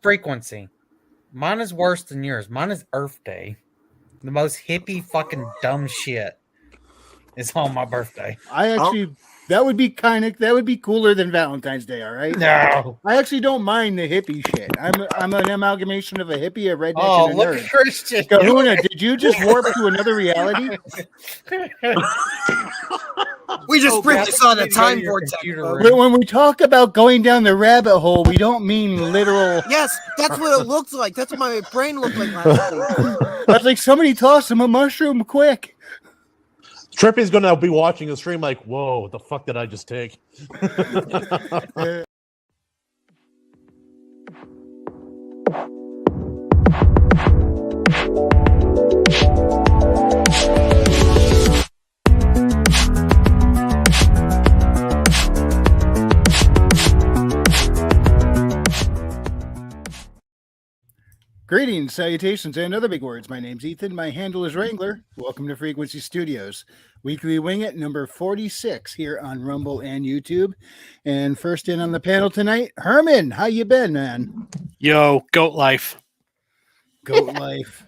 frequency. Mine is worse than yours. Mine is Earth Day. The most hippie fucking dumb shit is on my birthday. I actually, that would be cooler than Valentine's Day. All right. No. I actually don't mind the hippie shit. I'm an amalgamation of a hippie, a redneck, Oh, and a look nerd. at Christian. Kahuna, did you just warp to another reality? We just briefly saw the time vortex. When we talk about going down the rabbit hole, we don't mean literal. Yes, that's what it looked like. That's what my brain looked like last week. That's like somebody toss him a mushroom quick. Trippy's gonna be watching the stream like, whoa, what the fuck did I just take? Greetings, salutations, and other big words. My name's Ethan. My handle is Wrangler. Welcome to Frequency Studios. Weekly Wing It, number 46 here on Rumble and YouTube. And first in on the panel tonight, Herman. How you been, man? Yo, goat life. Goat life.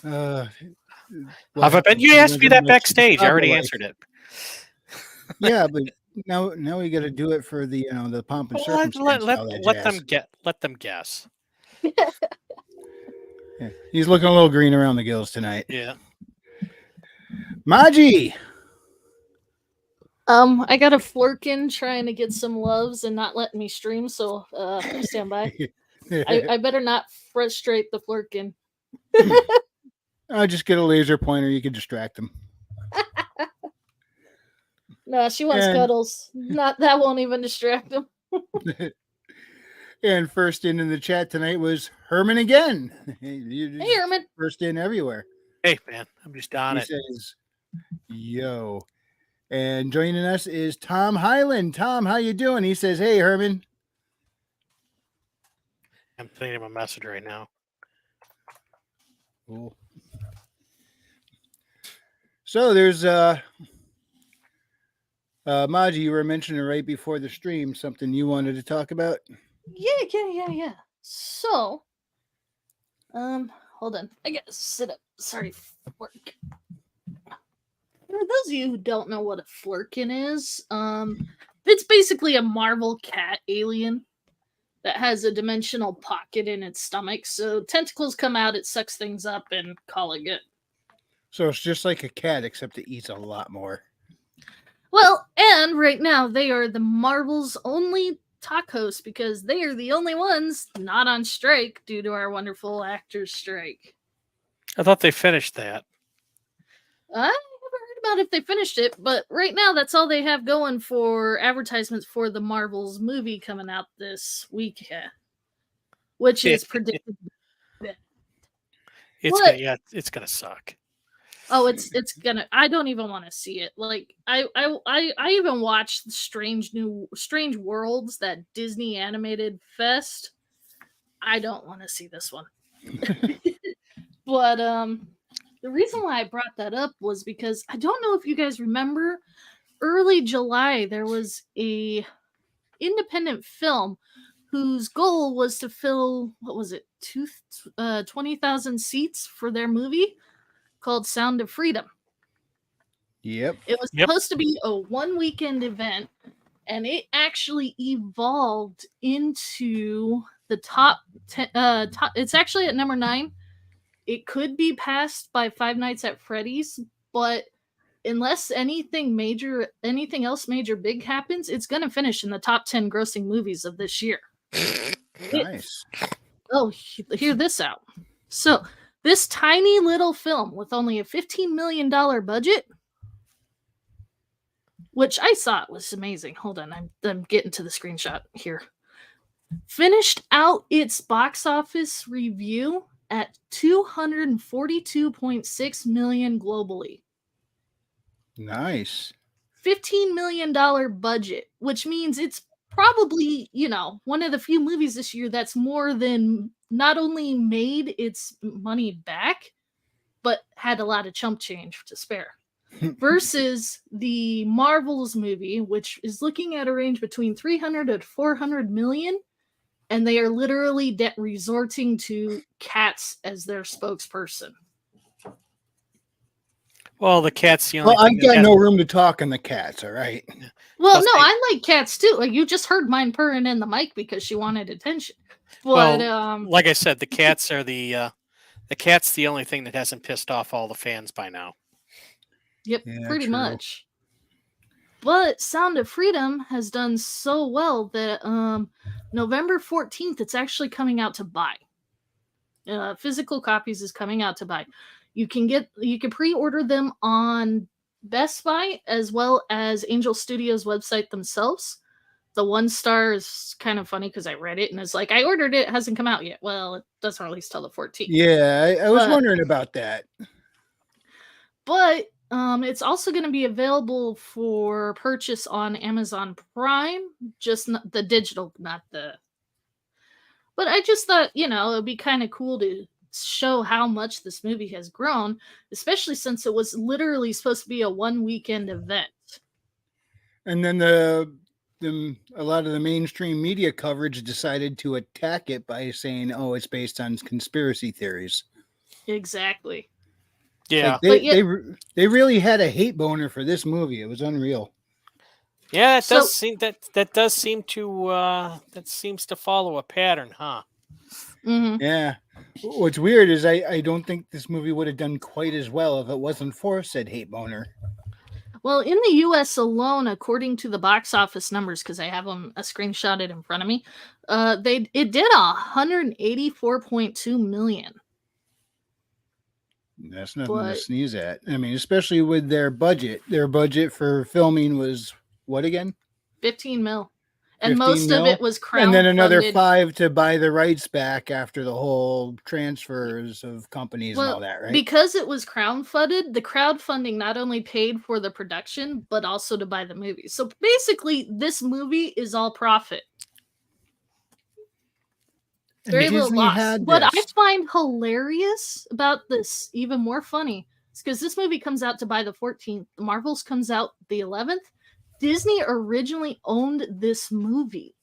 Have I been? You asked me that backstage. I already answered it. Yeah, but now we got to do it for the the pomp and circumstance. Let them guess. Yeah, he's looking a little green around the gills tonight. Yeah. Maji. I got a flirkin trying to get some loves and not letting me stream, so stand by. I better not frustrate the flirkin. I'll just get a laser pointer. You can distract him. No, she wants cuddles. That won't even distract him. And first in the chat tonight was Herman again. Hey, Herman. First in everywhere. Hey, man. I'm just on he it. Says, yo. And joining us is Tom Highland. Tom, how you doing? He says, hey, Herman. I'm sending him a message right now. Cool. So there's Maji, you were mentioning right before the stream something you wanted to talk about. Yeah. So, hold on. I gotta sit up. Sorry, work. For those of you who don't know what a flirkin is, it's basically a Marvel cat alien that has a dimensional pocket in its stomach. So tentacles come out, it sucks things up, and call it good. So it's just like a cat, except it eats a lot more. Well, and right now they are the Marvel's only talk hosts because they are the only ones not on strike due to our wonderful actors strike. I thought they finished that. I haven't heard about if they finished it, but right now that's all they have going for advertisements for the Marvel's movie coming out this week, which is predicted. It's gonna suck. Oh, it's gonna. I don't even want to see it. Like I even watched Strange Worlds, that Disney animated fest. I don't want to see this one. But the reason why I brought that up was because I don't know if you guys remember, early July there was a independent film whose goal was to fill 20,000 seats for their movie called Sound of Freedom. Yep. It was supposed to be a one weekend event, and it actually evolved into the top 10. It's actually at number 9. It could be passed by Five Nights at Freddy's, but unless anything else major big happens, it's going to finish in the top 10 grossing movies of this year. Nice. Hear this out. So, this tiny little film with only a $15 million budget, which I thought was amazing. Hold on, I'm getting to the screenshot here. Finished out its box office review at $242.6 million globally. Nice. $15 million budget, which means it's probably, one of the few movies this year that's more than not only made its money back, but had a lot of chump change to spare. Versus the Marvel's movie, which is looking at a range between 300 and 400 million, and they are literally resorting to cats as their spokesperson. Well, the cat's the only Well, thing I've that got has- no room to talk on the cats. All right. Well, Plus no, they- I like cats too. Like, you just heard mine purring in the mic because she wanted attention. Well, But like I said, the cats are the cat's the only thing that hasn't pissed off all the fans by now. yep, Yeah, pretty true. much. But Sound of Freedom has done so well that November 14th, it's actually coming out to buy. Physical copies is coming out to buy. You can pre-order them on Best Buy as well as Angel Studios website themselves. The 1-star is kind of funny because I read it and it's like, I ordered it hasn't come out yet. Well, it doesn't release till the 14th. Yeah, I was But- wondering about that. But it's also going to be available for purchase on Amazon Prime, just the digital, not the. But I just thought, it'd be kind of cool to show how much this movie has grown, especially since it was literally supposed to be a 1-weekend event. And then a lot of the mainstream media coverage decided to attack it by saying, "Oh, it's based on conspiracy theories." Exactly. Yeah, Like But they really had a hate boner for this movie. It was unreal. yeah, it So- does seem that seems to follow a pattern, huh? Mhm. Yeah. What's weird is I don't think this movie would have done quite as well if it wasn't for said hate boner. Well, in the U.S. alone, according to the box office numbers, because I have them screenshotted in front of me, it did 184.2 million. That's nothing to But- sneeze at. I mean, especially with their budget. Their budget for filming was what again? 15 mil. And 15 most of mil? it was crowdfunded. And then another 5 to buy the rights back after the whole transfers of companies and all that, right? Because it was crowdfunded, the crowdfunding not only paid for the production, but also to buy the movie. So basically, this movie is all profit. And Very little Disney loss. had What I this. find hilarious about this, even more funny, is because this movie comes out to buy the 14th. The Marvels comes out the 11th. Disney originally owned this movie,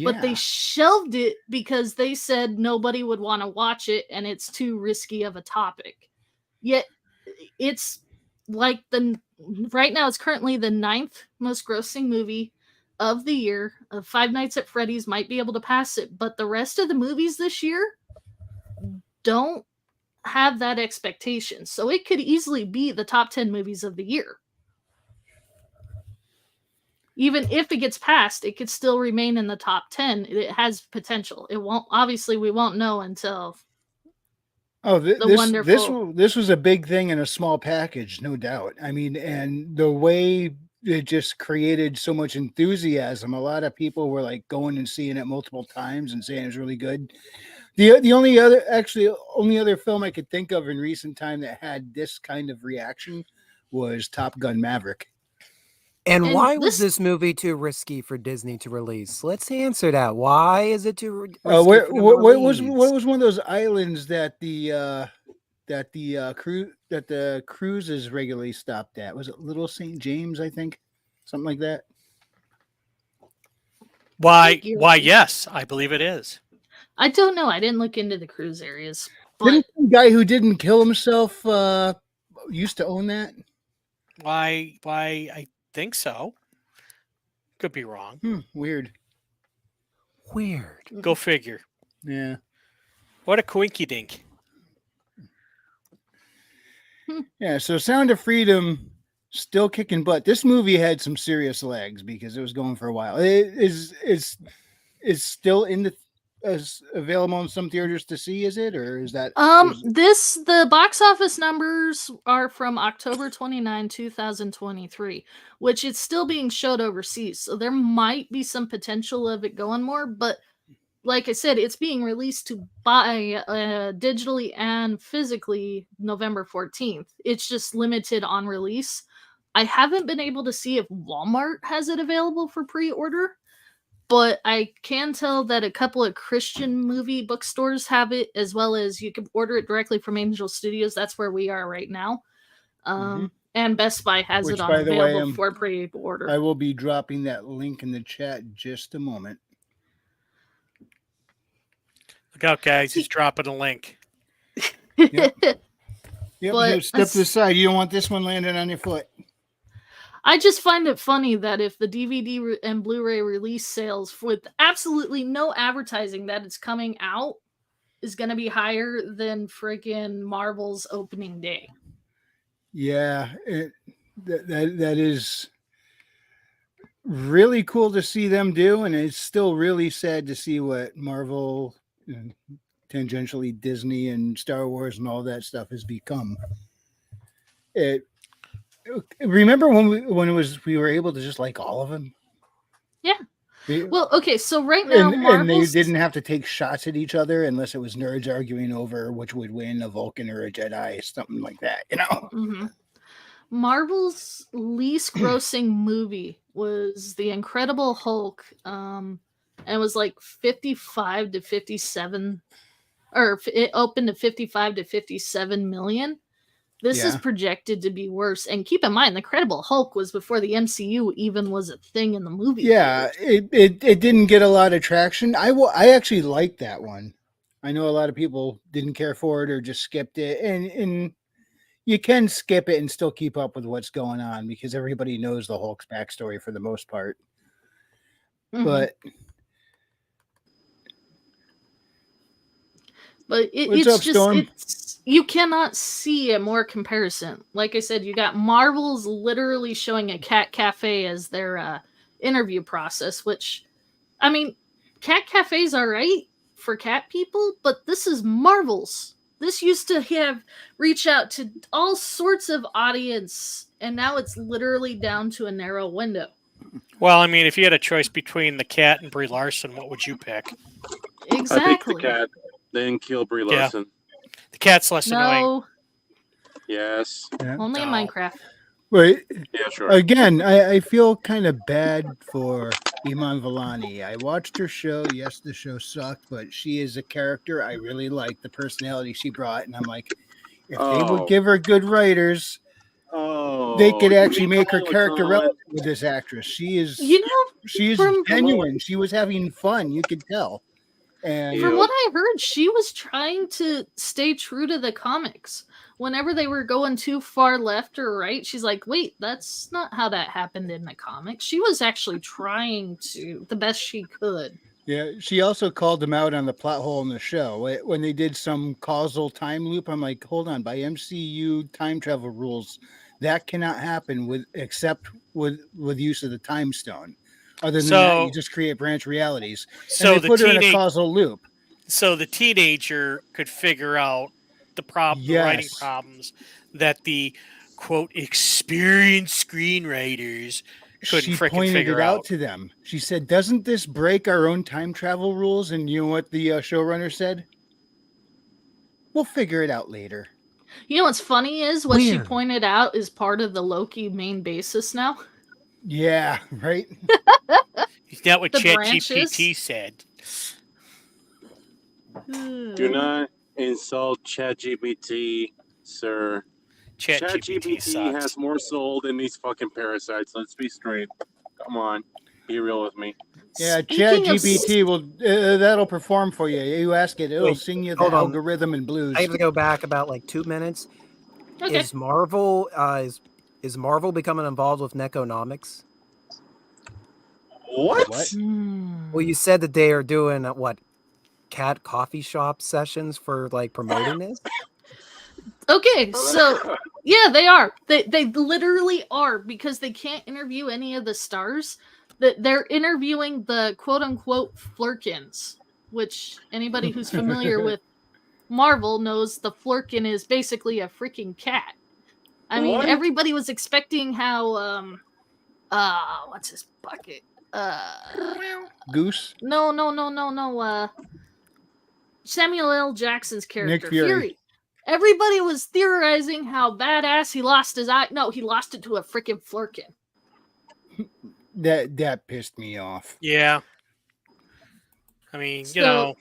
but they Yeah. shelved it because they said nobody would want to watch it and it's too risky of a topic. Yet it's like right now it's currently the 9th most grossing movie of the year. Five Nights at Freddy's might be able to pass it, but the rest of the movies this year don't have that expectation. So it could easily be the top 10 movies of the year. Even if it gets passed, it could still remain in the top 10. It has potential. It won't, obviously, we won't know until. Oh, wonderful- this was a big thing in a small package, no doubt. I mean, and the way it just created so much enthusiasm. A lot of people were like going and seeing it multiple times and saying it's really good. The only other film I could think of in recent time that had this kind of reaction was Top Gun Maverick. And And why was this- this movie too risky for Disney to release? Let's answer that. Why is it too risky What for them to was release? one of those islands that the cruises regularly stopped at? Was it Little St. James? I think something like that. Why? Thank you. Why? Yes, I believe it is. I don't know. I didn't look into the cruise areas. But Didn't the guy who didn't kill himself used to own that? Why? I think so. Could be wrong. Weird. Weird. Go figure. Yeah. What a coinky dink. Yeah. So Sound of Freedom still kicking butt. This movie had some serious legs because it was going for a while. It's still in the available in some theaters to see, is it, or is that the box office numbers are from October 29, 2023, which it's still being showed overseas. So there might be some potential of it going more, but like I said, it's being released to buy digitally and physically November 14th. It's just limited on release. I haven't been able to see if Walmart has it available for pre-order, but I can tell that a couple of Christian movie bookstores have it, as well as you can order it directly from Angel Studios. That's where we are right now. And Best Buy has Which, it on by the way, available for pre-order. I will be dropping that link in the chat in just a moment. Look out, guys! He's dropping a link. Yep, But step to the side. You don't want this one landing on your foot. I just find it funny that if the DVD and Blu-ray release sales with absolutely no advertising that it's coming out is going to be higher than friggin' Marvel's opening day. Yeah, that is really cool to see them do, and it's still really sad to see what Marvel, tangentially Disney and Star Wars and all that stuff has become. Remember when we were able to just like all of them? Yeah. Well, okay, so right now and they didn't have to take shots at each other unless it was nerds arguing over which would win, a Vulcan or a Jedi, something like that, Mm-hmm. Marvel's least grossing movie was The Incredible Hulk, and it was like 55 to 57, or it opened to 55 to 57 million. This is projected to be worse. And keep in mind, The Incredible Hulk was before the MCU even was a thing in the movie. Yeah, it didn't get a lot of traction. I actually liked that one. I know a lot of people didn't care for it or just skipped it, and you can skip it and still keep up with what's going on because everybody knows the Hulk's backstory for the most part. Mm-hmm. But it's you cannot see a more comparison. Like I said, you got Marvel's literally showing a cat cafe as their interview process, which, I mean, cat cafes are right for cat people, but this is Marvel's. This used to have reach out to all sorts of audience, and now it's literally down to a narrow window. Well, I mean, if you had a choice between the cat and Brie Larson, what would you pick? Exactly. I pick the cat. Then kill Brie Larson. The cat's less annoying. Yes. Only in Minecraft. Wait. Yeah, sure. Again, I feel kind of bad for Iman Vellani. I watched her show. Yes, the show sucked, but she is a character I really like, the personality she brought. And I'm like, if they would give her good writers, they could actually make her character relevant with this actress. She is genuine. She was having fun. You could tell. And from what I heard, she was trying to stay true to the comics. Whenever they were going too far left or right, she's like, wait, that's not how that happened in the comics. She was actually trying to the best she could. Yeah, she also called them out on the plot hole in the show. When they did some causal time loop, I'm like, hold on, by MCU time travel rules, that cannot happen except with use of the time stone. Other than that, you just create branch realities. So and they put her in a causal loop. So the teenager could figure out the writing problems that the quote experienced screenwriters couldn't freaking figure out. She pointed it out to them. She said, "Doesn't this break our own time travel rules?" And you know what the showrunner said? We'll figure it out later. You know what's funny is what she pointed out is part of the Loki main basis now. Yeah, right. Is that what ChatGPT said? Do not insult ChatGPT, sir. ChatGPT has more soul than these fucking parasites. Let's be straight. Come on, be real with me. Yeah, ChatGPT will that'll perform for you. You ask it, it'll sing you the algorithm and blues. I have to go back about like 2 minutes. Okay. Is Marvel is Marvel becoming involved with Neconomics? What? Well, you said that they are doing cat coffee shop sessions for like promoting this. Okay, so yeah, they are. They literally are because they can't interview any of the stars. That they're interviewing the quote unquote Flurkins, which anybody who's familiar with Marvel knows the Flurkin is basically a freaking cat. I mean, everybody was expecting how what's his bucket? Goose? No. Samuel L. Jackson's character, Nick Fury. Everybody was theorizing how badass he lost his eye. No, he lost it to a freaking Flurkin. That pissed me off. Yeah. I mean, the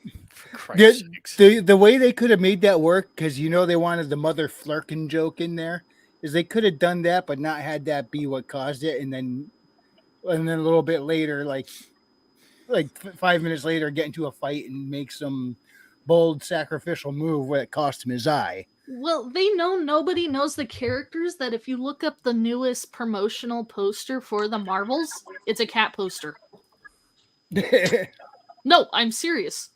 way they could have made that work, because they wanted the mother Flurkin joke in there, is they could have done that, but not had that be what caused it, and then a little bit later, like 5 minutes later, get into a fight and make some bold sacrificial move where it cost him his eye. Well, they know nobody knows the characters, that if you look up the newest promotional poster for the Marvels, it's a cat poster. No, I'm serious.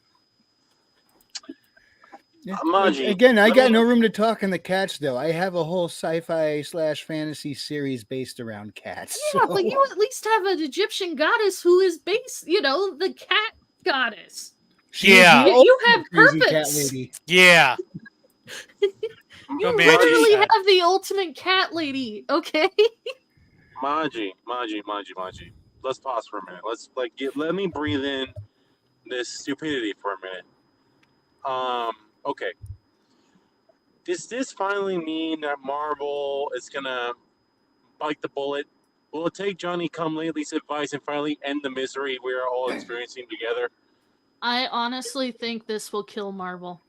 Maji, Again, I got no room to talk on the cats, though. I have a whole sci-fi/fantasy series based around cats. Yeah, so- but you at least have an Egyptian goddess who is based, the cat goddess. She is Yeah. the You have ultimate crazy cat purpose. lady. Yeah. You Maji literally said. have the ultimate cat lady, okay? Maji. Let's pause for a minute. Let me breathe in this stupidity for a minute. Okay. Does this finally mean that Marvel is gonna bite the bullet? Will it take Johnny Come Lately's advice and finally end the misery we are all experiencing together? I honestly think this will kill Marvel.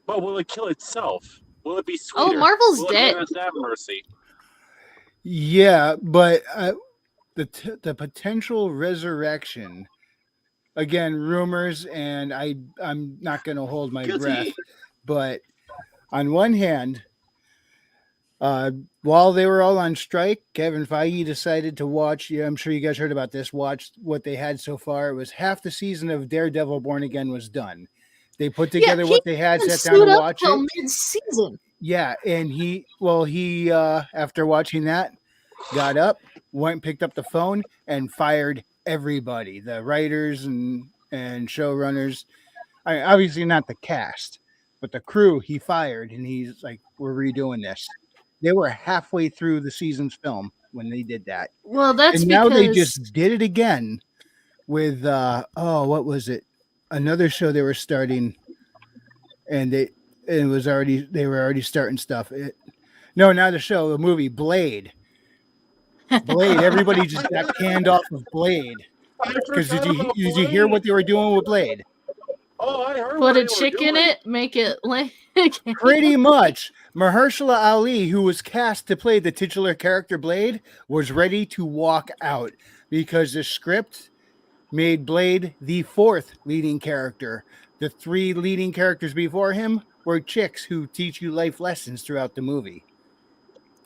But will it kill itself? Will it be sweeter? Oh, Marvel's will it dead. give us that mercy? Yeah, but the potential resurrection, again, rumors, and I'm not going to hold my Guilty. breath. But on one hand, while they were all on strike, Kevin Feige decided to watch. Yeah, I'm sure you guys heard about this. Watch what they had so far. It was half the season of Daredevil: Born Again was done. They put together what they had, sat down to watch it. Mid-season. Yeah, and he after watching that, got up, went and picked up the phone and fired everybody, the writers and showrunners. Obviously not the cast, but the crew he fired, and he's like, we're redoing this. They were halfway through the season's film when they did that. Well, that's and because now they just did it again with what was it? Another show they were starting, and they were already starting stuff. Not the show, the movie Blade. Blade. Everybody just got canned off of Blade. Because did you hear what they were doing with Blade? Oh, I heard. put a chick in it, make it like Pretty much. Mahershala Ali, who was cast to play the titular character Blade, was ready to walk out because the script made Blade the fourth leading character. The three leading characters before him were chicks who teach you life lessons throughout the movie.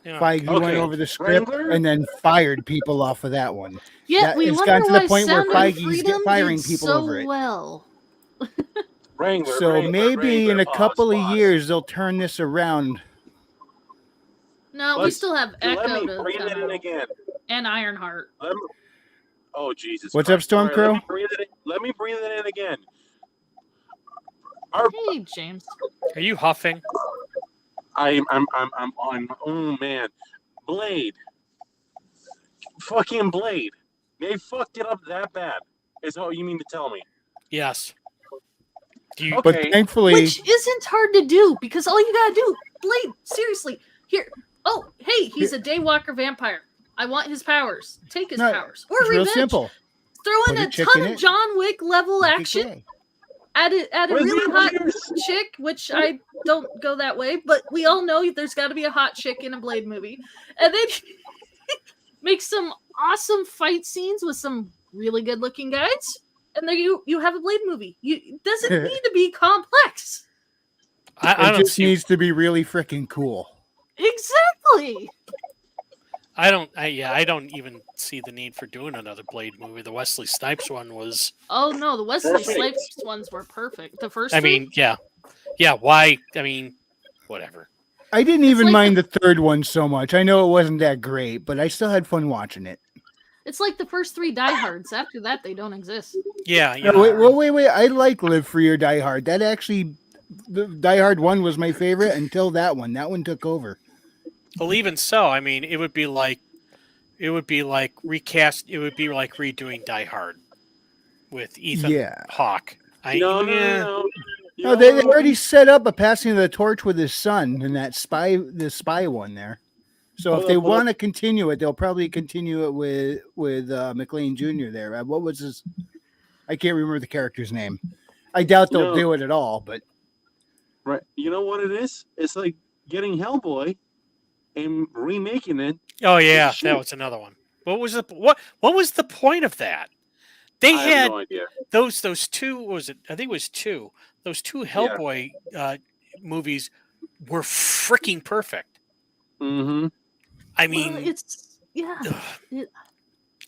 Yeah. Feige went over the script and then fired people off of that one. Yeah, we it's wonder gotten to the why point where Sound of Feige's Freedom firing did people so over it. well. So maybe in a couple of years they'll turn this around. No, we still have Echo Let me to breathe it in again. and Ironheart. Oh Jesus! What's up, Stormcrow? Let me breathe it in again. Hey, James. Are you huffing? I'm on. Oh man, Blade. Fucking Blade. They fucked it up that bad. Is what you mean to tell me? Yes. But thankfully, Which isn't hard to do because all you gotta do, Blade, seriously, here. Oh, hey, he's a daywalker vampire. I want his powers. Take his powers. Or it's real revenge. simple. Throw in a ton of John Wick level action. Add a really hot chick, which I don't go that way, but we all know there's got to be a hot chick in a Blade movie, and then make some awesome fight scenes with some really good looking guys, and there you have a Blade movie. It doesn't need to be complex. It just needs to be really freaking cool. Exactly. I don't even see the need for doing another Blade movie. The Wesley Snipes one was. Oh no, the Wesley Snipes ones were perfect. The first. I mean, yeah. Why? I mean, whatever. I didn't even mind the third one so much. I know it wasn't that great, but I still had fun watching it. It's like the first three Die Hards. After that, they don't exist. Yeah. Wait. I like Live Free or Die Hard. That actually, the Die Hard 1 was my favorite until that one. That one took over. Well, even so, I mean, it would be like recast. It would be like redoing Die Hard with Ethan Hawke. No, they already set up a passing of the torch with his son and that the spy one there. So if they want to continue it, they'll probably continue it with McLean Jr. there. What was his? I can't remember the character's name. I doubt they'll do it at all. But right, you know what it is? It's like getting Hellboy and remaking it. Oh yeah, that was another one. What was the point of that? They had no idea. Those two. What was it? I think it was two. those two Hellboy movies were freaking perfect. Mm-hmm. I mean, well, it's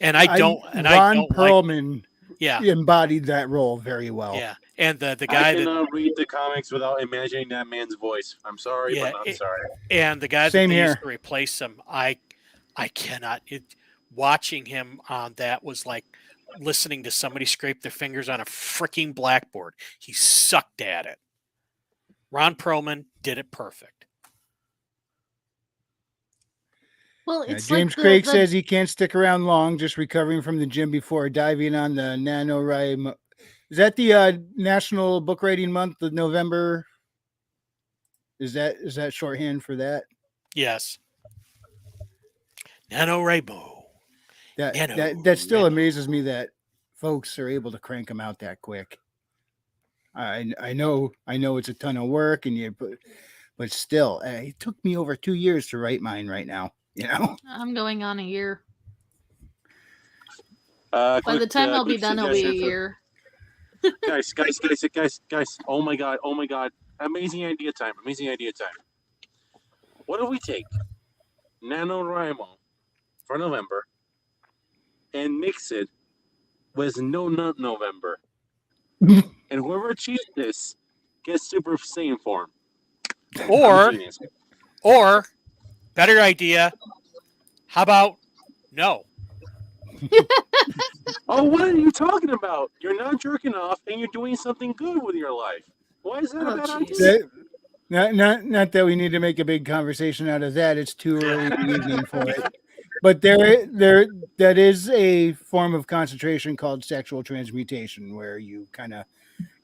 and I don't. And Ron I don't Perlman yeah, embodied that role very well. yeah. And the guy I cannot read the comics without imagining that man's voice. I'm sorry, but not sorry. And the guy Same that they here. used to replace him, I cannot. Watching him on that was like listening to somebody scrape their fingers on a freaking blackboard. He sucked at it. Ron Perlman did it perfect. well, it's James like Craig says he can't stick around long, just recovering from the gym before diving on the NaNoWriMo. Is that the National Book Writing Month of November? Is that shorthand for that? Yes. NaNoWriMo. That still amazes me that folks are able to crank them out that quick. I know it's a ton of work, but still, it took me over 2 years to write mine right now. You know, I'm going on a year. By the time I'll be done, it'll be a year. guys! Oh my god! Amazing idea time! What if we take NaNoWriMo for November and mix it with No Nut November, and whoever achieves this gets Super Saiyan form. Or better idea. How about no? Oh, what are you talking about? You're not jerking off, and you're doing something good with your life. Why is that a bad idea? Not that we need to make a big conversation out of that. It's too early in the evening for it. But that is a form of concentration called sexual transmutation, where you kind of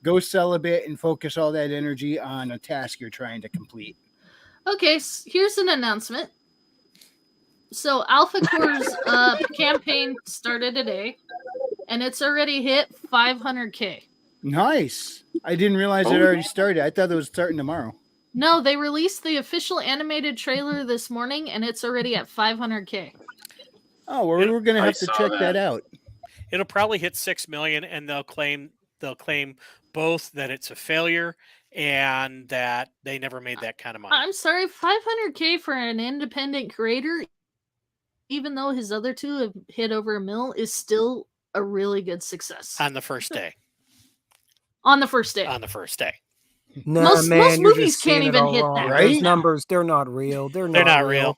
go celibate and focus all that energy on a task you're trying to complete. Okay, so here's an announcement. So Alpha Core's campaign started today, and it's already hit 500K. Nice. I didn't realize it already started. I thought it was starting tomorrow. No, they released the official animated trailer this morning, and it's already at 500K. Oh, well, we're going to have to check that out. It'll probably hit 6 million, and they'll claim both that it's a failure and that they never made that kind of money. I'm sorry, 500K for an independent creator, even though his other two have hit over $1 million, is still a really good success. On the first day. On the first day. No, most man, movies can't even hit that. Right? Those numbers, they're not real. They're not real.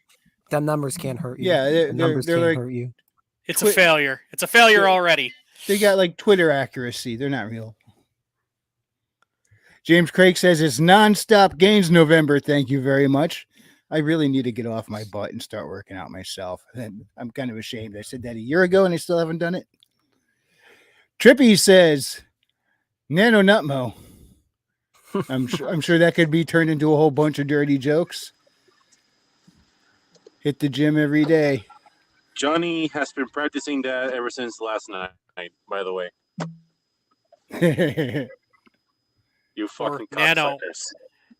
The numbers can't hurt you. Yeah, the numbers can't like, hurt you. It's a failure. It's a failure already. They got like Twitter accuracy. They're not real. James Craig says it's nonstop gains November. Thank you very much. I really need to get off my butt and start working out myself. I'm kind of ashamed. I said that a year ago and I still haven't done it. Trippy says, Nano Nutmo. I'm sure that could be turned into a whole bunch of dirty jokes. Hit the gym every day. Johnny has been practicing that ever since last night, by the way. You fucking cocksuckers.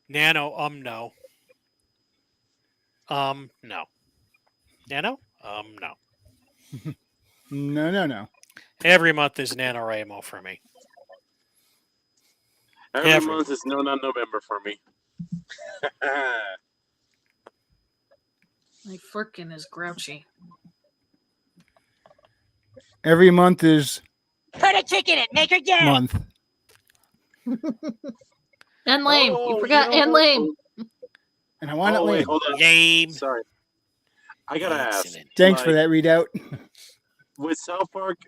No. No. Nano? No. No. Every month is NaNoWriMo for me. Every month is No Nut November for me. My forkin is grouchy. Every month is put a chick in it, make her gay. Month. And lame. You forgot and lame. And I want it lame. Wait, hold on. Lame. Sorry. I gotta ask. Thanks for that readout. With South Park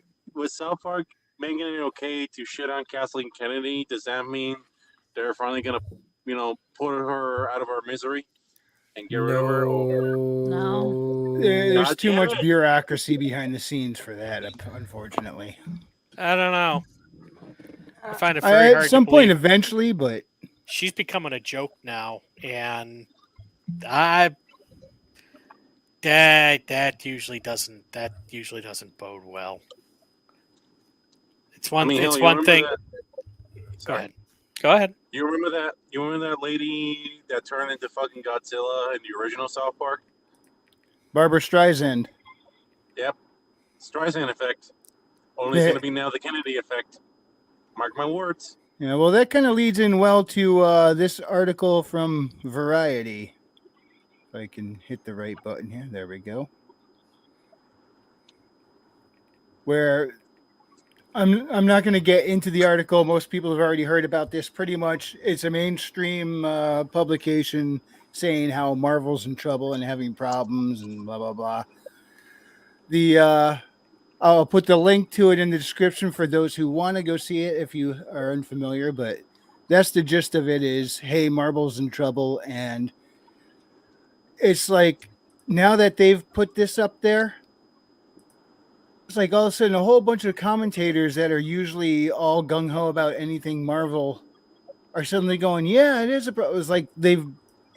making it okay to shit on Kathleen Kennedy, does that mean they're finally gonna, put her out of her misery and get rid of her? No. There's too much bureaucracy behind the scenes for that, unfortunately. I don't know. I find it very hard at some to point believe. Eventually, but She's becoming a joke now, and that usually doesn't bode well. It's one thing. Go ahead. You remember that lady that turned into fucking Godzilla in the original South Park? Barbara Streisand. Yep. Streisand effect. Only it's going to be now the Kennedy effect. Mark my words. Yeah, well, that kind of leads in well to this article from Variety. If I can hit the right button here. There we go. Where I'm not going to get into the article. Most people have already heard about this. Pretty much, it's a mainstream publication saying how Marvel's in trouble and having problems and blah blah blah. I'll put the link to it in the description for those who want to go see it if you are unfamiliar. But that's the gist of it: is hey, Marvel's in trouble, and it's like now that they've put this up there, it's like all of a sudden a whole bunch of commentators that are usually all gung ho about anything Marvel are suddenly going, yeah, it is a problem. It's like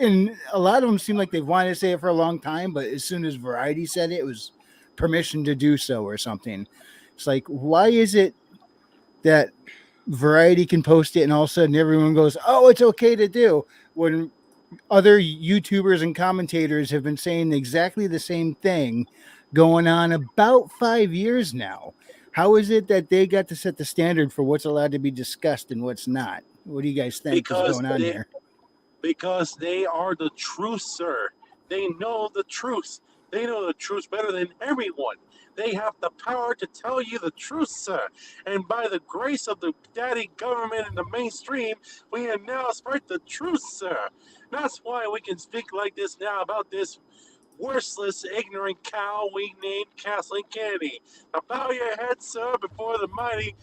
and a lot of them seem like they've wanted to say it for a long time, but as soon as Variety said it, it was permission to do so or something. It's like, why is it that Variety can post it and all of a sudden everyone goes, oh, it's okay to do, when other YouTubers and commentators have been saying exactly the same thing going on about 5 years now? How is it that they got to set the standard for what's allowed to be discussed and what's not? What do you guys think is going on there? Because they are the truth, sir. They know the truth. They know the truth better than everyone. They have the power to tell you the truth, sir. And by the grace of the daddy government and the mainstream, we have now spread the truth, sir. That's why we can speak like this now about this worthless, ignorant cow we named Kathleen Kennedy. Now bow your head, sir, before the mighty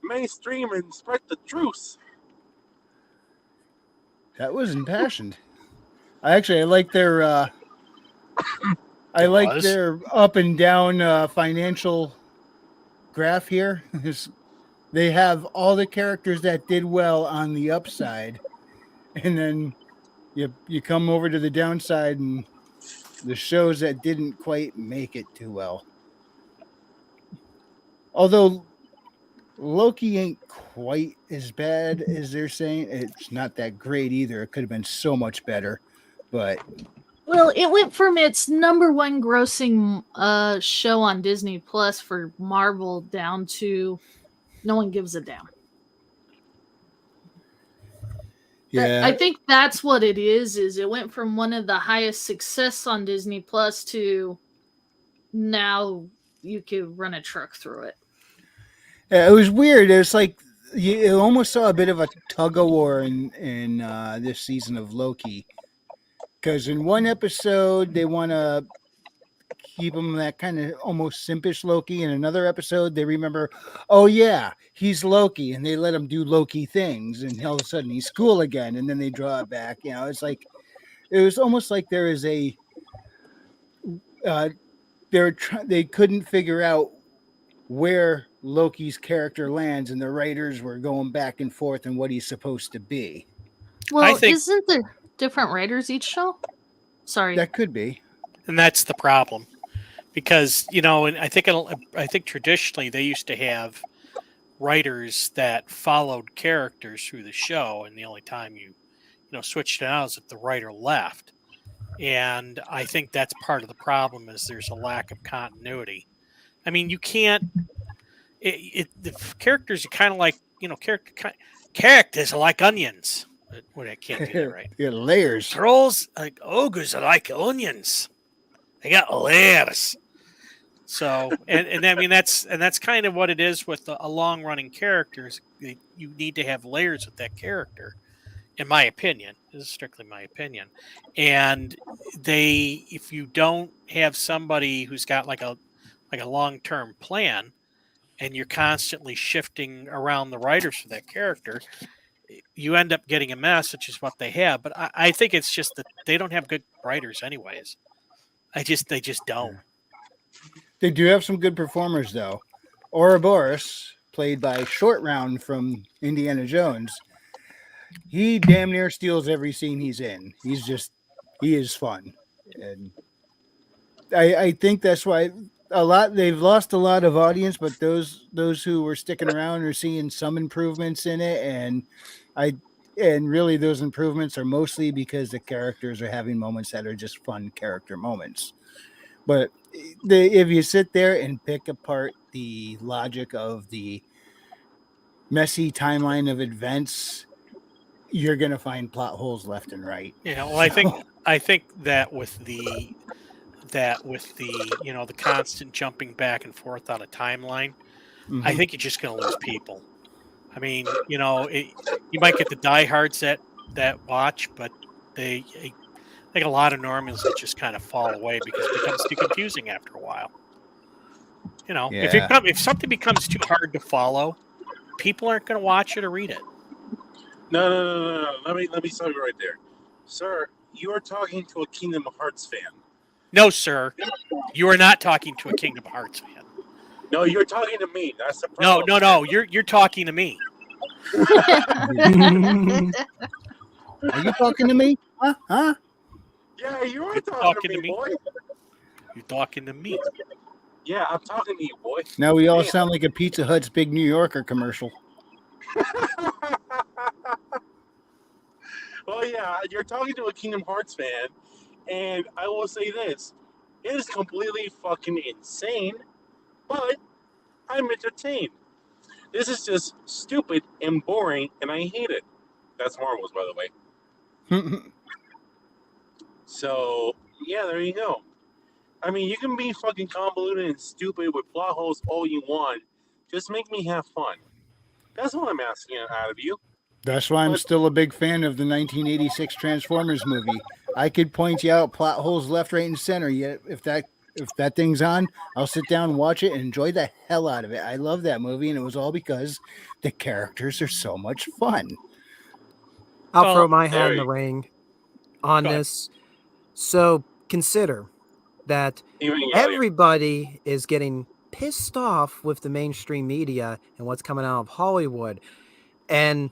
mainstream and spread the truth. That was impassioned. I like their their up and down financial graph here. They have all the characters that did well on the upside, and then you come over to the downside and the shows that didn't quite make it too well. Although Loki ain't quite as bad as they're saying. It's not that great either. It could have been so much better, but well, it went from its number one grossing show on Disney Plus for Marvel down to no one gives a damn. yeah, I think that's what it is it went from one of the highest success on Disney Plus to now you could run a truck through it. it was weird. It was like you almost saw a bit of a tug of war in this season of Loki, because in one episode they want to keep him that kind of almost simpish Loki. In another episode, they remember, oh yeah, he's Loki, and they let him do Loki things, and all of a sudden he's cool again, and then they draw it back. You know, it's like it was almost like there is a they couldn't figure out where Loki's character lands, and the writers were going back and forth on what he's supposed to be. Well, isn't there different writers each show? Sorry, that could be, and that's the problem. Because, you know, and I think traditionally they used to have writers that followed characters through the show, and the only time you switched it out is if the writer left. And I think that's part of the problem is there's a lack of continuity. I mean, you can't. The characters are kind of like characters are like onions. I can't do that right. Yeah, layers. Trolls like ogres are like onions. They got layers. So, and I mean that's kind of what it is with a long running characters. You need to have layers with that character, in my opinion. This is strictly my opinion. And if you don't have somebody who's got like a long term plan, and you're constantly shifting around the writers for that character, you end up getting a mess, which is what they have. But I think it's just that they don't have good writers, anyways. They just don't. They do have some good performers, though. Ouroboros, played by Short Round from Indiana Jones, he damn near steals every scene he's in. He is fun. And I think that's why they've lost a lot of audience, but those who were sticking around are seeing some improvements in it. And really those improvements are mostly because the characters are having moments that are just fun character moments. But if you sit there and pick apart the logic of the messy timeline of events, you're going to find plot holes left and right. Yeah, well, I think that with the the constant jumping back and forth on a timeline, I think you're just going to lose people. I mean, you might get the diehards that watch, but I think a lot of normals that just kind of fall away because it becomes too confusing after a while. If something becomes too hard to follow, people aren't going to watch it or read it. No. Let me stop you right there, sir. You are talking to a Kingdom Hearts fan. No, sir, you are not talking to a Kingdom Hearts fan. No, you're talking to me. That's the problem. No. You're talking to me. Are you talking to me? Huh? Yeah, you are talking to me, boy. You're talking to me. Yeah, I'm talking to you, boy. Now we all sound like a Pizza Hut's Big New Yorker commercial. Well, yeah, you're talking to a Kingdom Hearts fan, and I will say this. It is completely fucking insane, but I'm entertained. This is just stupid and boring, and I hate it. That's Marvel's, by the way. So, yeah, there you go. I mean, you can be fucking convoluted and stupid with plot holes all you want. Just make me have fun. That's what I'm asking out of you. That's why I'm still a big fan of the 1986 Transformers movie. I could point you out plot holes left, right, and center. Yet if that thing's on, I'll sit down and watch it and enjoy the hell out of it. I love that movie, and it was all because the characters are so much fun. I'll throw my hat in the ring on this. So consider that everybody is getting pissed off with the mainstream media and what's coming out of Hollywood. And,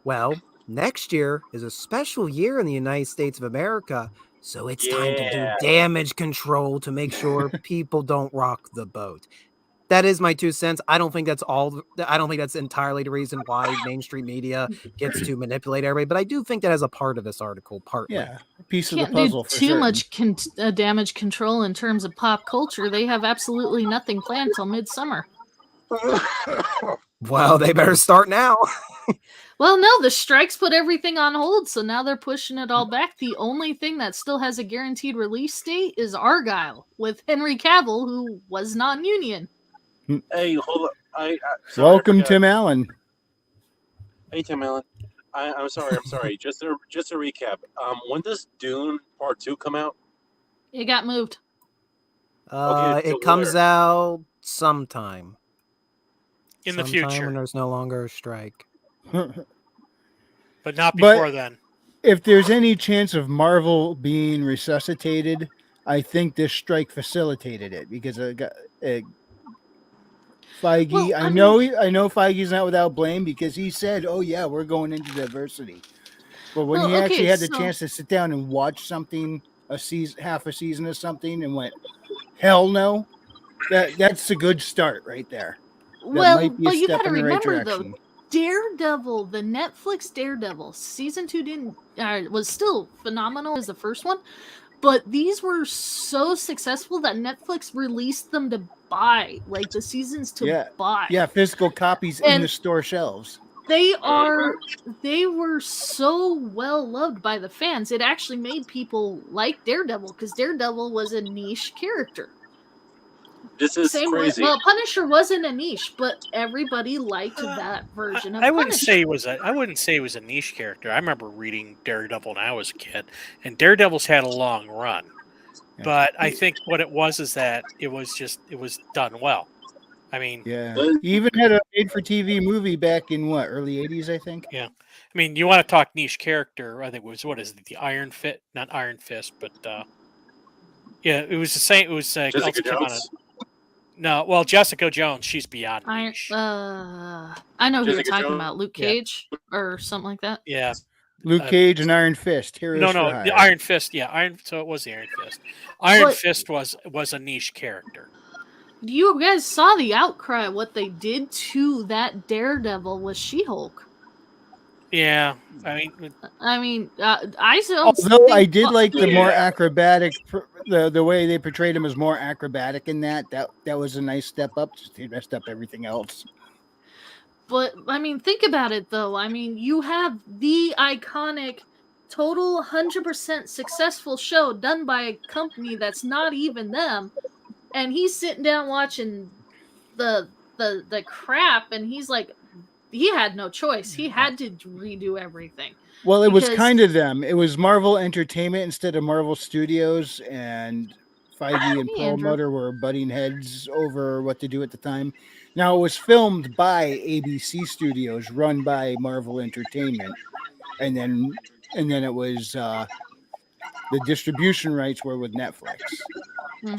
well, next year is a special year in the United States of America, so it's time to do damage control to make sure people don't rock the boat. That is my 2 cents. I don't think that's entirely the reason why mainstream media gets to manipulate everybody, but I do think that as a part of this article, partly. Yeah, a piece of Can't the puzzle. do too much damage control in terms of pop culture. They have absolutely nothing planned till midsummer. Well, they better start now. Well, no, the strikes put everything on hold, so now they're pushing it all back. The only thing that still has a guaranteed release date is Argyle with Henry Cavill, who was non-union. Hey, hold up. Welcome, Tim Allen. Hey, Tim Allen. I'm sorry. Just to recap. When does Dune Part 2 come out? It got moved. It comes out sometime. In the future. When there's no longer a strike. But not before then. If there's any chance of Marvel being resuscitated, I think this strike facilitated it because Feige. Well, I know Feige's not without blame because he said, "Oh yeah, we're going into diversity." But when he actually had the chance to sit down and watch something, half a season of something, and went, "Hell no," that's a good start right there. Well, but you got to remember though, Daredevil, the Netflix Daredevil season 2 was still phenomenal as the first one, but these were so successful that Netflix released them to buy, like the seasons to buy. Yeah, physical copies in the store shelves. They were so well loved by the fans. It actually made people like Daredevil because Daredevil was a niche character. This is crazy. Well, Punisher wasn't a niche, but everybody liked that version of Punisher. I wouldn't say it was a niche character. I remember reading Daredevil when I was a kid, and Daredevil's had a long run. Yeah. But I think what it was is that it was done well. I mean, he even had a made-for-TV movie back in early '80s, I think. Yeah, I mean, you want to talk niche character? I think it was the Iron Fist, not Iron Fist, but it was the same. It was Jessica Jones. No, well, Jessica Jones, she's beyond niche. I know who you're talking about, Luke Cage or something like that. Yeah, Luke Cage and Iron Fist. The Iron Fist. Yeah, so it was the Iron Fist. Iron Fist was a niche character. You guys saw the outcry what they did to that Daredevil with She-Hulk. Yeah, I did like the more acrobatic, the way they portrayed him as more acrobatic in that was a nice step up. Just they messed up everything else. But I mean, think about it though. I mean, you have the iconic, total 100% successful show done by a company that's not even them, and he's sitting down watching the crap, and he's like, he had no choice. He had to redo everything. Well, it was Because kind of them. It was Marvel Entertainment instead of Marvel Studios, and Feige and Hey, Andrew. Perlmutter were butting heads over what to do at the time. Now, it was filmed by ABC Studios, run by Marvel Entertainment, and then it was the distribution rights were with Netflix.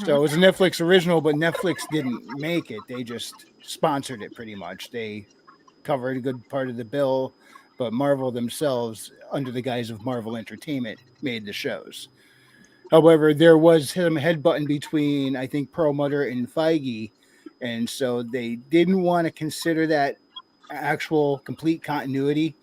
So it was a Netflix original, but Netflix didn't make it. They just sponsored it pretty much. They covered a good part of the bill, but Marvel themselves, under the guise of Marvel Entertainment, made the shows. However, there was some headbutting between, I think, Perlmutter and Feige, and so they didn't want to consider that actual complete continuity.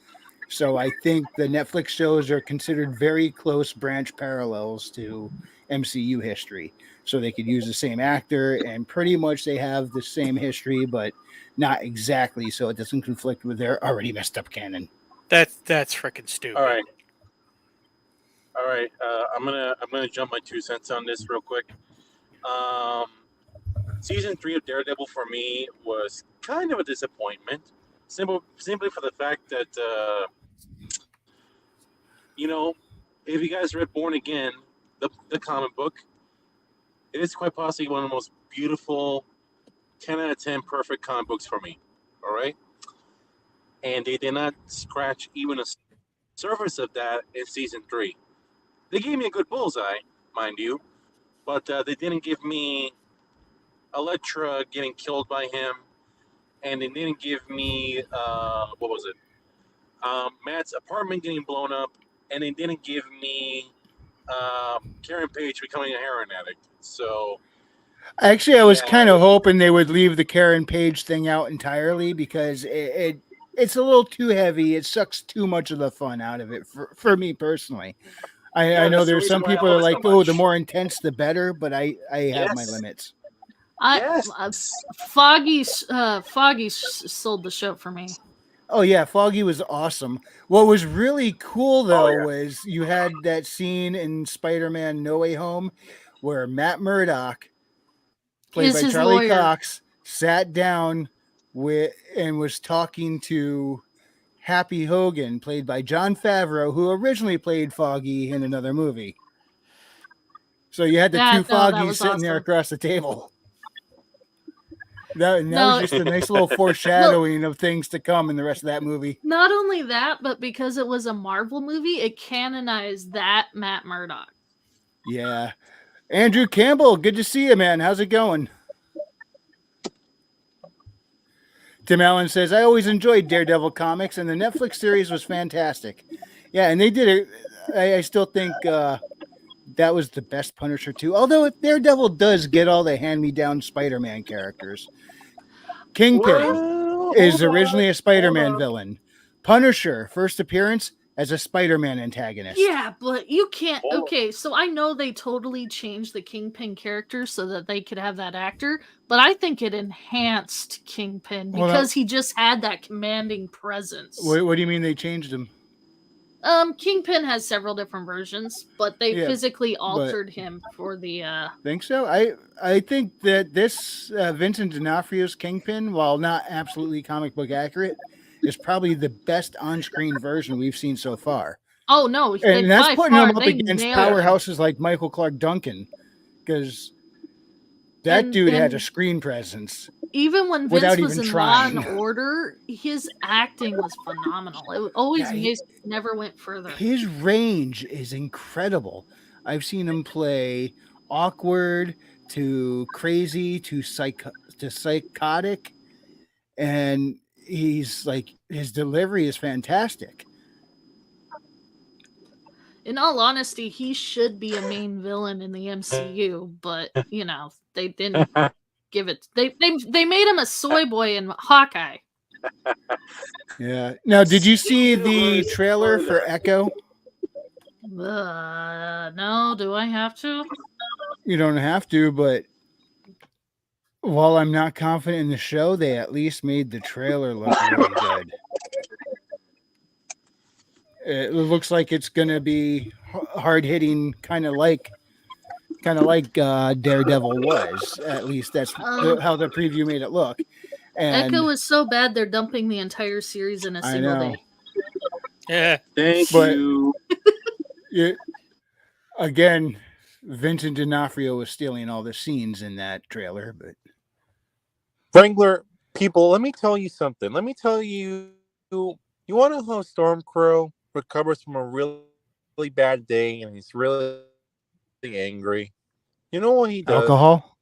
So I think the Netflix shows are considered very close branch parallels to MCU history. So they could use the same actor, and pretty much they have the same history, but not exactly, so it doesn't conflict with their already messed up canon. That's freaking stupid. All right. I'm gonna jump my 2 cents on this real quick. Season 3 of Daredevil for me was kind of a disappointment, simply for the fact that if you guys read Born Again, the comic book, it is quite possibly one of the most beautiful 10 out of 10 perfect comic books for me. All right, and they did not scratch even a surface of that in season 3. They gave me a good bullseye, mind you, but they didn't give me Elektra getting killed by him, and they didn't give me what was it? Matt's apartment getting blown up, and they didn't give me Karen Page becoming a heroin addict. So, actually, I was kind of hoping they would leave the Karen Page thing out entirely, because it's a little too heavy. It sucks too much of the fun out of it for me personally. I know there's some people that are like, oh, the more intense, the better, but I have my limits. Foggy sold the show for me. Oh yeah, Foggy was awesome. What was really cool though was you had that scene in Spider-Man No Way Home where Matt Murdock, played by Charlie lawyer. Cox, sat down and was talking to Happy Hogan, played by Jon Favreau, who originally played Foggy in another movie. So you had the two Foggies sitting there across the table. That was just a nice little foreshadowing of things to come in the rest of that movie. Not only that, but because it was a Marvel movie, it canonized that Matt Murdock. Yeah. Andrew Campbell, good to see you, man. How's it going? Tim Allen says, I always enjoyed Daredevil comics, and the Netflix series was fantastic. Yeah, and they did it. I still think that was the best Punisher too. Although Daredevil does get all the hand-me-down Spider-Man characters. Kingpin is originally a Spider-Man villain. Punisher, first appearance as a Spider-Man antagonist. Yeah, but you can't. Okay, so I know they totally changed the Kingpin character so that they could have that actor, but I think it enhanced Kingpin because he just had that commanding presence. What do you mean they changed him? Kingpin has several different versions, but they physically altered him for the. Think so? I think that this Vincent D'Onofrio's Kingpin, while not absolutely comic book accurate, is probably the best on-screen version we've seen so far. Oh no, and that's putting him up against powerhouses like Michael Clark Duncan, because that dude had a screen presence. Even when Vince was in Law and Order, his acting was phenomenal. It always never went further. His range is incredible. I've seen him play awkward to crazy to psychotic, and he's like, his delivery is fantastic. In all honesty, he should be a main villain in the MCU, but they didn't give it. They made him a soy boy in Hawkeye. Yeah. Now, did you see the trailer for Echo? No. Do I have to? You don't have to, but While I'm not confident in the show, they at least made the trailer look really good. It looks like it's going to be hard hitting, kind of like Daredevil was. At least that's how the preview made it look. And Echo is so bad they're dumping the entire series in a single day. Yeah. Thank you. Again, Vincent D'Onofrio was stealing all the scenes in that trailer, but Wrangler, people, let me tell you something. Let me tell you, you want to know how Stormcrow recovers from a really, really bad day and he's really angry? You know what he does? Alcohol?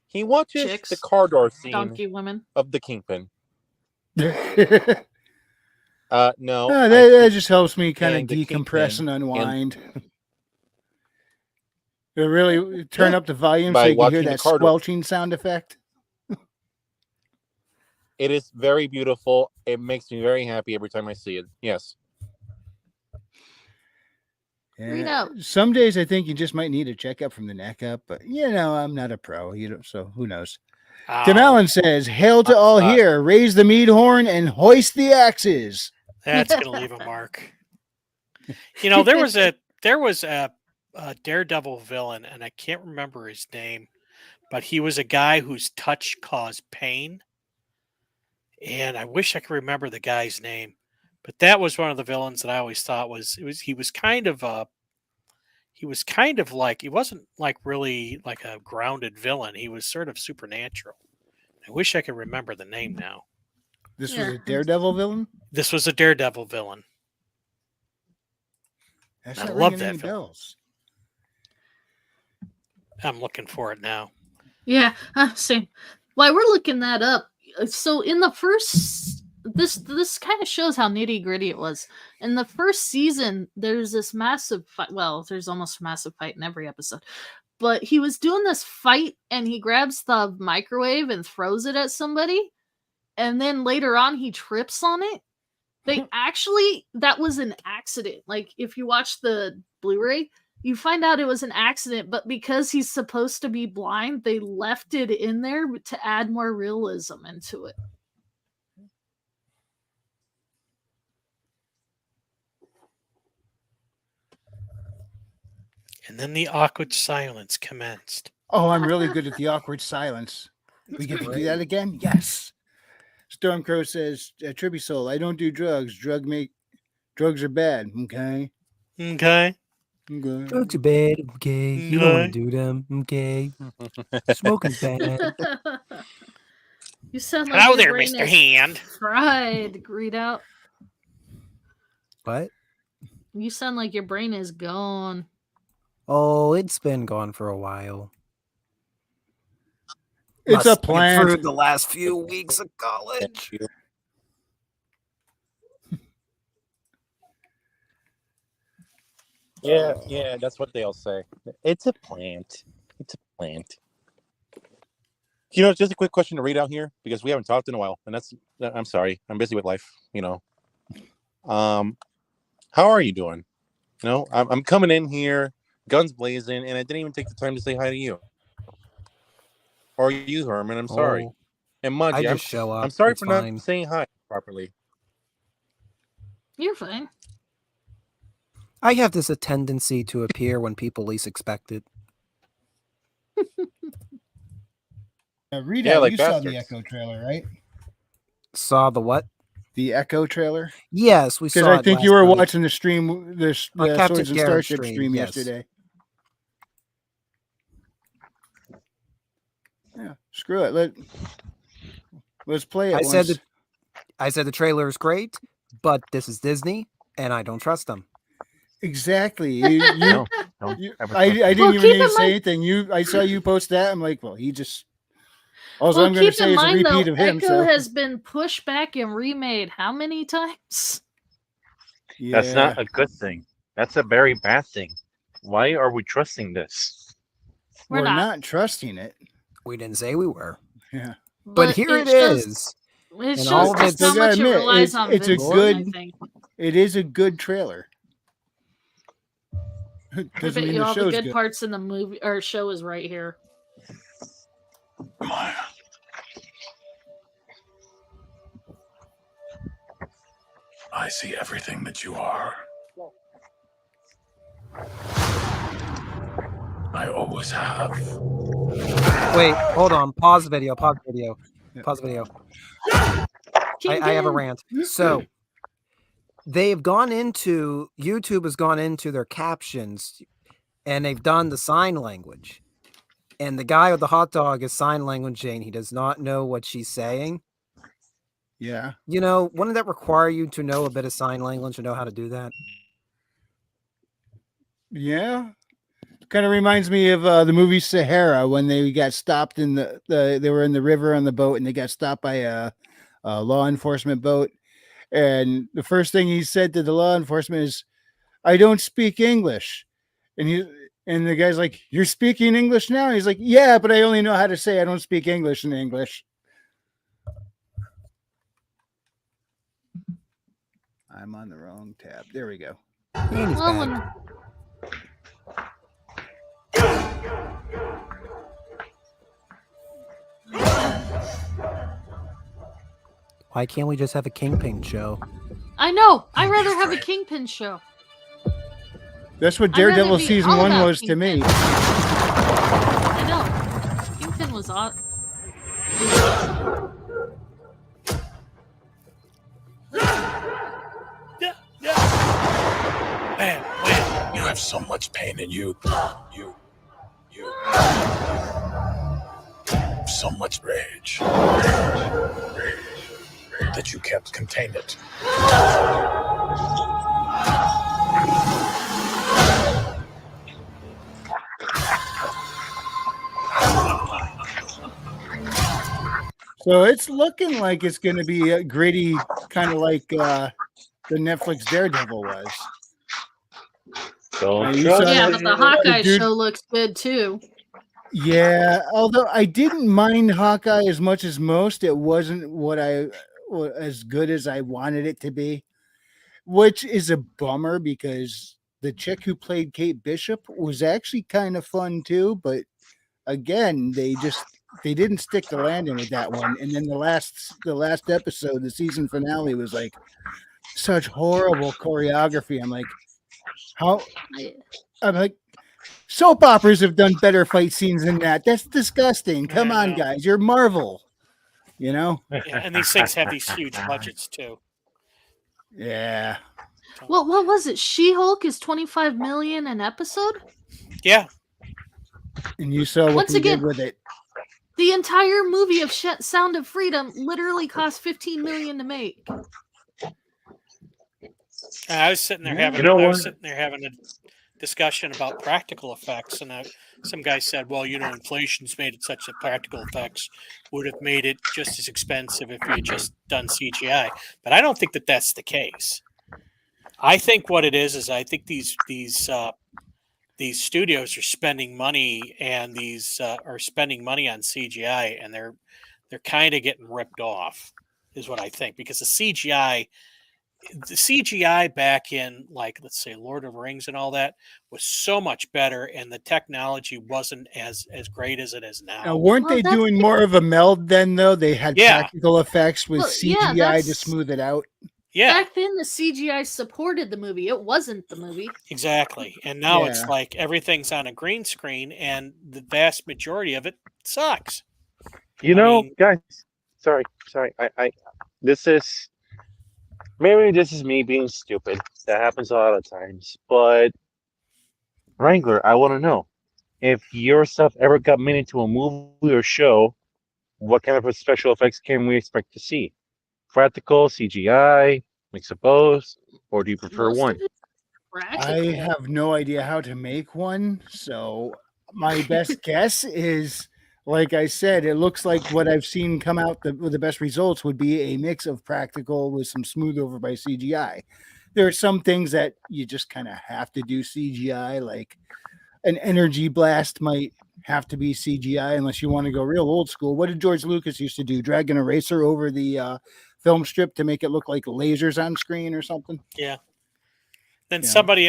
He watches Chicks, the car door scene donkey women. of The Kingpin. No, No. that just helps me kind of The decompress Kingpin and unwind. Really turn up the volume by so you can hear watching the that car door. squelching sound effect. It is very beautiful. It makes me very happy every time I see it. Yes. Yeah. Some days I think you just might need a checkup from the neck up, but I'm not a pro. So who knows? Tim Allen says, "Hail to all here! Raise the mead horn and hoist the axes." That's gonna leave a mark. There was a Daredevil villain, and I can't remember his name, but he was a guy whose touch caused pain. And I wish I could remember the guy's name, but that was one of the villains that I always thought he was kind of like, he wasn't like really like a grounded villain. He was sort of supernatural. I wish I could remember the name now. This was a Daredevil villain? This was a Daredevil villain. That's I not love ringing that any film. bells. I'm looking for it now. Yeah, same. While we're looking that up, so in the first, this kind of shows how nitty gritty it was. In the first season, there's this massive fight. Well, there's almost a massive fight in every episode. But he was doing this fight, and he grabs the microwave and throws it at somebody, and then later on he trips on it. That was an accident. Like, if you watch the Blu-ray, you find out it was an accident, but because he's supposed to be blind, they left it in there to add more realism into it. And then the awkward silence commenced. Oh, I'm really good at the awkward silence. We get to do that again? Yes. Stormcrow says, Trippy Soul, I don't do drugs. Drugs are bad. Okay. Drugs are bad. Okay. You don't want to do them. Okay. Smoking's bad. You sound like hello your there, brain Mr. is Hand. fried, Greed out. What? You sound like your brain is gone. Oh, it's been gone for a while. It's a plant. Through the last few weeks of college. Yeah, that's what they'll say. It's a plant. It's a plant. Just a quick question to read out here because we haven't talked in a while, and I'm sorry, I'm busy with life. How are you doing? I'm coming in here, guns blazing, and I didn't even take the time to say hi to you. Or you, Herman. I'm sorry. And Mudgy, I just show up. I'm sorry It's for fine. not saying hi properly. You're fine. I have this a tendency to appear when people least expect it. Rita, like you bastards. saw the Echo trailer, right? Saw the what? The Echo trailer? Yes, we saw it. Because I think you were last night. watching the stream, the Captain Swords and Garrett Starship stream yes. yesterday. Yeah, screw it. Let's play it. I said the trailer is great, but this is Disney, and I don't trust them. Exactly. I Well, didn't even need to say mind- anything. I saw you post that. I'm like, well, he just. All Well, I'm going to keep say in is a mind, repeat though, of him. Echo has been pushed back and remade how many times? Yeah. That's not a good thing. That's a very bad thing. Why are we trusting this? We're not trusting it. We didn't say we were. Yeah. But here it is. It shows all of just its- how much it admit, relies on it's a Vincent, good- I think. It is a good trailer. I Doesn't bet mean you the all the show's good good. parts in the movie or show is right here. Maya. I see everything that you are. I always have. Wait, hold on. Pause the video. Pause the video. Pause the video. I have a rant. So they've gone into YouTube has gone into their captions and they've done the sign language. And the guy with the hot dog is sign languaging. He does not know what she's saying. Yeah. You know, wouldn't that require you to know a bit of sign language to know how to do that? Yeah. Kind of reminds me of the movie Sahara when they got stopped in they were in the river on the boat and they got stopped by a law enforcement boat. And the first thing he said to the law enforcement is, "I don't speak English." And the guy's like, "You're speaking English now?" He's like, "Yeah, but I only know how to say I don't speak English in English." I'm on the wrong tab. There we go. And he's back. Why can't we just have a Kingpin show? I know. I'd rather have a Kingpin show. That's what Daredevil season 1 was to me. I know. Kingpin was awesome. You have so much pain in you. You. So much rage. That you can't contain it. So it's looking like it's going to be a gritty, kind of like the Netflix Daredevil was. Yeah, but the Hawkeye show looks good too. Yeah, although I didn't mind Hawkeye as much as most, it wasn't as good as I wanted it to be, which is a bummer because the chick who played Kate Bishop was actually kind of fun too, but again, they didn't stick the landing with that one. And then the last episode, the season finale, was like such horrible choreography. I'm like, soap operas have done better fight scenes than that. That's disgusting. Come on, guys. You're Marvel. You know? Yeah, and these things have these huge budgets too. Yeah. What was it? She-Hulk is $25 million an episode? Yeah. And you saw what they did with it. The entire movie of Sound of Freedom literally cost $15 million to make. I was sitting there having a discussion about practical effects, and some guy said, "Well, inflation's made it such that practical effects would have made it just as expensive if you had just done CGI." But I don't think that that's the case. I think what it is I think these studios are spending money, and these are spending money on CGI, and they're kind of getting ripped off, is what I think, because the CGI back in, like, let's say Lord of the Rings and all that was so much better, and the technology wasn't as great as it is now. Now, weren't they doing more of a meld then, though? They had practical effects with CGI to smooth it out. Yeah. Back then, the CGI supported the movie. It wasn't the movie. Exactly. And now it's like everything's on a green screen, and the vast majority of it sucks. Guys, sorry. Maybe this is me being stupid. That happens a lot of times. But Wrangler, I want to know if your stuff ever got made into a movie or show, what kind of special effects can we expect to see? Practical, CGI, mix of both, or do you prefer one? I have no idea how to make one, so my best guess is, like I said, it looks like what I've seen come out with the best results would be a mix of practical with some smooth over by CGI. There are some things that you just kind of have to do CGI, like an energy blast might have to be CGI unless you want to go real old school. What did George Lucas used to do? Drag an eraser over the film strip to make it look like lasers on screen or something? Yeah. Then somebody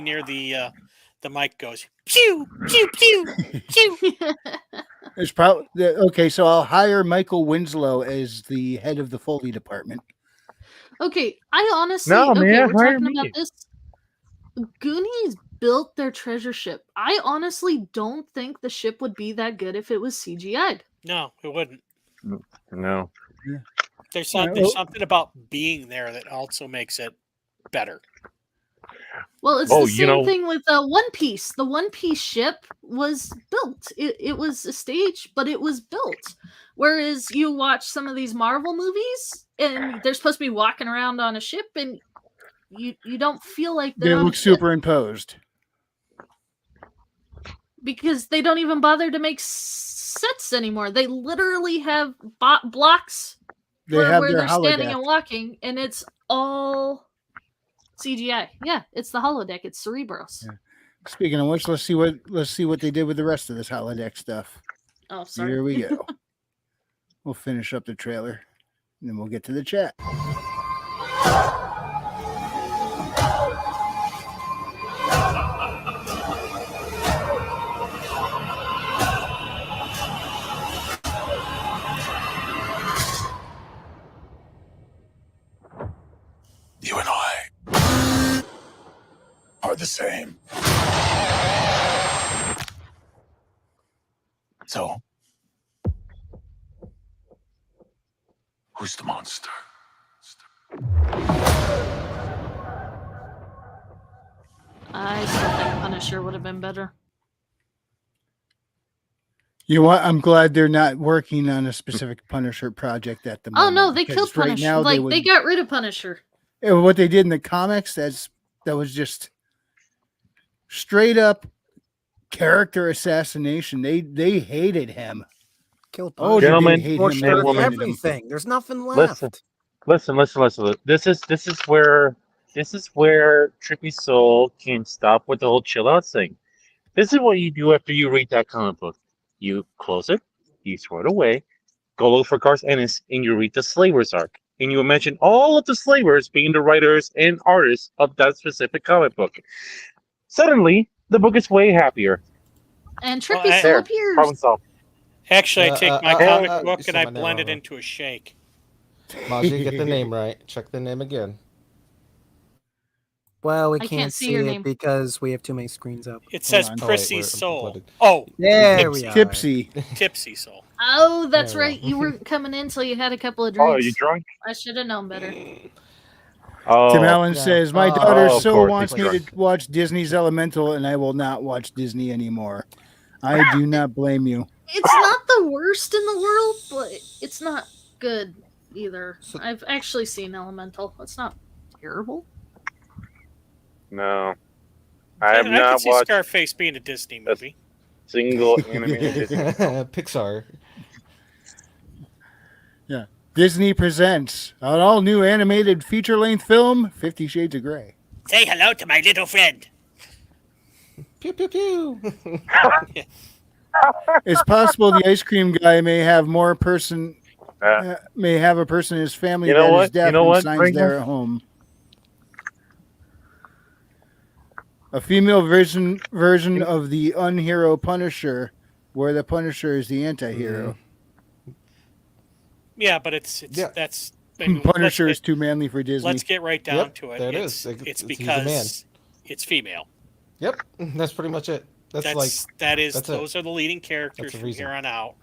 near the mic goes, pew, pew, pew, pew. It's probably okay. So I'll hire Michael Winslow as the head of the Foley department. Okay, I honestly, No, okay, man, we're hire talking me. about this. Goonies built their treasure ship. I honestly don't think the ship would be that good if it was CGI'd. No, it wouldn't. No. There's something about being there that also makes it better. Well, it's the same thing with One Piece. The One Piece ship was built. It was a stage, but it was built. Whereas you watch some of these Marvel movies, and they're supposed to be walking around on a ship, and you don't feel like they look superimposed because they don't even bother to make sets anymore. They literally have blocks where they're standing and walking, and it's all CGI. Yeah, it's the holodeck. It's Cerebros. Yeah. Speaking of which, let's see what they did with the rest of this holodeck stuff. Oh, sorry. Here we go. We'll finish up the trailer, and then we'll get to the chat. You and I are the same. So, who's the monster? I still think Punisher would have been better. You know what? I'm glad they're not working on a specific Punisher project at the moment. Oh no, they killed Punisher. Now they got rid of Punisher. What they did in the comics, that was just straight up character assassination. They hated him. Killed Punisher. Oh, gentlemen, everything. There's nothing left. Listen. This is where Trippy Soul can stop with the whole chill out thing. This is what you do after you read that comic book. You close it, you throw it away, go look for Garth Ennis, and you read the Slavers arc. And you imagine all of the Slavers being the writers and artists of that specific comic book. Suddenly, the book is way happier. And Trippy Soul appears. Problem solved. Actually, I take my comic book and I blend it into a shake. Maji, get the name right. Check the name again. Well, we can't see your name because we have too many screens up. It says Prissy Soul. There we are. Tipsy Soul. Oh, that's right. You weren't coming in until you had a couple of drinks. Oh, you drunk? I should have known better. Tim Allen says, my daughter wants me to watch Disney's Elemental, and I will not watch Disney anymore. I do not blame you. It's not the worst in the world, but it's not good either. I've actually seen Elemental. It's not terrible. No. I have I not can see watched Scarface being a Disney movie. Single animated Disney. Pixar. Yeah. Disney presents an all-new animated feature-length film, 50 Shades of Grey. Say hello to my little friend. Pew, pew, pew. It's possible the ice cream guy may have a person in his family that is deaf and signs there at home. A female version of the unhero Punisher, where the Punisher is the anti-hero. Yeah, but that's Punisher is too manly for Disney. Let's get right down to it. There it it's, is. It's because it's female. Yep, that's pretty much it. Those are the leading characters from here on out.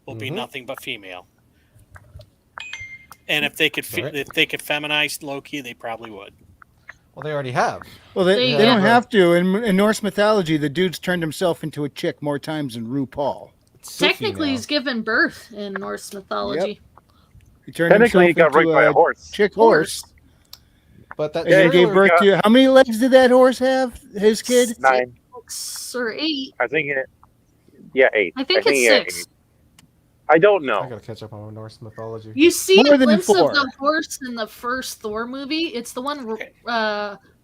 Will be nothing but female. And if they could feminize Loki, they probably would. Well, they already have. Well, they don't have to. In Norse mythology, the dude's turned himself into a chick more times than RuPaul. Technically, he's given birth in Norse mythology. Yep. He technically, he got raped by a horse. Chick horse. But that and gave birth to how many legs did that horse have? His kid? 9 or 8. I think 8. I think it's 6. 8. I don't know. I gotta catch up on Norse mythology. You see a glimpse of the horse in the first Thor movie. It's the one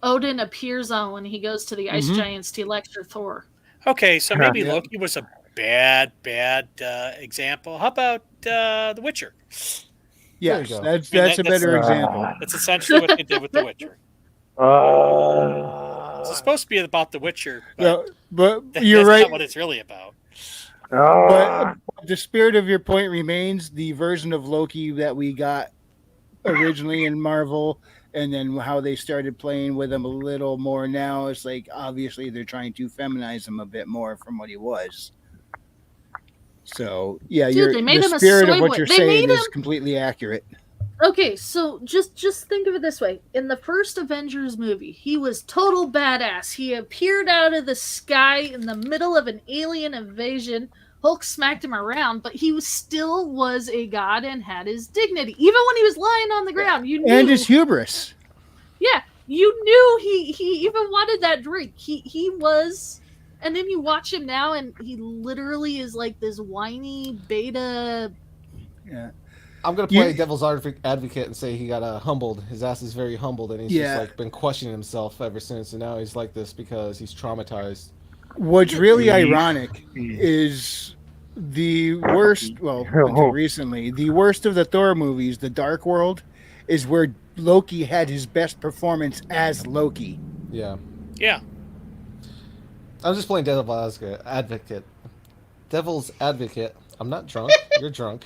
Odin appears on when he goes to the ice giants to lecture Thor. Okay, so maybe Loki was a bad example. How about The Witcher? Yes, that's a better example. That's essentially what they did with The Witcher. It's supposed to be about The Witcher, but, no, but you're that's right. not what it's really about. But the spirit of your point remains. The version of Loki that we got originally in Marvel, and then how they started playing with him a little more now, it's like obviously they're trying to feminize him a bit more from what he was. So yeah, Dude, they made the him a spirit of soy what boy. you're They saying made is him- completely accurate. Okay, so just think of it this way. In the first Avengers movie, he was total badass. He appeared out of the sky in the middle of an alien invasion. Hulk smacked him around, but he still was a god and had his dignity. Even when he was lying on the ground, you knew. And his hubris. Yeah, you knew he even wanted that drink. He was, and then you watch him now, and he literally is like this whiny beta. Yeah. I'm gonna play devil's advocate and say he got humbled. His ass is very humbled, and he's just like been questioning himself ever since. And now he's like this because he's traumatized. What's really ironic is the worst. Well, until recently, the worst of the Thor movies, The Dark World, is where Loki had his best performance as Loki. Yeah. Yeah. I'm just playing devil's advocate. Devil's advocate. I'm not drunk. You're drunk.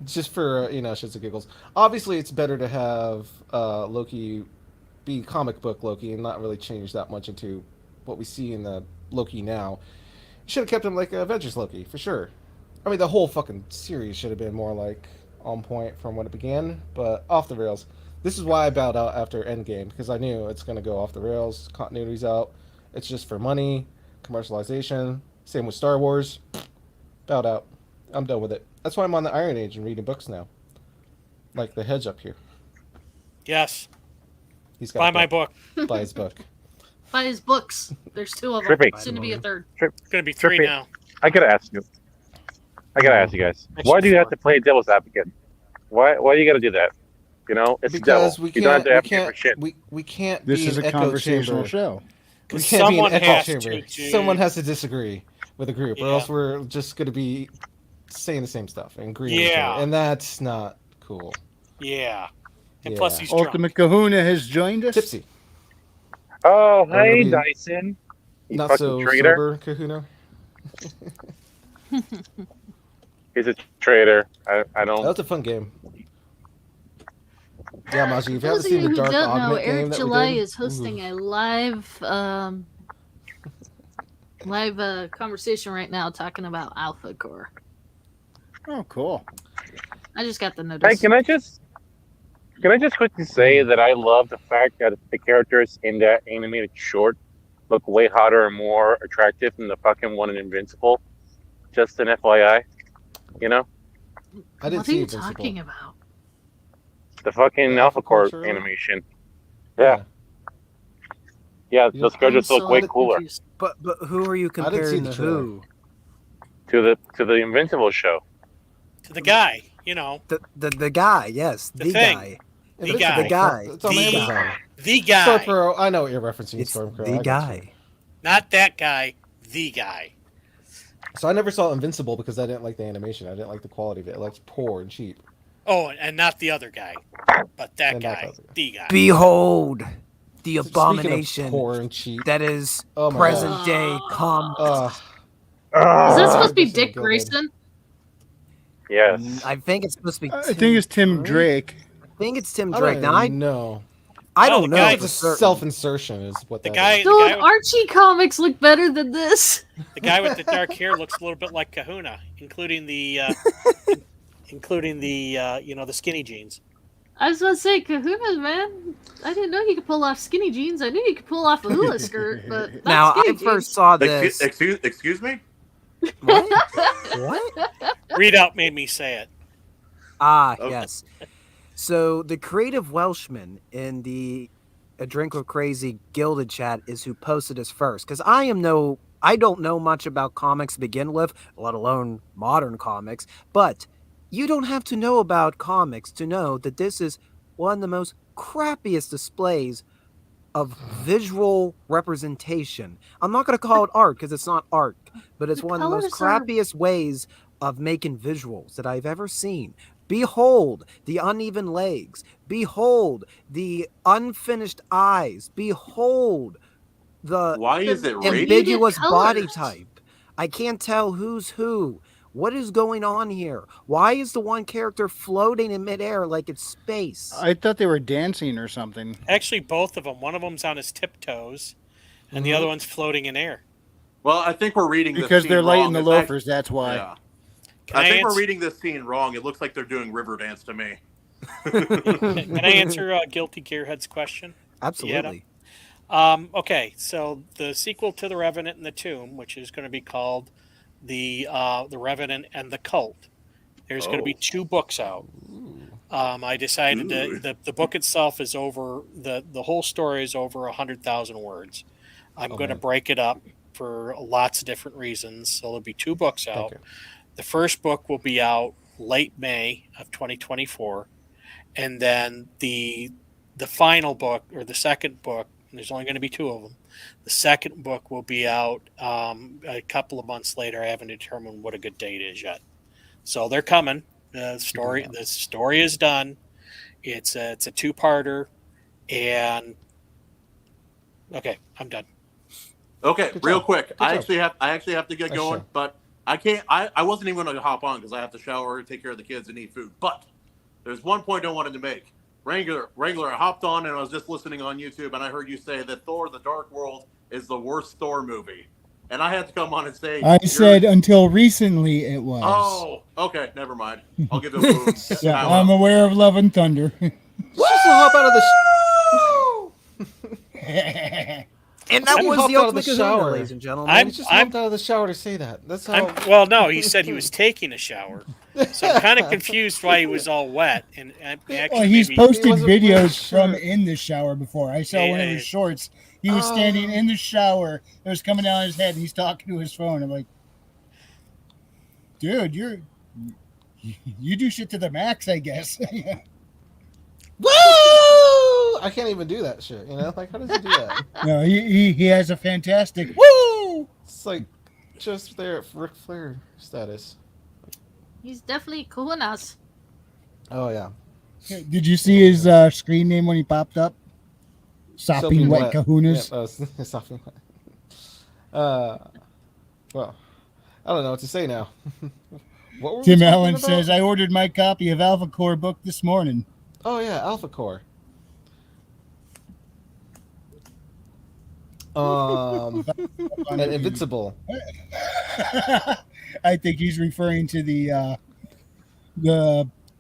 Just for shits and giggles. Obviously, it's better to have Loki be comic book Loki and not really change that much into what we see in the Loki now. Should have kept him like Avengers Loki for sure. I mean, the whole fucking series should have been more like on point from when it began, but off the rails. This is why I bowed out after Endgame, because I knew it's going to go off the rails. Continuity's out. It's just for money, commercialization. Same with Star Wars. Bowed out. I'm done with it. That's why I'm on the IronAge and reading books now. Like the hedge up here. Yes. He's got Buy my book. Buy his book. Buy his books. There's 2 of them. Soon to be a third. It's going to be 3 now. I gotta ask you. You guys. Why do you have to play devil's advocate? Why do you gotta do that? It's because the devil. We can't. This be is an a echo conversational chamber. show. We can't be an echo has chamber. to. Someone has to disagree with a group, or Yeah. else we're just going to be saying the same stuff and agreeing with each Yeah. other, and that's not cool. Yeah. And Yeah. plus he's Ultimate Kahuna has joined us. Tipsy. Oh, Or hey, maybe Dyson. You Not fucking so traitor. sober, Kahuna. He's a traitor. I don't. That was a fun game. Yeah, Maji, if you For haven't those of seen you the who Dark don't know, Augment game Eric that July we did, is hosting a live conversation right now talking about Alpha Core. Oh, cool. I just got the notice. Hey, can I just quickly say that I love the fact that the characters in that animated short look way hotter and more attractive than the fucking one in Invincible. Just an FYI, I didn't What are see you Invincible. talking about? the fucking The Alpha Core Core animation. Yeah, those characters I'm look way so cooler confused. But who are you I didn't see comparing the to trailer. who? to the Invincible show. To the guy, The guy, yes, The the thing. guy. The It's guy. The guy. It's on The- Amazon. the guy. Stormcrow, I know what you're referencing. It's Stormcrow. the I got you. guy. Not that guy, the guy. So I never saw Invincible because I didn't like the animation. I didn't like the quality of it. It looks poor and cheap. Oh, and not the other guy, but that And guy, that other guy. the guy. Behold, the Speaking of abomination poor and cheap. that is Oh my present God. day comics. Is that supposed to be Gildan. Dick Grayson? Yes. I think it's supposed to be. I think it's Tim Drake. I think it's Tim I Drake. don't Now I even know. I No, don't the know. guy- It's for a certain. self-insertion is what The that guy, is. the Dude, guy, with, Archie comics look better than this. the guy with the dark hair looks a little bit like Kahuna, including the, the skinny jeans. I was gonna say Kahuna, man. I didn't know he could pull off skinny jeans. I knew he could pull off a hula skirt, but not Now I skinny first jeans. saw this. Excuse me? What? What? Read out made me say it. Ah, Okay. yes. So the creative Welshman in the A Drink of Crazy Gilded chat is who posted this first, because I don't know much about comics to begin with, let alone modern comics. But you don't have to know about comics to know that this is one of the most crappiest displays of visual representation. I'm not going to call it art because it's not art, but it's The one of the most colors are- crappiest ways of making visuals that I've ever seen. Behold the uneven legs. Behold the unfinished eyes. Behold the Why is it ambiguous Muted body colors. type. I can't tell who's who. What is going on here? Why is the one character floating in midair like it's space? I thought they were dancing or something. Actually, both of them. One of them's on his tiptoes, and the other one's floating in air. Well, I think we're reading because this they're scene light wrong. in the It's loafers. That's why. Yeah. I think we're reading this scene wrong. It looks like they're doing river dance to me. Can I answer Guilty Gearhead's question? Absolutely. Okay, so the sequel to The Revenant and the Tomb, which is going to be called The Revenant and the Cult. There's going to be 2 books out. I decided that the book itself is over, the whole story is over 100,000 words. I'm going to break it up for lots of different reasons. So there'll be 2 books out. The first book will be out late May of 2024. And then the final book, or the second book, and there's only going to be 2 of them. The second book will be out a couple of months later. I haven't determined what a good date is yet. So they're coming. The story is done. It's a 2-parter, and okay, I'm done. Okay, real quick. Good I job. actually have to get going, sure. but I can't. I wasn't even going to hop on because I have to shower, take care of the kids, and eat food. But there's one point I wanted to make. Wrangler, I hopped on and I was just listening on YouTube, and I heard you say that Thor: The Dark World is the worst Thor movie, and I had to come on and say. I said until recently it was. Oh, okay, never mind. I'll give it a move. Yeah, I'm aware of Love and Thunder. Just hop out of the. And that He was hopped the out of ultimate the kahuna, shower. ladies and gentlemen. He just hopped out of the shower to say that. That's how. Well, no, he said he was taking a shower, so I'm kind of confused why he was all wet. And actually, Well, he's maybe, posted wasn't wearing a videos from shirt. in the shower before. I saw one of Yeah. his shorts. He was standing in the shower. It was coming down his head, and he's talking to his phone. I'm like, dude, you do shit to the max, I guess. Woo! I can't even do that shit. You know, like how does he do that? No, he has a fantastic woo. It's like just there at Ric Flair status. He's definitely kahunas. Oh yeah. Did you see his screen name when he popped up? Sopping Wet Kahunas. Yep, sopping wet. Well, I don't know what to say now. What were we Tim talking Allen about? says, I ordered my copy of Alpha Core book this morning. Oh yeah, Alpha Core. And Invincible. I think he's referring to the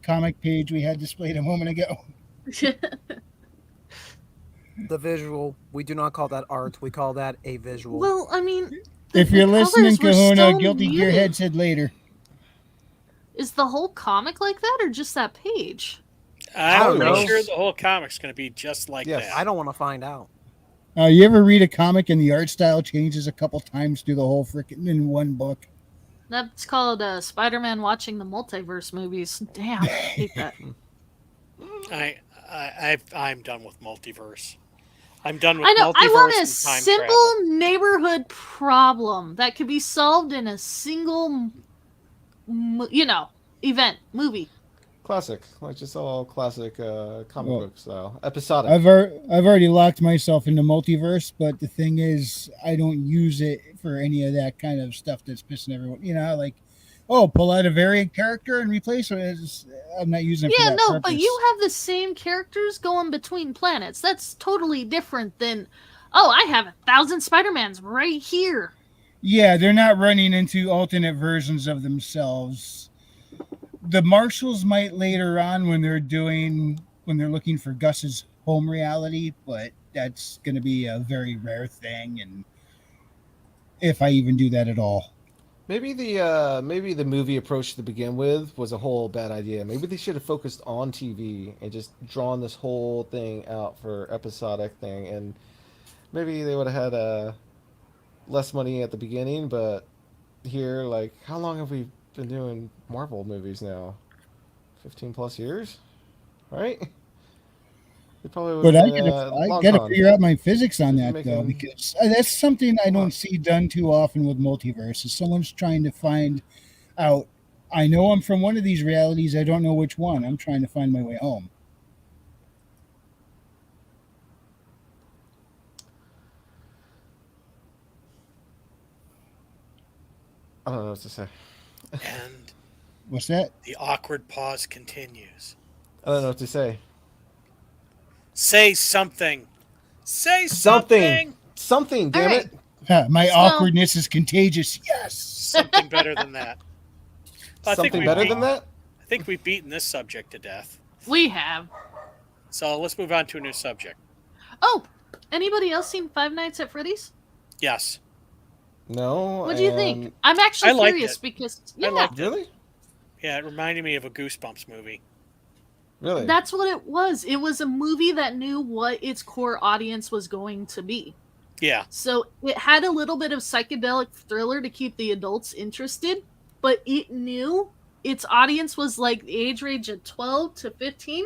comic page we had displayed a moment ago. The visual. We do not call that art. We call that a visual. Well, I mean, If you're listening, colors were Kahuna, so Guilty muted. Gearhead said later. Is the whole comic like that, or just that page? I'm knows? pretty sure the whole comic's going to be just like Yes. that. I don't want to find out. You ever read a comic and the art style changes a couple times through the whole freaking in one book? That's called Spider-Man watching the multiverse movies. Damn, I hate that. I'm done with multiverse. I'm done with I know. multiverse I want a and time simple travel. neighborhood problem that could be solved in a single, event movie. Classic, like just all classic comic book style, episodic. I've already locked myself into multiverse, but the thing is, I don't use it for any of that kind of stuff that's pissing everyone. Like, pull out a variant character and replace it. I'm not using it for that But purpose. you have the same characters going between planets. That's totally different than, I have 1,000 Spider-Mans right here. Yeah, they're not running into alternate versions of themselves. The Marshals might later on when they're looking for Gus's home reality, but that's going to be a very rare thing, and if I even do that at all. Maybe the movie approach to begin with was a whole bad idea. Maybe they should have focused on TV and just drawn this whole thing out for episodic thing, and maybe they would have had less money at the beginning. But here, like, how long have we been doing Marvel movies now? 15 plus years, right? They probably But I gotta figure out my physics on that though, making- because that's something I don't see done too often with multiverse. Is someone's trying to find out I know I'm from one of these realities. I don't know which one. I'm trying to find my way home. I don't know what to say. And what's that? The awkward pause continues. I don't know what to say. Say something. Say something. Something, damn right. it. My awkwardness is contagious. Yes. Something better than that. Something better than that? I think we've beaten this subject to death. We have. So let's move on to a new subject. Oh, anybody else seen Five Nights at Freddy's? Yes. No. What do you think? I'm actually curious because I liked it. Really? Yeah, it reminded me of a Goosebumps movie. Really? That's what it was. It was a movie that knew what its core audience was going to be. Yeah. So it had a little bit of psychedelic thriller to keep the adults interested, but it knew its audience was like the age range of 12 to 15.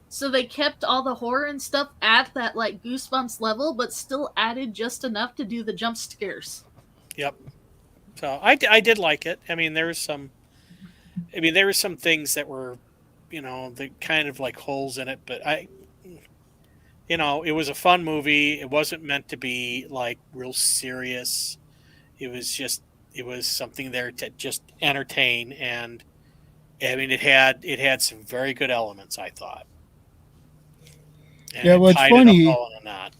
So they kept all the horror and stuff at that like Goosebumps level, but still added just enough to do the jump scares. Yep. So I did like it. I mean, there were some things that were, the kind of like holes in it, but it was a fun movie. It wasn't meant to be like real serious. It was something there to just entertain, and I mean, it had some very good elements, I thought. And Yeah, what's tied funny it up all in a knot.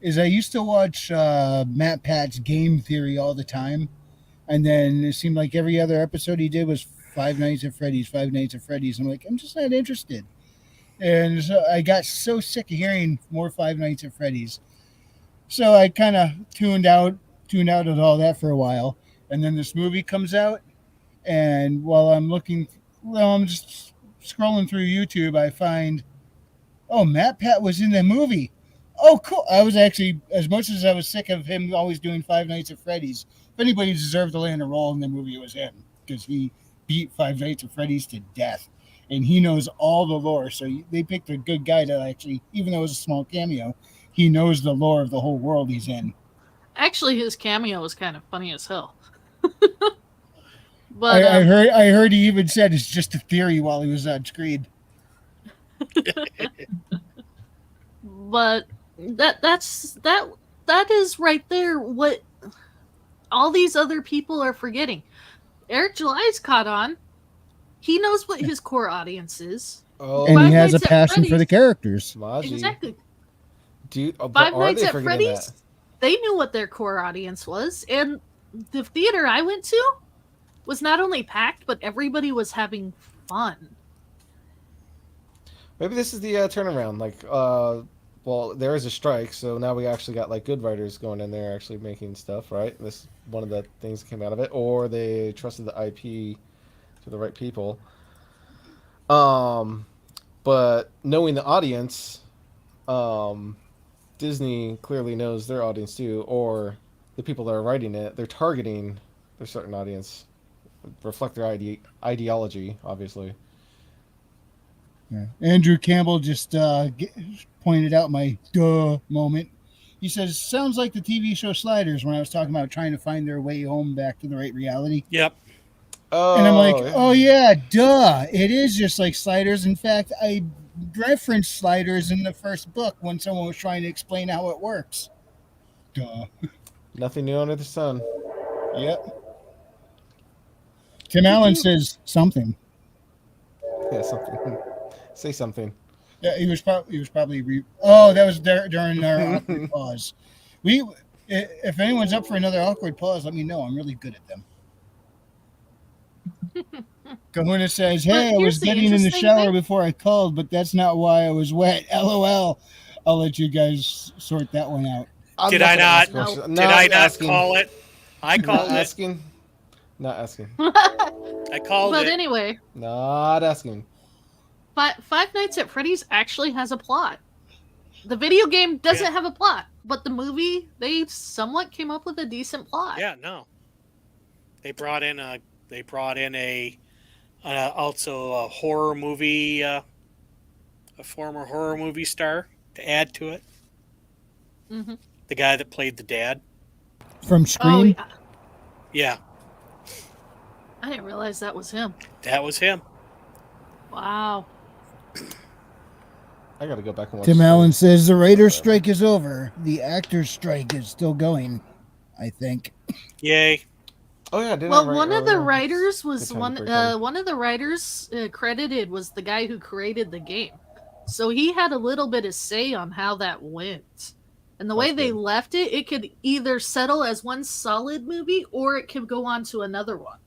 is I used to watch Matt Pat's Game Theory all the time, and then it seemed like every other episode he did was Five Nights at Freddy's, Five Nights at Freddy's. I'm like, I'm just not interested. And so I got so sick of hearing more Five Nights at Freddy's. So I kind of tuned out of all that for a while. And then this movie comes out, and while I'm just scrolling through YouTube, I find, oh, Matt Pat was in the movie. Oh, cool. I was actually, as much as I was sick of him always doing Five Nights at Freddy's, if anybody deserved to land a role in the movie, it was him, because he beat Five Nights at Freddy's to death. And he knows all the lore. So they picked a good guy to actually, even though it was a small cameo, he knows the lore of the whole world he's in. Actually, his cameo was kind of funny as hell. But I heard he even said it's just a theory while he was on screen. But that is right there what all these other people are forgetting. Eric July's caught on. He knows what his core audience is. Oh, and he has a passion for the characters. Exactly. Five Nights at Freddy's, they knew what their core audience was, and the theater I went to was not only packed, but everybody was having fun. Maybe this is the turnaround. Like, well, there is a strike, so now we actually got like good writers going in there, actually making stuff. Right? This is one of the things that came out of it, or they trusted the IP to the right people. But knowing the audience, Disney clearly knows their audience too, or the people that are writing it, they're targeting their certain audience, reflect their ideology, obviously. Yeah. Andrew Campbell just pointed out my duh moment. He says, sounds like the TV show Sliders when I was talking about trying to find their way home back to the right reality. Yep. Oh, and I'm like, oh yeah, duh. It is just like Sliders. In fact, I referenced Sliders in the first book when someone was trying to explain how it works. Duh. Nothing new under the sun. Yep. Tim Allen says something. Yeah, something. Say something. Yeah, he was probably. Oh, that was during our awkward pause. If anyone's up for another awkward pause, let me know. I'm really good at them. Kahuna says, hey, I was getting in the shower before I called, but that's not why I was wet. LOL. I'll let you guys sort that one out. Did I not call it? I called it. Not asking. I called it. But anyway. Not asking. Five Nights at Freddy's actually has a plot. The video game doesn't have a plot, but the movie, they somewhat came up with a decent plot. Yeah, no. They brought in also a horror movie, a former horror movie star to add to it. Mm-hmm. The guy that played the dad from Scream. Yeah. I didn't realize that was him. That was him. Wow. I gotta go back and watch. Tim Allen says the writer's strike is over. The actor's strike is still going, I think. Yay. Oh yeah, didn't Well, one of the writers was one of the writers credited was the guy who created the game. So he had a little bit of say on how that went. And the way they left it, it could either settle as one solid movie or it could go on to another one.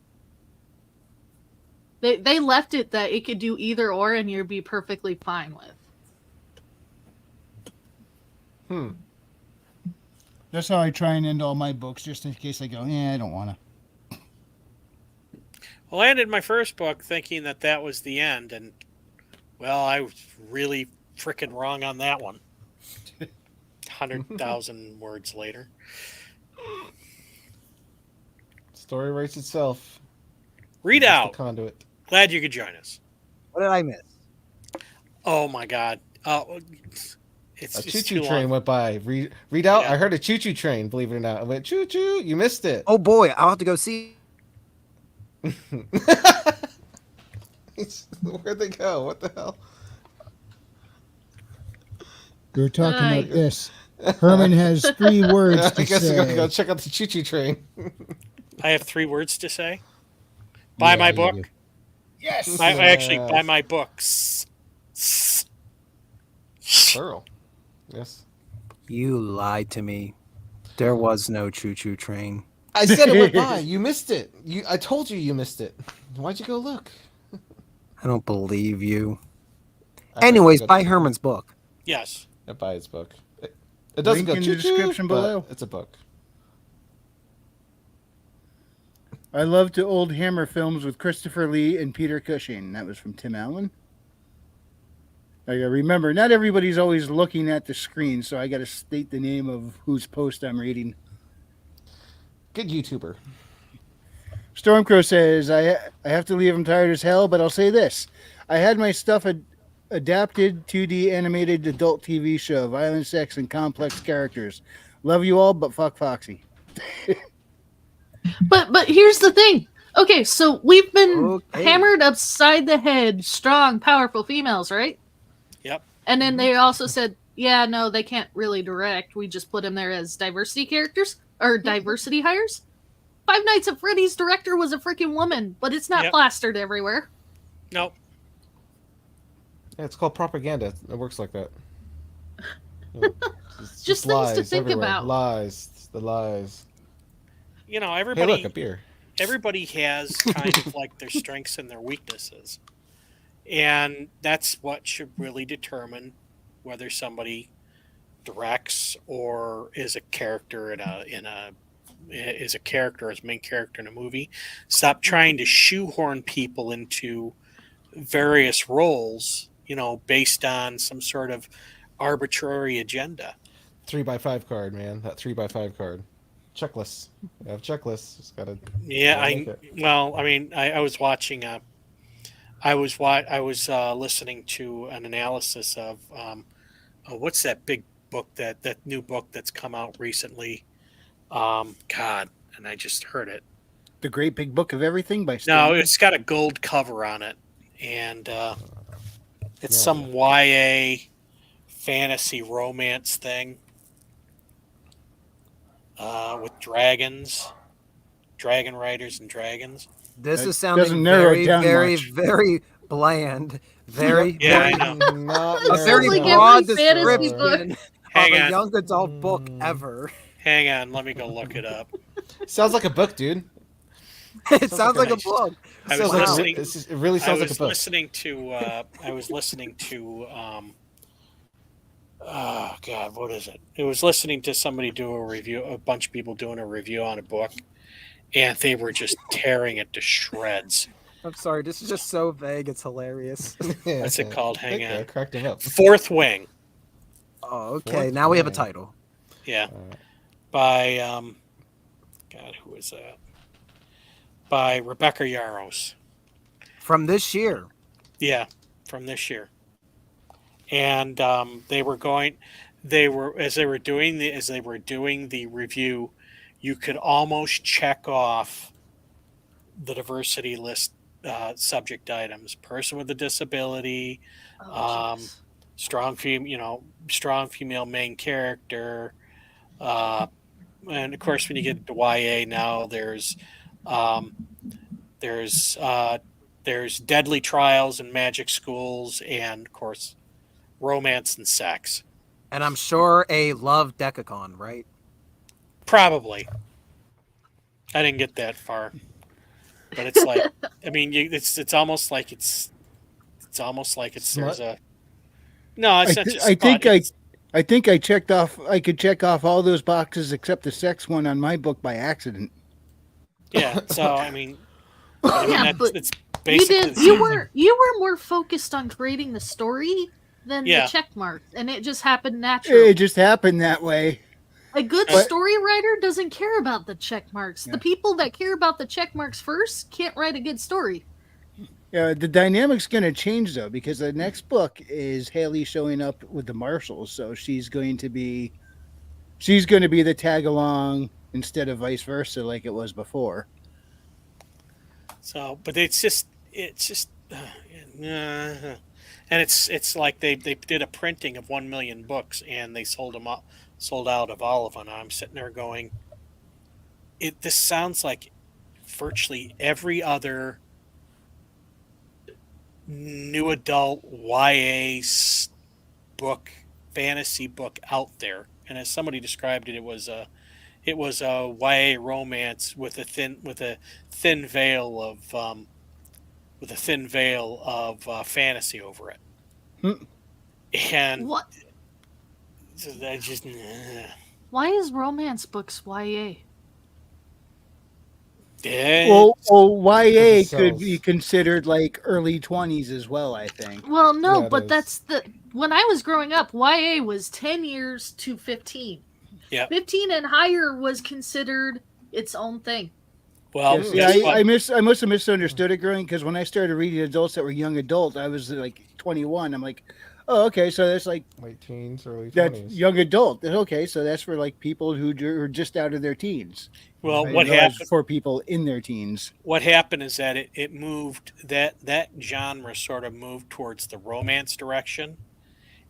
They left it that it could do either or and you'd be perfectly fine with. That's how I try and end all my books, just in case I go, I don't want to. Well, I ended my first book thinking that was the end, and, well, I was really freaking wrong on that one. 100,000 words later. Story writes itself. Read out. Conduit. Glad you could join us. What did I miss? Oh, my God. It's a choo-choo train went by. Read out. Yeah. I heard a choo-choo train, believe it or not. I went, choo-choo. You missed it. Oh, boy. I'll have to go see. Where'd they go? What the hell? We were talking about this. Herman has 3 words to I guess say. we're going to go check out the choo-choo train. I have 3 words to say. Buy my book. Yes. I actually buy my books. Plural. Yes. You lied to me. There was no choo-choo train. I said it went by. You missed it. I told you missed it. Why'd you go look? I don't believe you. Anyways, buy Herman's book. Yes. Buy his book. It doesn't go in the description below. It's a book. I love to old Hammer films with Christopher Lee and Peter Cushing. That was from Tim Allen. I gotta remember, not everybody's always looking at the screen, so I got to state the name of whose post I'm reading. Good YouTuber. Stormcrow says, I have to leave. I'm tired as hell, but I'll say this. I had my stuff adapted 2D animated adult TV show, violence, sex, and complex characters. Love you all, but fuck Foxy. But here's the thing. Okay, so we've been hammered upside the head, strong, powerful females, right? Yep. And then they also said, yeah, no, they can't really direct. We just put them there as diversity characters or diversity hires. Five Nights at Freddy's director was a freaking woman, but it's not plastered everywhere. Nope. Yeah, it's called propaganda. It works like that. It's just things to think everywhere. about. Lies. The lies. You know, everybody. Hey, look, a beer. Everybody has kind of like their strengths and their weaknesses, and that's what should really determine whether somebody directs or is a character is a character as main character in a movie. Stop trying to shoehorn people into various roles, you know, based on some sort of arbitrary agenda. 3x5 card, man. That 3x5 card. Checklist. You have checklists. Just gotta. Yeah, I was watching. I was listening to an analysis of what's that big book that new book that's come out recently. God, and I just heard it. The Great Big Book of Everything by Stanley? No, it's got a gold cover on it, and it's some YA fantasy romance thing with dragons, dragon riders, and dragons. This is sounding very, very, very bland. Very, very, a very broad description of a young adult book ever. Hang on, let me go look it up. Sounds like a book, dude. It sounds like a book. It really sounds like a book. I was listening to oh God, what is it? It was listening to somebody do a review, a bunch of people doing a review on a book, and they were just tearing it to shreds. I'm sorry, this is just so vague. It's hilarious. What's it called? Hang on. I cracked him up. Fourth Wing. Oh, okay. Now we have a title. Yeah. By God, who is that? By Rebecca Yarros. From this year. Yeah, from this year. And they were doing the review, you could almost check off the diversity list subject items: person with a disability, strong female main character, and of course when you get to YA now, um, there's there's deadly trials and magic schools, and of course romance and sex. And I'm sure a love decacon, right? Probably. I didn't get that far, but it's like, I mean, it's almost like it's almost like it's Smut? there's a no, it's not just I smut. think I think I checked off. I could check off all those boxes except the sex one on my book by accident. Yeah. So I mean, it's you basically you were more focused on creating the story than the check marks, and it just happened naturally. It just happened that way. A good story writer doesn't care about the check marks. The people that care about the check marks first can't write a good story. Yeah, the dynamic's going to change though, because the next book is Haley showing up with the marshals, so she's going to be the tag along instead of vice versa like it was before. So, but it's just and it's like they did a printing of 1 million books and they sold out of all of them. I'm sitting there going, this sounds like virtually every other new adult YA book, fantasy book out there. And as somebody described it, it was a YA romance with a thin veil of fantasy over it. And what? So I just why is romance books YA? Well, YA could be considered like early 20s as well, I think. Well, no, but that's when I was growing up, YA was 10 years to 15. Yeah. 15 and higher was considered its own thing. Well, I must have misunderstood it growing, because when I started reading adults that were young adult, I was like 21. I'm like, oh, okay, so that's like late teens, early 20s. That's young adult. Okay, so that's for like people who are just out of their teens. Well, what happened for people in their teens? What happened is that it moved, that genre sort of moved towards the romance direction,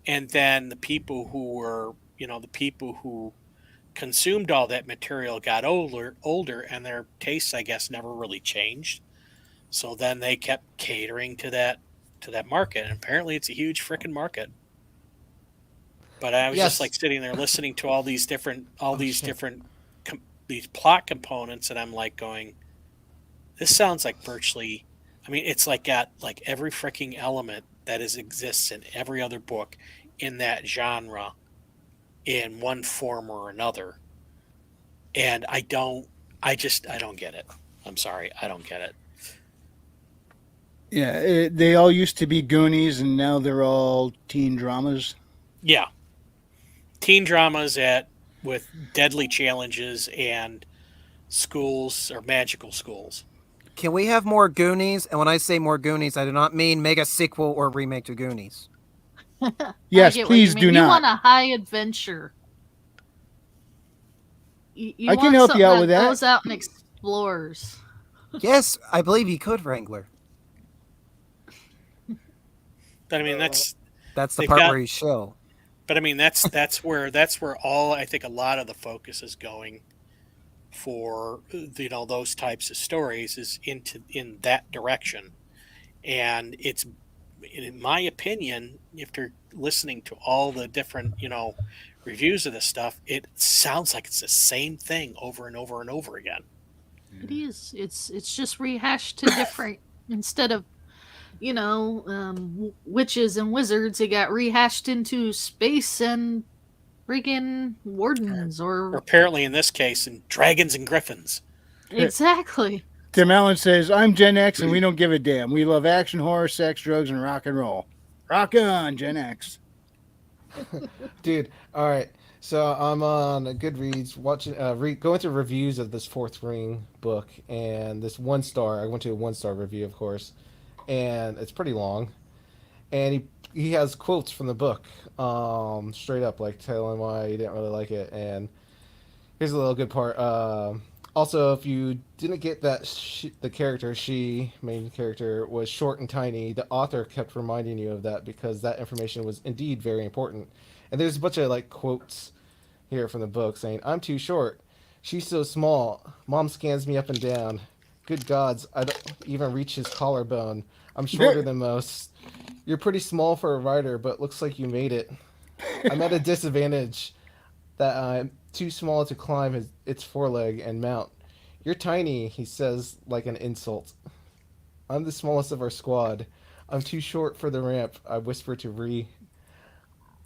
and then the people who consumed all that material got older, and their tastes, I guess, never really changed. So then they kept catering to that market, and apparently it's a huge freaking market. But I was just like sitting there listening to all these different these plot components, and I'm like going, this sounds like virtually, I mean, it's like got like every freaking element that exists in every other book in that genre in one form or another. And I don't get it. I'm sorry, I don't get it. Yeah, they all used to be Goonies, and now they're all teen dramas. Yeah. Teen dramas with deadly challenges and schools or magical schools. Can we have more Goonies? And when I say more Goonies, I do not mean make a sequel or remake to Goonies. Yes, please do not. You want a high adventure. You I can help you out with that. Goes out and explores. Yes, I believe you could, Wrangler. But I mean, that's the part where you show. But I mean, that's where all, I think, a lot of the focus is going for those types of stories is in that direction. And it's, in my opinion, after listening to all the different reviews of this stuff, it sounds like it's the same thing over and over and over again. It is. It's just rehashed to different instead of witches and wizards. It got rehashed into space and freaking wardens, or apparently in this case, in dragons and griffins. Exactly. Tim Allen says, "I'm Gen X, and we don't give a damn. We love action, horror, sex, drugs, and rock and roll. Rock on, Gen X." Dude, all right. So I'm on Goodreads watching, going through reviews of this Fourth Ring book, and this 1 star. I went to a 1-star review, of course, and it's pretty long. And he has quotes from the book, straight up, like telling why he didn't really like it. And here's a little good part. Also, if you didn't get that the character, main character, was short and tiny, the author kept reminding you of that because that information was indeed very important. And there's a bunch of like quotes here from the book saying, "I'm too short. She's so small. Mom scans me up and down. Good gods, I don't even reach his collarbone. I'm shorter than most. You're pretty small for a writer, but looks like you made it. I'm at a disadvantage that I'm too small to climb its foreleg and mount. You're tiny," he says like an insult. "I'm the smallest of our squad. I'm too short for the ramp," I whisper to Ree.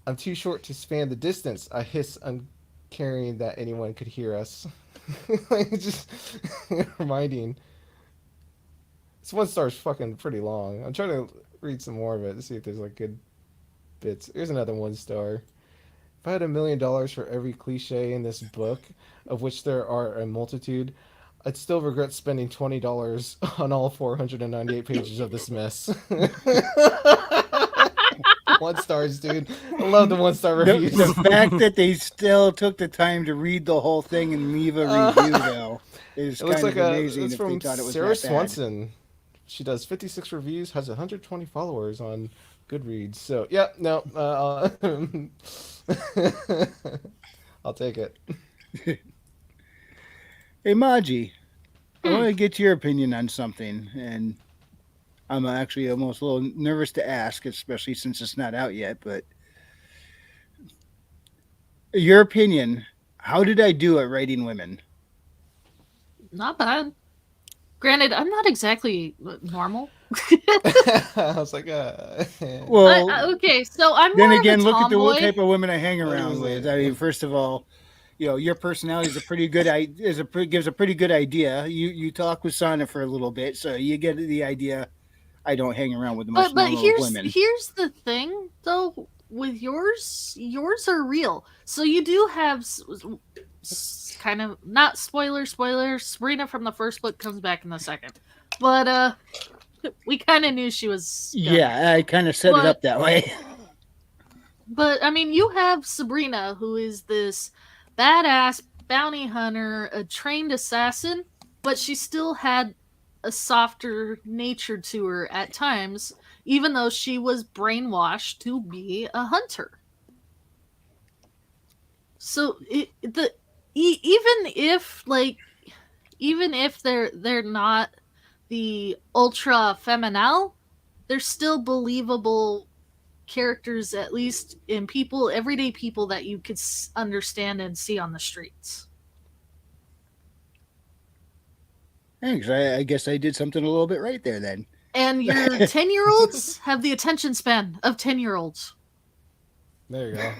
"I'm too short to span the distance," I hiss, uncaring that anyone could hear us. Like, just reminding. This 1 star is fucking pretty long. I'm trying to read some more of it to see if there's like good bits. Here's another 1 star. "If I had $1 million for every cliche in this book, of which there are a multitude, I'd still regret spending $20 on all 498 pages of this mess." 1 stars, dude. I love the 1 star reviews. The fact that they still took the time to read the whole thing and leave a review, though, is It looks kind like of amazing. it's If from they thought it was Sarah that bad. Swanson. She does 56 reviews, has 120 followers on Goodreads. So, yeah, no, I'll take it. Hey, Maji, I want to get your opinion on something, and I'm actually almost a little nervous to ask, especially since it's not out yet. But your opinion, how did I do at writing women? Not bad. Granted, I'm not exactly normal. I was like, Well, okay, so I'm then more again, of a look at the tomboy. type of women I hang around was with. like- I mean, first of all, your personality is a pretty good gives a pretty good idea. You talk with Sana for a little bit, so you get the idea. I don't hang around with the most But normal of women. here's the thing though with yours are real. So you do have kind of not spoiler Sabrina from the first book comes back in the second. But we kind of knew she was gonna. Yeah, I kind of set it up that way. But I mean, you have Sabrina, who is this badass bounty hunter, a trained assassin, but she still had a softer nature to her at times, even though she was brainwashed to be a hunter. So even if they're not the ultra feminine, they're still believable characters, at least in everyday people that you could understand and see on the streets. Thanks. I guess I did something a little bit right there then. And your 10-year-olds have the attention span of 10-year-olds. There you go.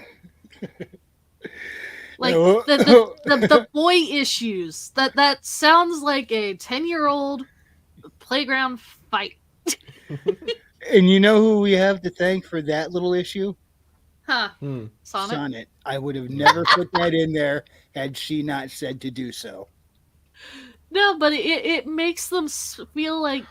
Like the boy issues. That sounds like a 10-year-old playground fight. And you know who we have to thank for that little issue? Huh. Sonnet. I would have never put that in there had she not said to do so. No, but it makes them feel like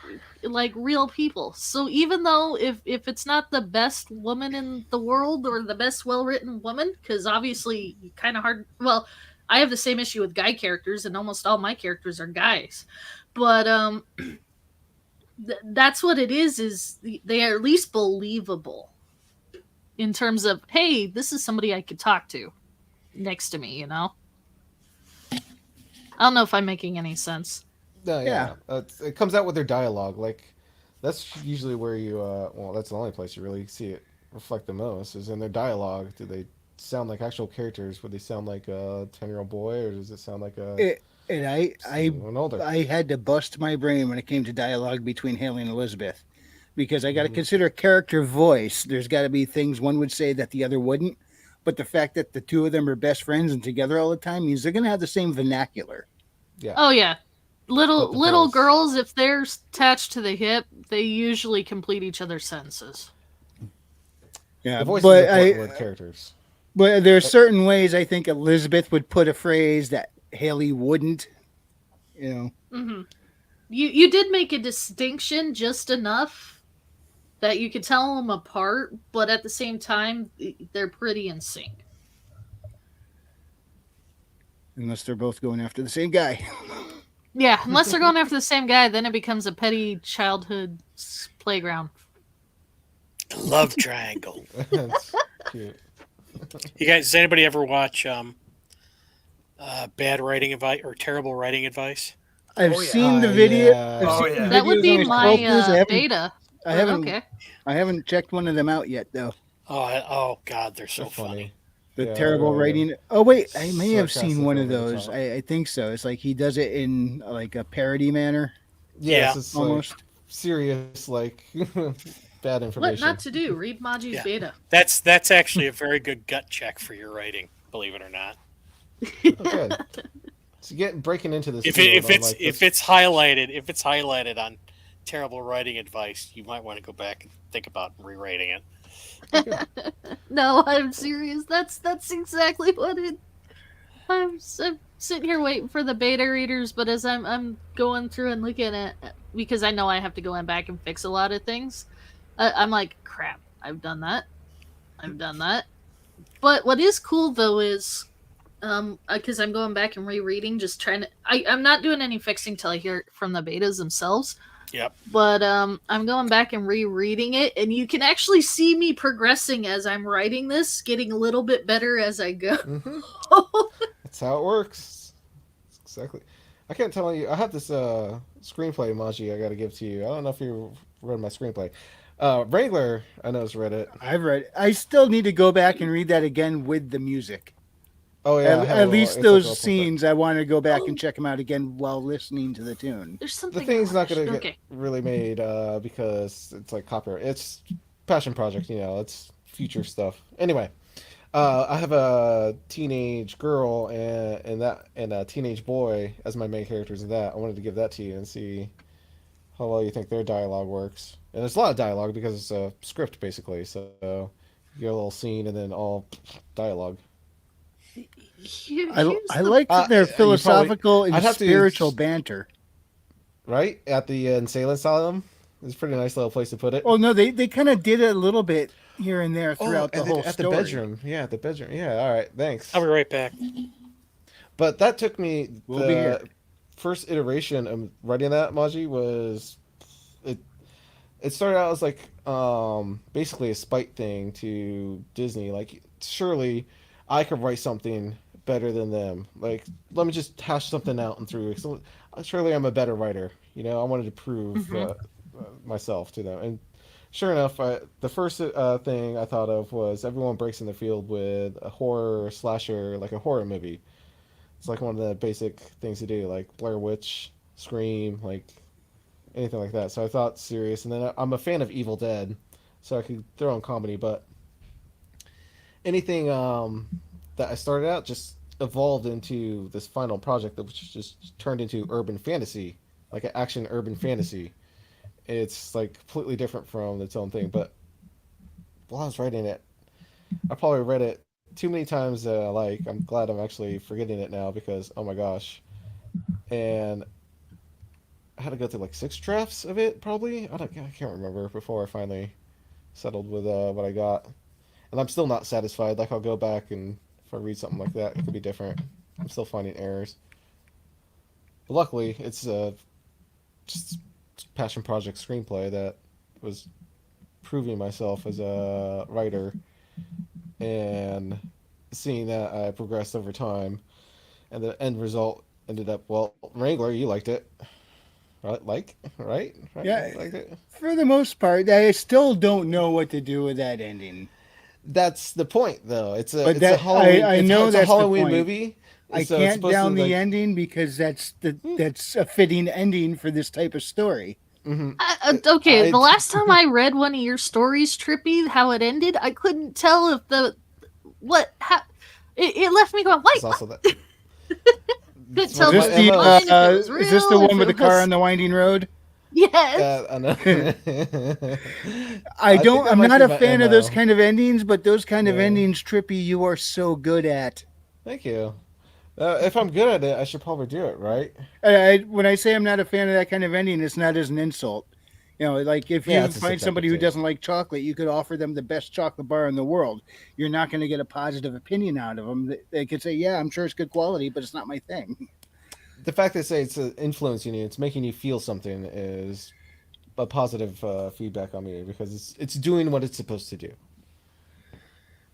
real people. So even though if it's not the best woman in the world or the best well-written woman, because obviously kind of hard. Well, I have the same issue with guy characters, and almost all my characters are guys. But that's what it is they are at least believable in terms of, hey, this is somebody I could talk to next to me, you know? I don't know if I'm making any sense. No, yeah. It comes out with their dialogue. Like, that's usually where you, well, that's the only place you really see it reflect the most, is in their dialogue. Do they sound like actual characters? Would they sound like a 10-year-old boy, or does it sound like I had to bust my brain when it came to dialogue between Haley and Elizabeth, because I got to consider character voice. There's got to be things one would say that the other wouldn't. But the fact that the two of them are best friends and together all the time means they're going to have the same vernacular. Yeah. Oh yeah, little girls, if they're attached to the hip, they usually complete each other's sentences. Yeah, the voice but is important with characters. But there are certain ways I think Elizabeth would put a phrase that Haley wouldn't. You know. Mm-hmm. You did make a distinction just enough that you could tell them apart, but at the same time, they're pretty in sync. Unless they're both going after the same guy. Yeah, unless they're going after the same guy, then it becomes a petty childhood playground. Love triangle. That's cute. You guys, does anybody ever watch bad writing advice or terrible writing advice? I've seen the video. Yeah. I've seen the That would videos be on my scroll-throughs. beta. I haven't. Okay. I haven't checked one of them out yet, though. Oh God, they're so They're funny. The Yeah, terrible they're writing. Oh wait, I may have seen sarcastic one of over the those. top. I think so. It's like he does it in like a parody manner. Yes, Yeah. it's Almost. like serious, like bad What information. not to do? Read Maji's Yeah. beta. That's actually a very good gut check for your writing, believe it or not. Oh, good. So breaking into this. If field, I'm it's like, if it's highlighted on terrible writing advice, you might want to go back and think about rewriting it. No, I'm serious. That's exactly what it. I'm sitting here waiting for the beta readers, but as I'm going through and looking at, because I know I have to go in back and fix a lot of things, I'm like, crap. I've done that. But what is cool though is, because I'm going back and rereading, just trying to. I'm not doing any fixing till I hear it from the betas themselves. Yep. But I'm going back and rereading it, and you can actually see me progressing as I'm writing this, getting a little bit better as I go. Mm-hmm. That's how it works. Exactly. I can't tell you. I have this screenplay, Maji, I got to give to you. I don't know if you read my screenplay. Wrangler, I know, has read it. I've read it. I still need to go back and read that again with the music. Oh yeah, At least those scenes, I want to go back and check them out again while listening to the tune. There's something. The thing's not going to Okay. get really made because it's like copyright. It's passion project, it's future stuff. Anyway, I have a teenage girl and a teenage boy as my main characters in that. I wanted to give that to you and see how well you think their dialogue works. And there's a lot of dialogue because it's a script basically. So you get a little scene and then all dialogue. I like their philosophical and I'd have to- spiritual banter. Right at the insane asylum. It's a pretty nice little place to put it. Oh no, they kind of did it a little bit here and there throughout the whole at story. the bedroom. Yeah, at the bedroom. Yeah, all right, thanks. I'll be right back. But that took me We'll be here. first iteration of writing that, Maji, was it started out as like basically a spite thing to Disney. Like, surely I could write something better than them. Like, let me just hash something out in 3 weeks. So, surely I'm a better writer. I wanted to prove myself to them. And sure enough, the first thing I thought of was everyone breaks in the field with a horror slasher, like a horror movie. It's like one of the basic things to do, like Blair Witch, Scream, like anything like that. So I thought serious. And then I'm a fan of Evil Dead, so I could throw in comedy. But anything that I started out just evolved into this final project, which just turned into urban fantasy, like an action urban fantasy. It's like completely different from its own thing. But while I was writing it, I probably read it too many times that I'm glad I'm actually forgetting it now because, oh my gosh. And I had to go through like 6 drafts of it, probably. I can't remember before I finally settled with what I got. And I'm still not satisfied. Like, I'll go back and if I read something like that, it could be different. I'm still finding errors. But luckily, it's just passion project screenplay that was proving myself as a writer and seeing that I progressed over time. And the end result ended up, well, Wrangler, you liked it. Right? Yeah. You liked it? For the most part, I still don't know what to do with that ending. That's the point, though. It's a But Halloween. I know it's that's a Halloween the point. movie. I so can't it's supposed down to, the ending because that's a fitting ending for this type of story. Okay, the last time I read one of your stories, Trippy, how it ended, I couldn't tell if it left me going, wait, also that. couldn't tell Is if this it was, if it was is this the real, one if with it the car was- on the winding road? Yes. I know. I'm think that might not be a my fan of MO. those kind of endings, but those kind of Yeah. endings, Trippy, you are so good at. Thank you. If I'm good at it, I should probably do it, right? When I say I'm not a fan of that kind of ending, it's not as an insult. You know, like if Yeah, you it's a find somebody who subjective taste. doesn't like chocolate, you could offer them the best chocolate bar in the world. You're not going to get a positive opinion out of them. They could say, "Yeah, I'm sure it's good quality, but it's not my thing." The fact they say it's influencing you, it's making you feel something, is a positive feedback on me because it's doing what it's supposed to do.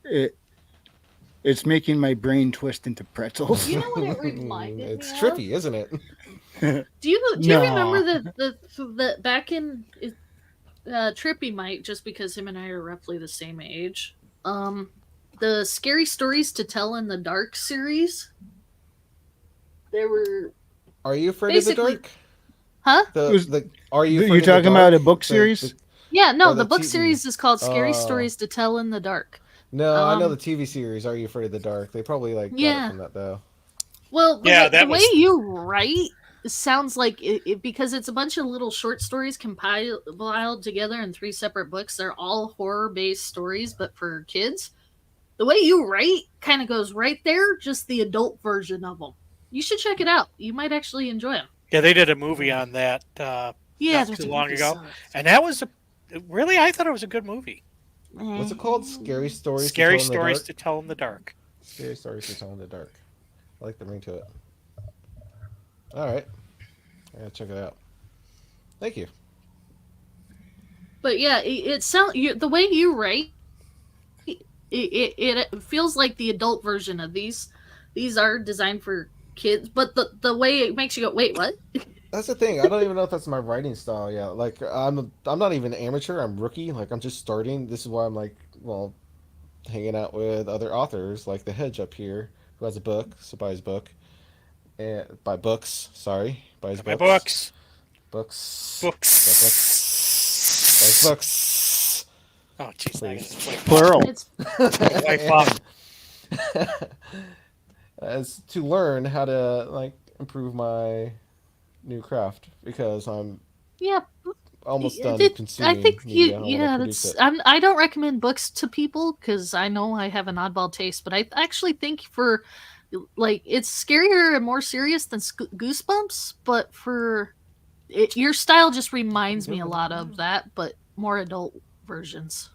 It, it's making my brain twist into pretzels. You know what it reminded It's me of? trippy, isn't it? Do you No. remember the back in Trippy might, just because him and I are roughly the same age. The Scary Stories to Tell in the Dark series. There were. Are you afraid of the dark? Huh? Are you? You're talking about a book series? Yeah, no, or the book TV? series is called Scary Stories to Tell in the Dark. No, I know the TV series. Are You Afraid of the Dark? They probably got it from that though. Well, the way you write sounds like because it's a bunch of little short stories compiled together in 3 separate books. They're all horror-based stories, but for kids. The way you write kind of goes right there, just the adult version of them. You should check it out. You might actually enjoy them. Yeah, they did a movie on that not too long ago, and that was really, I thought it was a good movie. What's it called? Scary Stories. Scary Stories to Tell in the Dark. Scary Stories to Tell in the Dark. I like the ring to it. All right, I gotta check it out. Thank you. But yeah, it sounds the way you write. It feels like the adult version of these. These are designed for kids, but the way it makes you go, wait, what? That's the thing. I don't even know if that's my writing style yet. Like I'm not even amateur. I'm rookie. Like I'm just starting. This is why I'm like, well, hanging out with other authors like the Hedge up here, who has a book. So buy his book. And buy books. Sorry, buy his books. Books. Buy his books. Oh, jeez, plural. As to learn how to like improve my new craft because I'm almost done consuming. I think media. I don't recommend books to people because I know I have an oddball taste, but I actually think for like it's scarier and more serious than Goosebumps, but for your style just reminds me a lot of that, but more adult versions.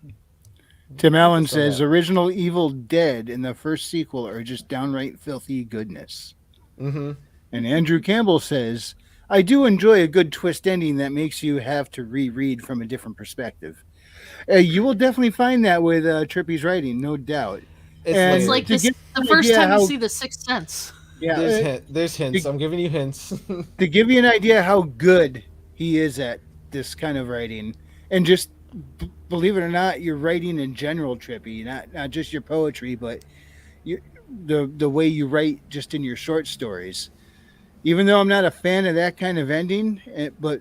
Tim Allen says original Evil Dead and the first sequel are just downright filthy goodness. Mm-hmm. And Andrew Campbell says, I do enjoy a good twist ending that makes you have to reread from a different perspective. You will definitely find that with Trippy's writing, no doubt. It's like the first time you see The Sixth Sense. Yeah, there's hints. I'm giving you hints. To give you an idea how good he is at this kind of writing, and just believe it or not, your writing in general, Trippy, not just your poetry, but the way you write just in your short stories. Even though I'm not a fan of that kind of ending, but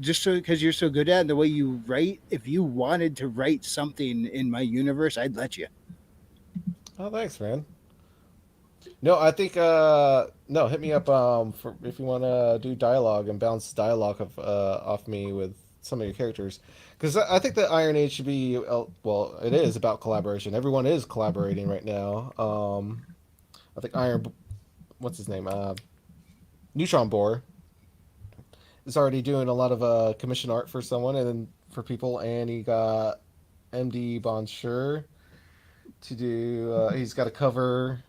just because you're so good at it, the way you write, if you wanted to write something in my universe, I'd let you. Oh, thanks, man. No, I think no, hit me up for if you want to do dialogue and bounce dialogue off me with some of your characters, because I think that IronAge should be well, it is about collaboration. Everyone is collaborating right now. I think what's his name? Neutron Boar is already doing a lot of commission art for someone and then for people, and he got MD Bonjour to do. He's got a cover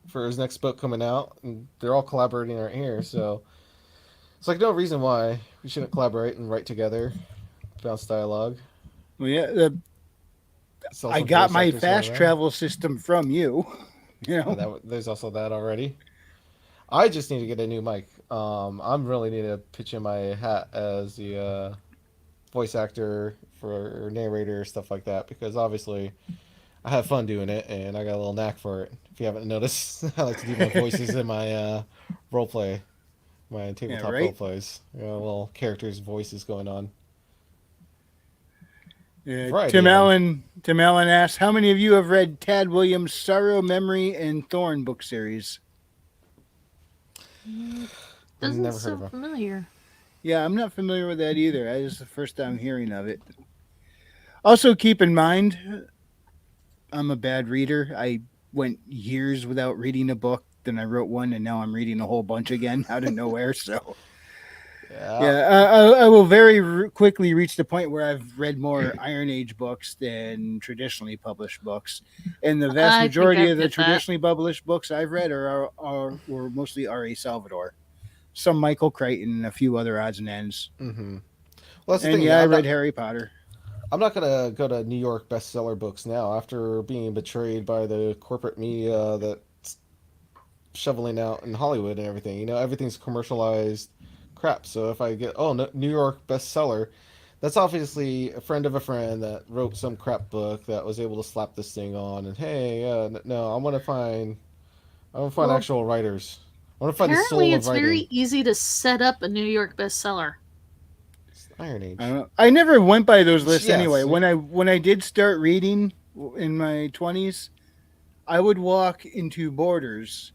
for his next book coming out, and they're all collaborating right here. So it's like no reason why we shouldn't collaborate and write together, bounce dialogue. Well, yeah, I got my fast travel system from you. You know, there's also that already. I just need to get a new mic. I'm really need to pitch in my hat as the voice actor for narrator, stuff like that, because obviously I have fun doing it and I got a little knack for it. If you haven't noticed, I like to do my voices in my role play, my tabletop role plays. Little characters' voices going on. Tim Allen asks, how many of you have read Tad Williams' Sorrow, Memory, and Thorn book series? Doesn't sound familiar. Yeah, I'm not familiar with that either. This is the first time hearing of it. Also, keep in mind, I'm a bad reader. I went years without reading a book. Then I wrote one, and now I'm reading a whole bunch again out of nowhere. So I will very quickly reach the point where I've read more Iron Age books than traditionally published books, and the vast majority of the traditionally published books I've read were mostly R.A. Salvador, some Michael Crichton, and a few other odds and ends. Mm-hmm. Well, that's the and thing. yeah, I read Harry Potter. I'm not gonna go to New York bestseller books now after being betrayed by the corporate media that's shoveling out in Hollywood and everything. You know, everything's commercialized crap. So if I get New York bestseller, that's obviously a friend of a friend that wrote some crap book that was able to slap this thing on. And hey, no, I want to find actual writers. I want to find the soul of writing. Apparently, it's very easy to set up a New York bestseller. Iron Age. I never went by those lists anyway. When I did start reading in my 20s, I would walk into Borders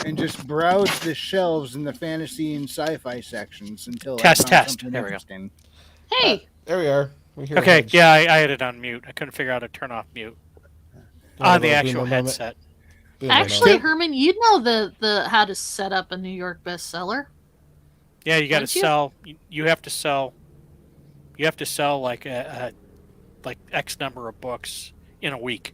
and just browse the shelves in the fantasy and sci-fi sections until I found something interesting. Hey, there we are. Okay, yeah, I had it on mute. I couldn't figure out how to turn off mute on the actual headset. Actually, Herman, you know the how to set up a New York bestseller. Yeah, you got to sell. You have to sell. You have to sell like X number of books in a week.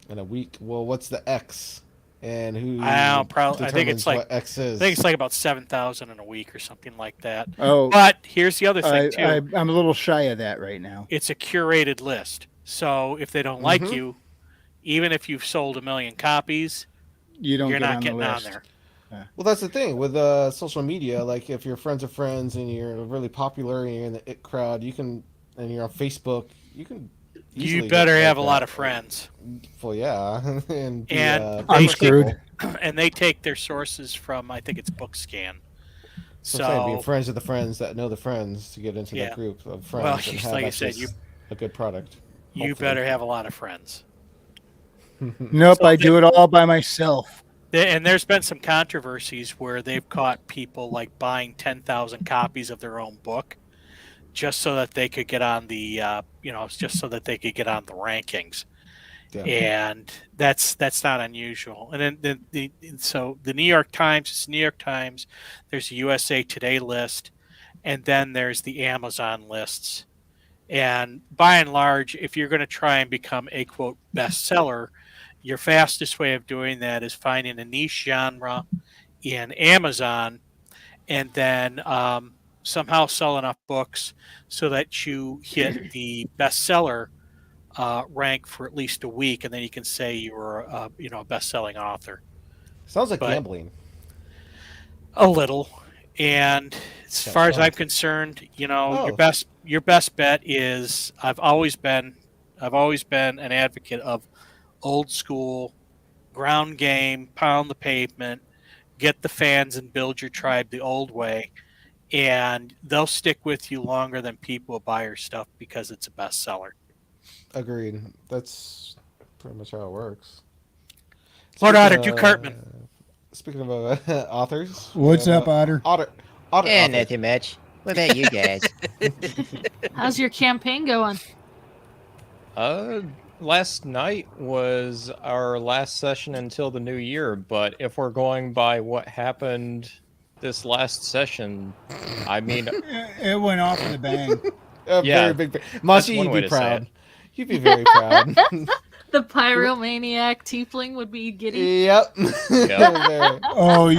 In a week. Well, what's the X? And who? I think it's like what X is. I think it's like about 7,000 in a week or something like that. Oh, but here's the other thing too. I'm a little shy of that right now. It's a curated list, so if they don't like you, even if you've sold 1 million copies, you're not getting on there. Well, that's the thing with social media. Like, if you're friends of friends and you're really popular and you're in the it crowd, and you're on Facebook, you can. You better have a lot of friends. Well, yeah, and I'm screwed. And they take their sources from, I think it's BookScan. So being friends with the friends that know the friends to get into that group of friends. Well, and have like I said, a good product. You better have a lot of friends. Nope, I do it all by myself. And there's been some controversies where they've caught people like buying 10,000 copies of their own book just so that they could get on the, just so that they could get on the rankings. Yeah. And that's not unusual. And then so the New York Times, it's New York Times. There's a USA Today list, and then there's the Amazon lists. And by and large, if you're going to try and become a quote bestseller, your fastest way of doing that is finding a niche genre in Amazon, and then somehow sell enough books so that you hit the bestseller rank for at least a week, and then you can say you were a best-selling author. Sounds like gambling. A little. And as far as I'm concerned, your best bet is I've always been an advocate of old school, ground game, pound the pavement, get the fans and build your tribe the old way, and they'll stick with you longer than people buy your stuff because it's a bestseller. Agreed. That's pretty much how it works. Lord Otter, do Cartman. Speaking of authors, what's up, Otter? Otter. And nothing much. What about you guys? How's your campaign going? Last night was our last session until the new year, but if we're going by what happened this last session, I mean, it went off with a bang. Very big. Mashi, you'd be proud. You'd be very proud. The pyromaniac tiefling would be giddy. Yep. Oh,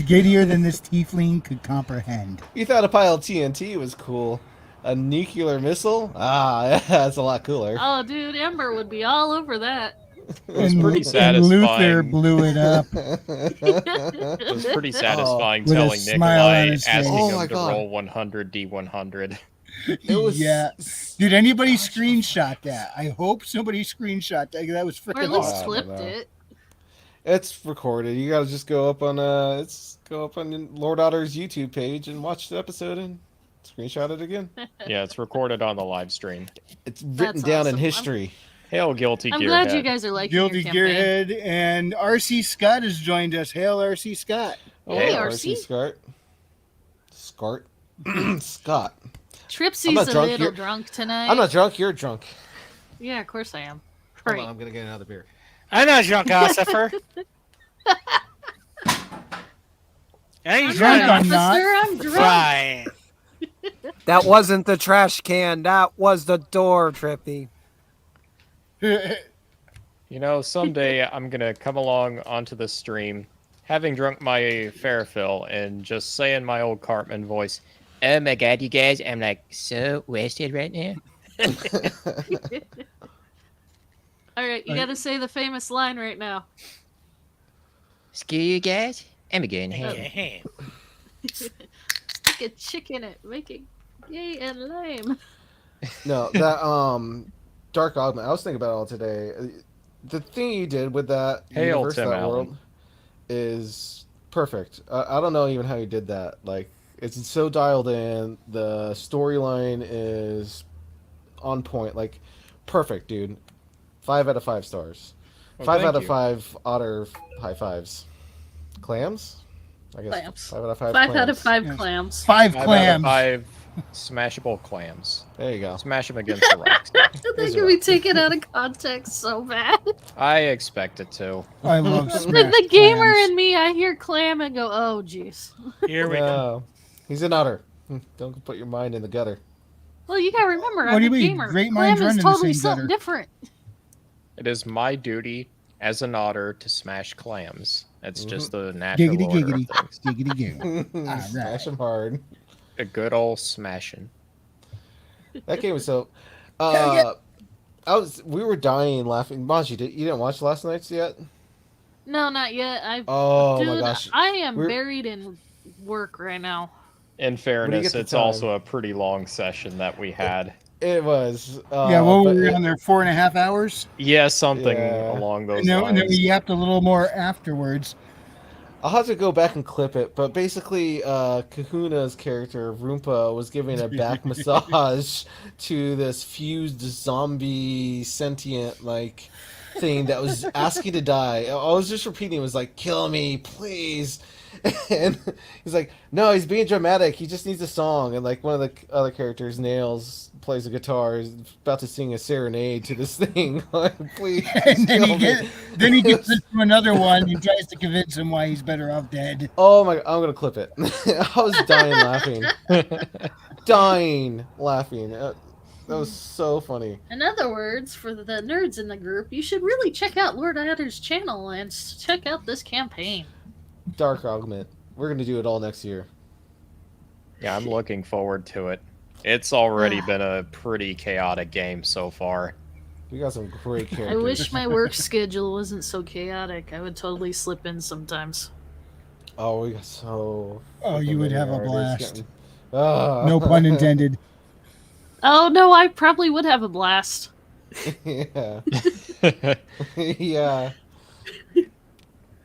giddier than this tiefling could comprehend. You thought a pile of TNT was cool. A nuclear missile? That's a lot cooler. Oh, dude, Ember would be all over that. It was pretty satisfying. And Luther blew it up. It was pretty satisfying telling Nikolai, asking him to roll 100 D100. It was Did anybody screenshot that? I hope somebody screenshot that. That was freaking awesome. Or at least awesome. clipped it. It's recorded. You gotta just go up on Lord Otter's YouTube page and watch the episode and screenshot it again. Yeah, it's recorded on the live stream. It's written down in history. Hail Guilty Gearhead. I'm glad you guys are liking Guilty your campaign. Gearhead and RC Scott has joined us. Hail, RC Scott. Hey, RC. Scott. Scott. Tripsy's a little drunk tonight. I'm not drunk. You're drunk. Yeah, of course I am. Hold on, I'm gonna get another beer. I'm not drunk, Ossifer. I'm Drunk, not, I'm not. Officer, I'm drunk. Right. That wasn't the trash can. That was the door, Trippy. You know, someday I'm gonna come along onto the stream, having drunk my fair fill, and just say in my old Cartman voice, Oh my god, you guys, I'm like so wasted right now. All right, you got to say the famous line right now. Screw you guys, I'm going home. Okay. Stick a chick in it, make it gay and lame. No, that Dark Augment. I was thinking about it all today. The thing you did with that Hail, universe, Tim that Allen. world, is perfect. I don't know even how you did that. Like, it's so dialed in. The storyline is on point. Like, perfect, dude. 5 out of 5 stars. Well, 5 thank out of you. 5 otter high fives. Clams? I guess Clams. 5 out of 5 5 clams. out of 5 Yes. clams. 5 5 out of clams. 5 smashable clams. There you go. Smash them against the rocks. They can be taken out of context so bad. I expect it to. I love The smashed gamer clams. in me, I hear clam and go, oh, jeez. Here we go. No. He's an otter. Don't put your mind in the gutter. Well, you gotta remember, What I'm do a you mean? gamer. Great Clam minds run is in the totally same something gutter. different. It is my duty as an otter to smash clams. That's just the natural Giggity, order giggity, of things. giggity, goo. All Smash right. him hard. A good old smashing. That game was so. Hell We were dying laughing. Maji, you didn't watch last night's yet? No, not yet. Oh Dude, my gosh. I am We're- buried in work right now. In get fairness, the it's time? also a pretty long session that we had. It was. Yeah, what were but we it- on there? 4.5 hours? Yeah, something Yeah. along those And then lines. we yapped a little more afterwards. I'll have to go back and clip it, but basically, Kahuna's character, Roompa, was giving a back massage to this fused zombie sentient, like, thing that was asking to die. I was just repeating, it was like, kill me, please. And he's like, no, he's being dramatic. He just needs a song. And, like, one of the other characters, Nails, plays a guitar. He's about to sing a serenade to this thing. Like, please, And then kill me. he gets into another one and tries to convince him why he's better off dead. Oh my! I'm gonna clip it. I was dying laughing, dying laughing. That was so funny. In other words, for the nerds in the group, you should really check out Lord Adder's channel and check out this campaign. Dark Augment. We're gonna do it all next year. Yeah, I'm looking forward to it. It's already been a pretty chaotic game so far. We got some great characters. I wish my work schedule wasn't so chaotic. I would totally slip in sometimes. Oh, we got so. Oh, you would have a fucking blast. getting- No pun intended. Oh no, I probably would have a blast. Yeah. Yeah.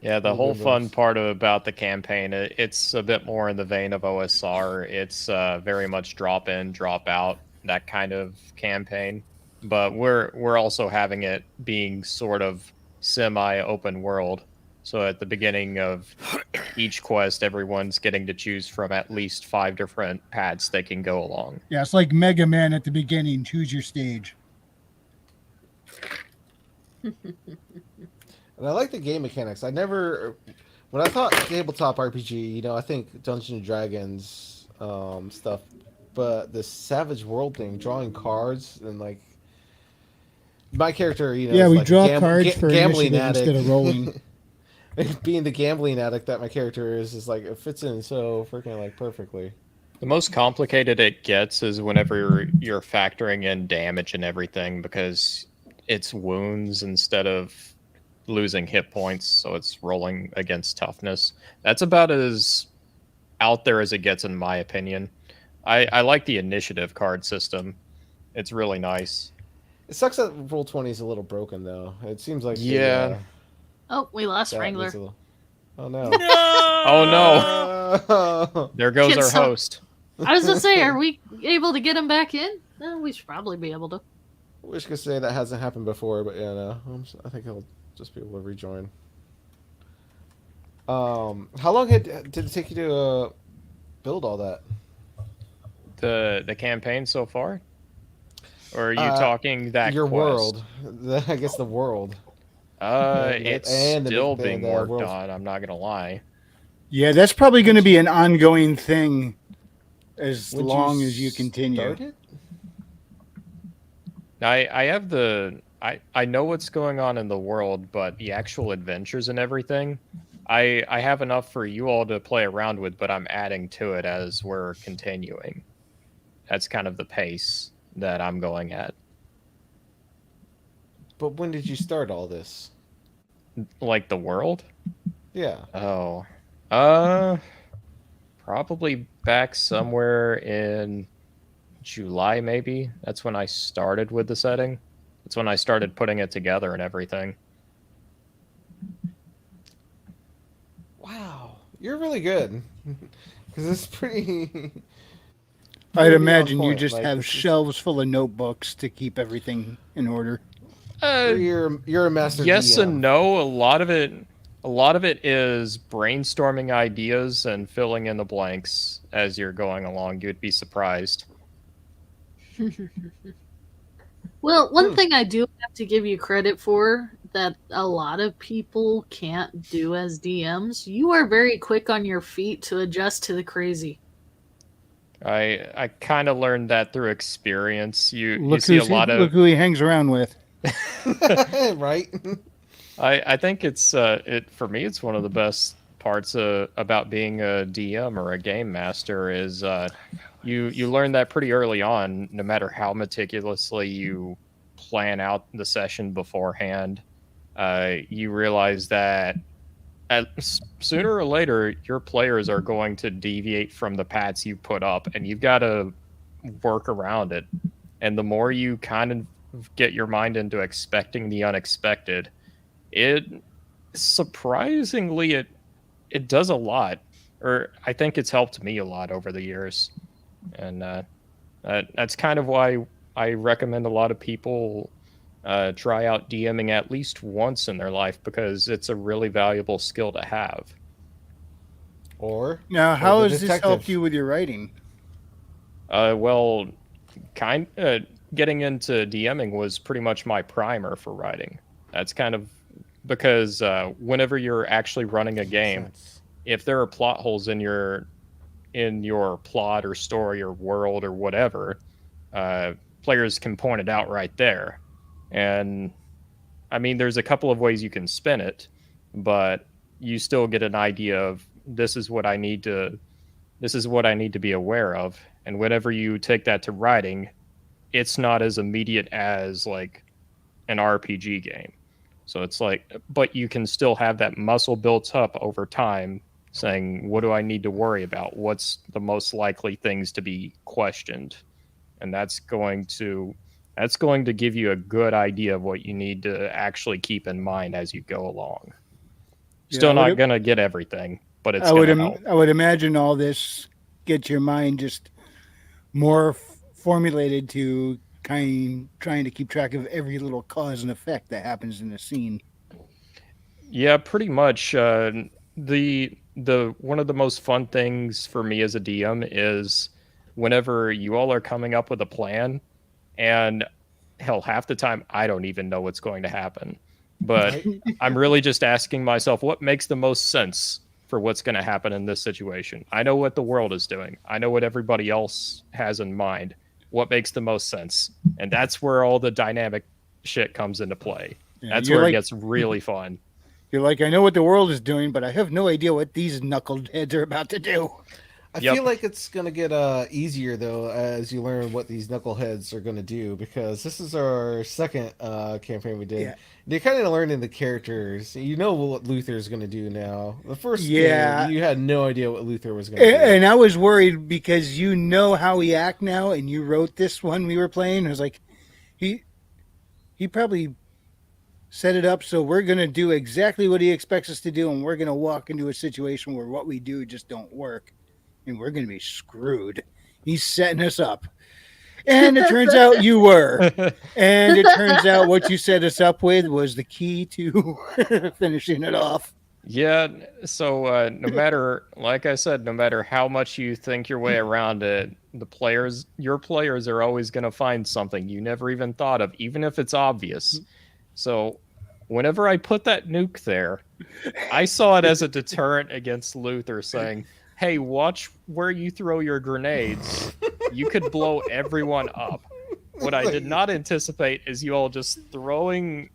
Yeah, the Oh, whole goodness. fun part about the campaign, it's a bit more in the vein of OSR. It's very much drop in, drop out, that kind of campaign. But we're also having it being sort of semi-open world. So at the beginning of each quest, everyone's getting to choose from at least 5 different paths they can go along. Yeah, it's like Mega Man at the beginning. Choose your stage. And I like the game mechanics. When I thought tabletop RPG, I think Dungeons and Dragons stuff, but the Savage World thing, drawing cards and like my character, Yeah, is we like draw cards for gambling initiative addict. instead of rolling. Being the gambling addict that my character is like it fits in so freaking like perfectly. The most complicated it gets is whenever you're factoring in damage and everything, because it's wounds instead of losing hit points, so it's rolling against toughness. That's about as out there as it gets, in my opinion. I like the initiative card system. It's really nice. It sucks that Roll20 is a little broken though. It seems like Yeah. Oh, we lost that Wrangler. needs a little- Oh no! Oh no! There goes Get our some- host. I was gonna say, are we able to get him back in? No, we should probably be able to. Wish I could say that hasn't happened before, but yeah, no. I think he'll just be able to rejoin. How long did it take you to build all that? The campaign so far? Or are you talking that your quest? world? I guess the world. It's And still the being worked world. on, I'm not gonna lie. Yeah, that's probably going to be an ongoing thing as Would long as you continue. Start it? I have the I know what's going on in the world, but the actual adventures and everything, I have enough for you all to play around with, but I'm adding to it as we're continuing. That's kind of the pace that I'm going at. But when did you start all this? Like the world? Yeah. Oh. Probably back somewhere in July, maybe. That's when I started with the setting. That's when I started putting it together and everything. Wow, you're really good. Because it's pretty. I'd imagine you point. just Like, have this is- shelves full of notebooks to keep everything in order. Or you're a master Yes DM. and no. A lot of it is brainstorming ideas and filling in the blanks as you're going along. You'd be surprised. Well, one thing I do have to give you credit for that a lot of people can't do as DMs, you are very quick on your feet to adjust to the crazy. I kind of learned that through experience. You Look, see a lot of look who he hangs around with. Right? I think it's it for me. It's one of the best parts about being a DM or a game master is you learn that pretty early on. No matter how meticulously you plan out the session beforehand, you realize that sooner or later your players are going to deviate from the paths you put up, and you've got to work around it. And the more you kind of get your mind into expecting the unexpected, it surprisingly it does a lot, or I think it's helped me a lot over the years, and that's kind of why I recommend a lot of people try out DMing at least once in their life, because it's a really valuable skill to have. Or now, how has this helped you with your writing? Well, getting into DMing was pretty much my primer for writing. That's kind of because whenever you're actually running a game, if there are plot holes in your plot or story or world or whatever, players can point it out right there. And I mean, there's a couple of ways you can spin it, but you still get an idea of this is what I need to be aware of. And whenever you take that to writing, it's not as immediate as like an RPG game. So it's like, but you can still have that muscle built up over time saying, what do I need to worry about? What's the most likely things to be questioned? And that's going to give you a good idea of what you need to actually keep in mind as you go along. Still not going to get everything, but it's going to help. I would imagine all this gets your mind just more formulated to trying to keep track of every little cause and effect that happens in the scene. Yeah, pretty much. The one of the most fun things for me as a DM is whenever you all are coming up with a plan, and hell, half the time I don't even know what's going to happen. But I'm really just asking myself what makes the most sense for what's going to happen in this situation. I know what the world is doing. I know what everybody else has in mind. What makes the most sense? And that's where all the dynamic shit comes into play. Yeah, that's where it gets really fun. You're like, I know what the world is doing, but I have no idea what these knuckleheads are about to do. I feel like it's going to get easier, though, as you learn what these knuckleheads are going to do, because this is our second campaign we did. Yeah. You're kind of learning the characters. You know what Luther's going to do now. The first game, you had no idea what Luther was going to do. And I was worried because you know how he acts now, and you wrote this one we were playing. I was like, he probably set it up so we're going to do exactly what he expects us to do, and we're going to walk into a situation where what we do just don't work. And we're going to be screwed. He's setting us up. And it turns out you were. And it turns out what you set us up with was the key to finishing it off. Yeah. So no matter, like I said, no matter how much you think your way around it, your players are always going to find something you never even thought of, even if it's obvious. So Whenever I put that nuke there, I saw it as a deterrent against Luther, saying, "Hey, watch where you throw your grenades. You could blow everyone up." What I did not anticipate is you all just throwing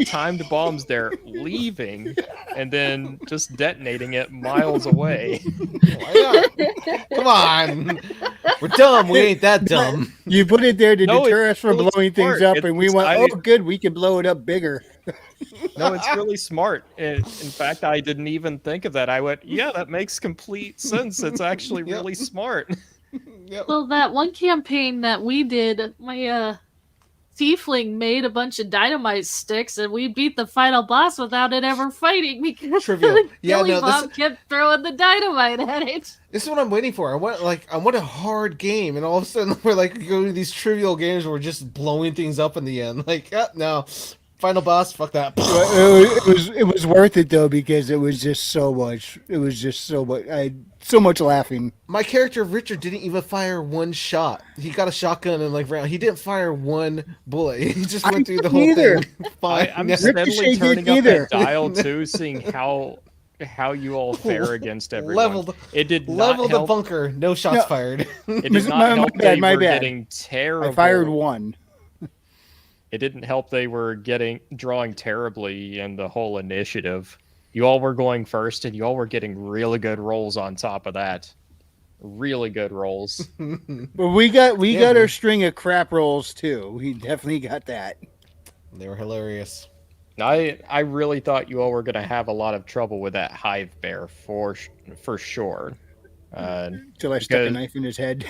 timed bombs there, leaving, and then just detonating it miles away. Why not? Come on. We're dumb. We ain't that dumb. You put it there to No, deter it's us from really blowing things smart. up, and we went, "Oh, good, we can blow it up bigger." No, it's really smart. In fact, I didn't even think of that. I went, yeah, that makes complete sense. It's actually really smart. Well, that one campaign that we did, my tiefling made a bunch of dynamite sticks, and we beat the final boss without it ever fighting because Trivial. Yeah, Billy no, Bob kept throwing the dynamite at it. This is what I'm waiting for. I want a hard game, and all of a sudden we're like going to these trivial games where we're just blowing things up in the end. Like, no, final boss, fuck that. It was worth it though, because it was just so much. It was just so much. I had so much laughing. My character Richard didn't even fire one shot. He got a shotgun and like round. He didn't fire one bullet. He just went through the whole thing. Fine. I'm steadily turning up that dial too, seeing how you all fare against everyone. It did not level the bunker. No shots fired. It did not help they were getting terrible. I fired one. It didn't help they were drawing terribly in the whole initiative. You all were going first, and you all were getting really good rolls on top of that. Really good rolls. But we got our string of crap rolls too. We definitely got that. They were hilarious. I really thought you all were going to have a lot of trouble with that hive bear for sure. Till I stuck a knife in his head.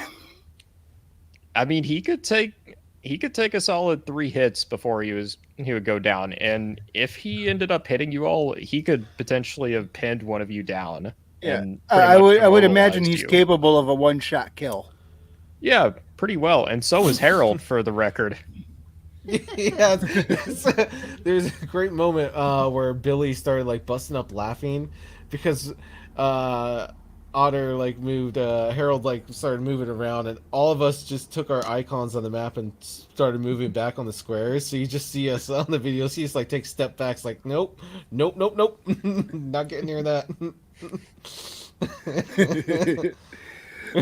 I mean, he could take a solid 3 hits before he would go down, and if he ended up hitting you all, he could potentially have pinned one of you down. Yeah, and I would imagine he's capable of a one-shot kill. Yeah, pretty well, and so is Harold, for the record. Yeah, there's a great moment where Billy started like busting up laughing because Otter like moved, Harold like started moving around, and all of us just took our icons on the map and started moving back on the squares. So you just see us on the video, see us like take step backs, like nope, not getting near that.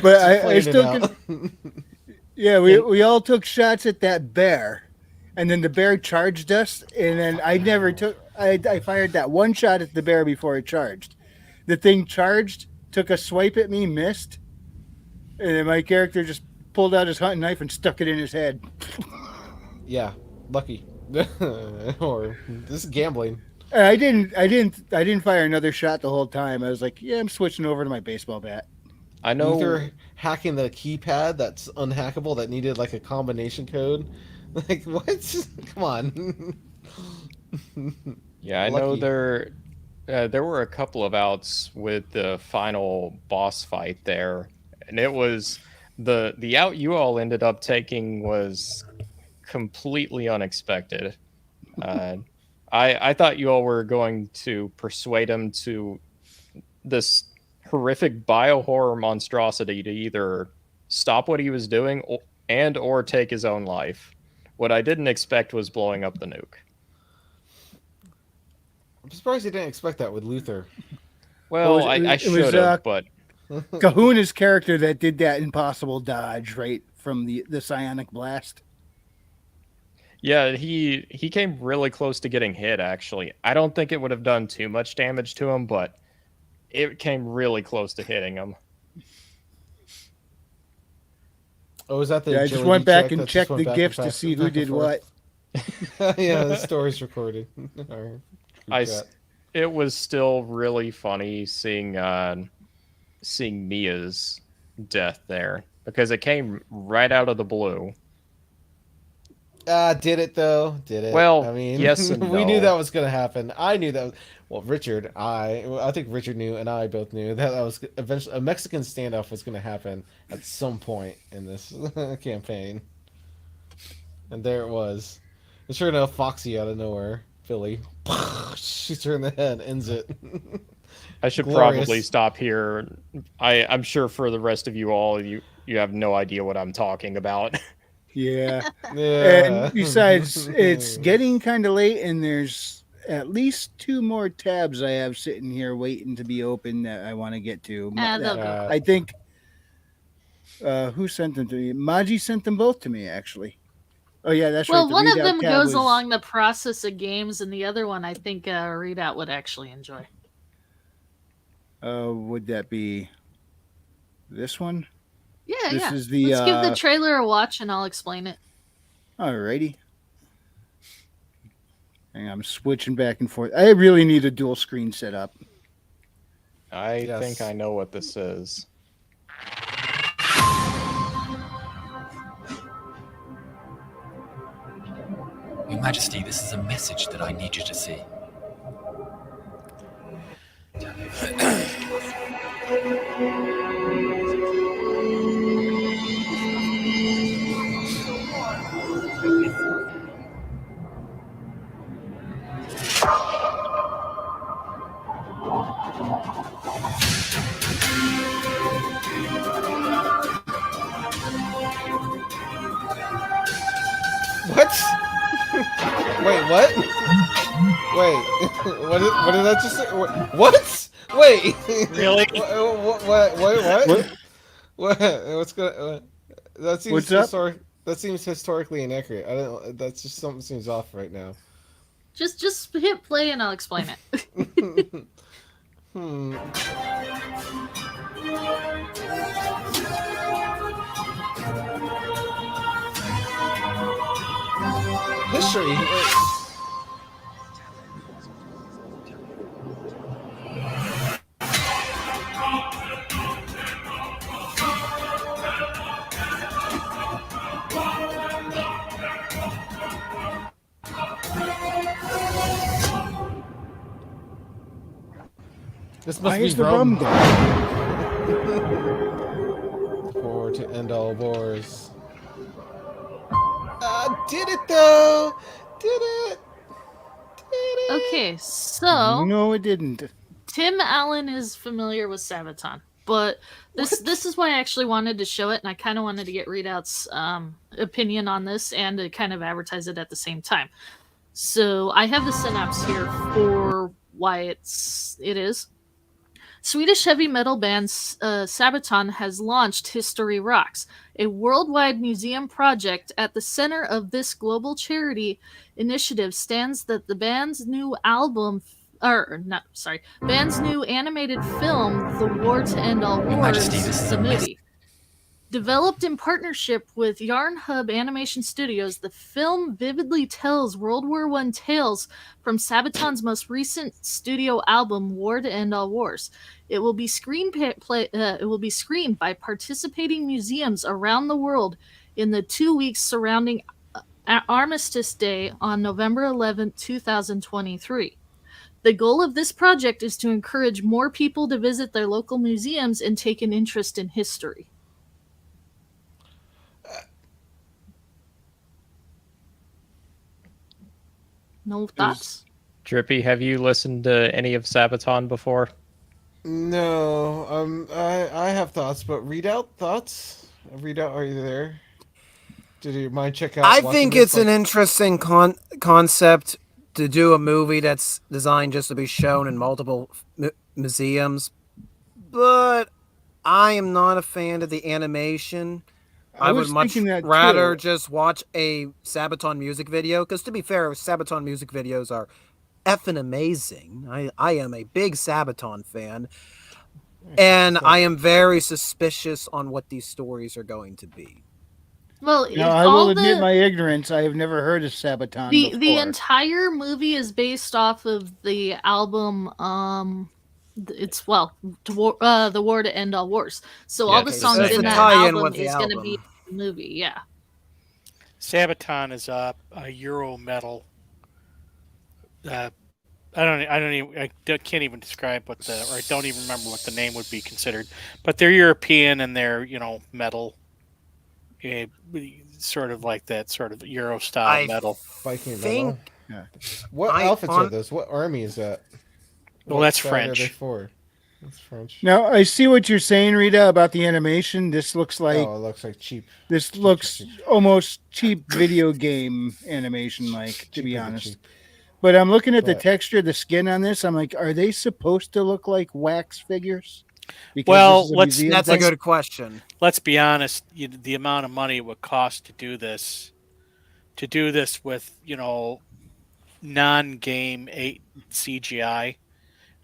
But I still yeah, we all took shots at that bear, and then the bear charged us, and then I fired that one shot at the bear before it charged. The thing charged, took a swipe at me, missed, and then my character just pulled out his hunting knife and stuck it in his head. Yeah, lucky. Or this is gambling. I didn't fire another shot the whole time. I was like, yeah, I'm switching over to my baseball bat. I know Luther hacking the keypad that's unhackable that needed like a combination code. Like what? Come on. Yeah, I know there were a couple of outs with the final boss fight there, and it was the out you all ended up taking was completely unexpected. I thought you all were going to persuade him to this horrific biohorror monstrosity to either stop what he was doing or take his own life. What I didn't expect was blowing up the nuke. I'm surprised you didn't expect that with Luther. Well, I should have, but Kahuna's character that did that impossible dodge right from the psionic blast. Yeah, he came really close to getting hit, actually. I don't think it would have done too much damage to him, but it came really close to hitting him. Oh, is that the? Yeah, I just went back and checked the gifts to see who did what. Yeah, the story's recorded. It was still really funny seeing Mia's death there because it came right out of the blue. Did it though? Did it? Well, I mean, yes and we no. knew that was going to happen. I knew that. Well, Richard, I think Richard knew, and I both knew that was eventually a Mexican standoff was going to happen at some point in this campaign. And there it was. And sure enough, Foxy out of nowhere, Philly, shoots her in the head, ends it. I should probably stop here. I'm sure for the rest of you all, you have no idea what I'm talking about. Yeah. And besides, it's getting kind of late, and there's at least 2 more tabs I have sitting here waiting to be open that I want to get to. I think who sent them to me? Maji sent them both to me, actually. Oh yeah, that's right. Well, The one of readout them tab goes was, along the process of games, and the other one I think Readout would actually enjoy. would that be this one? Yeah, This yeah. is the Let's give the trailer a watch, and I'll explain it. Alrighty. Hang on, I'm switching back and forth. I really need a dual screen set up. I think I know what this is. Your Majesty, this is a message that I need you to see. What? Wait, what? Wait, what did I just say? What? Wait. Really? What? What's going? That seems What's up? That seems historically inaccurate. I don't. That's just something seems off right now. Just hit play, and I'll explain it. History. This must Why be is the Rome. rum there? War to end all wars. Did it though? Did it? Okay, so No, it didn't. Tim Allen is familiar with Sabaton, but this is why I actually wanted to show it, and I kind of wanted to get Readout's opinion on this and to kind of advertise it at the same time. So I have the synapse here for why it is. Swedish heavy metal band Sabaton has launched History Rocks, a worldwide museum project. At the center of this global charity initiative stands that the band's new band's new animated film, The War to End All Wars, Your Majesty, this is the a movie. Developed in partnership with Yarn Hub Animation Studios, the film vividly tells World War I tales from Sabaton's most recent studio album, War to End All Wars. It will be screened by participating museums around the world in the 2 weeks surrounding Armistice Day on November 11, 2023. The goal of this project is to encourage more people to visit their local museums and take an interest in history. No thoughts? Drippy, have you listened to any of Sabaton before? No. I have thoughts, but Readout thoughts. Readout, are you there? Did you mind check out? I think it's an interesting concept to do a movie that's designed just to be shown in multiple museums, but I am not a fan of the animation. I would much rather just watch a Sabaton music video, because to be fair, Sabaton music videos are effing amazing. I am a big Sabaton fan, and I am very suspicious on what these stories are going to be. Well, I will admit my ignorance. I have never heard of Sabaton before. The entire movie is based off of the album. The War to End All Wars. So all the songs in that album is going to be in the movie. Yeah. Sabaton is a Euro metal. I can't even describe or I don't even remember what the name would be considered. But they're European and they're metal. Sort of like that sort of Euro style metal. Viking metal. Yeah. What outfits are those? What army is that? Well, that's French. Are they for? That's French. Now I see what you're saying, Rita, about the animation. This looks like it looks like cheap. This looks almost cheap video game animation, like to be honest. But I'm looking at the But- texture of the skin on this. I'm like, are they supposed to look like wax figures? Because Well, this is a let's museum That's a thing? good question. let's be honest. The amount of money it would cost to do this with non-game CGI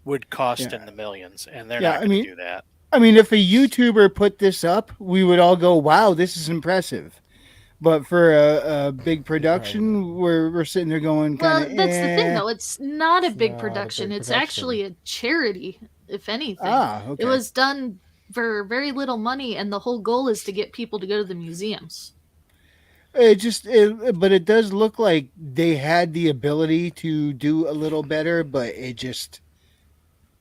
would cost Yeah. in the millions, and they're Yeah, not I going mean- to do that. I mean, if a YouTuber put this up, we would all go, "Wow, this is impressive." But for a big production, we're sitting there going, Well, kind of. that's the thing, though. It's not a It's big not a production. big It's production. actually a charity, if anything. Ah, okay. It was done for very little money, and the whole goal is to get people to go to the museums. But it does look like they had the ability to do a little better, but it just,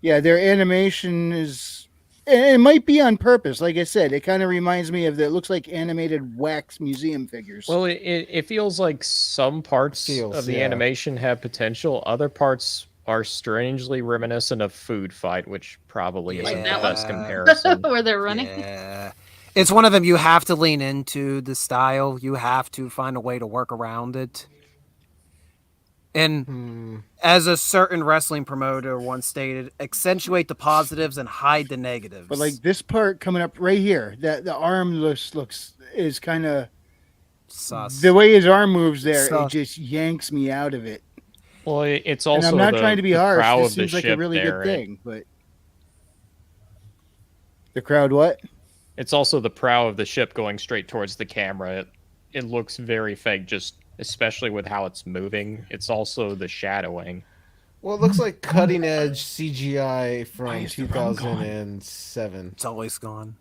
their animation is. It might be on purpose. Like I said, it kind of reminds me of it looks like animated wax museum figures. Well, it feels like some parts of the animation have potential. Other parts are strangely reminiscent of Food Fight, which probably isn't the best comparison. Where they're running. Yeah. It's one of them you have to lean into the style. You have to find a way to work around it. And as a certain wrestling promoter once stated, accentuate the positives and hide the negatives. But like this part coming up right here, that the arm looks is kind of sus. The way his arm moves there, it Sus. just yanks me out of it. Well, it's And also I'm not the, trying to be the harsh. prow This of the seems like ship a really there. good thing, but the crowd what? It's also the prow of the ship going straight towards the camera. It looks very fake, just especially with how it's moving. It's also the shadowing. Well, it looks like cutting edge CGI from is the rum gone? 2007. It's always gone.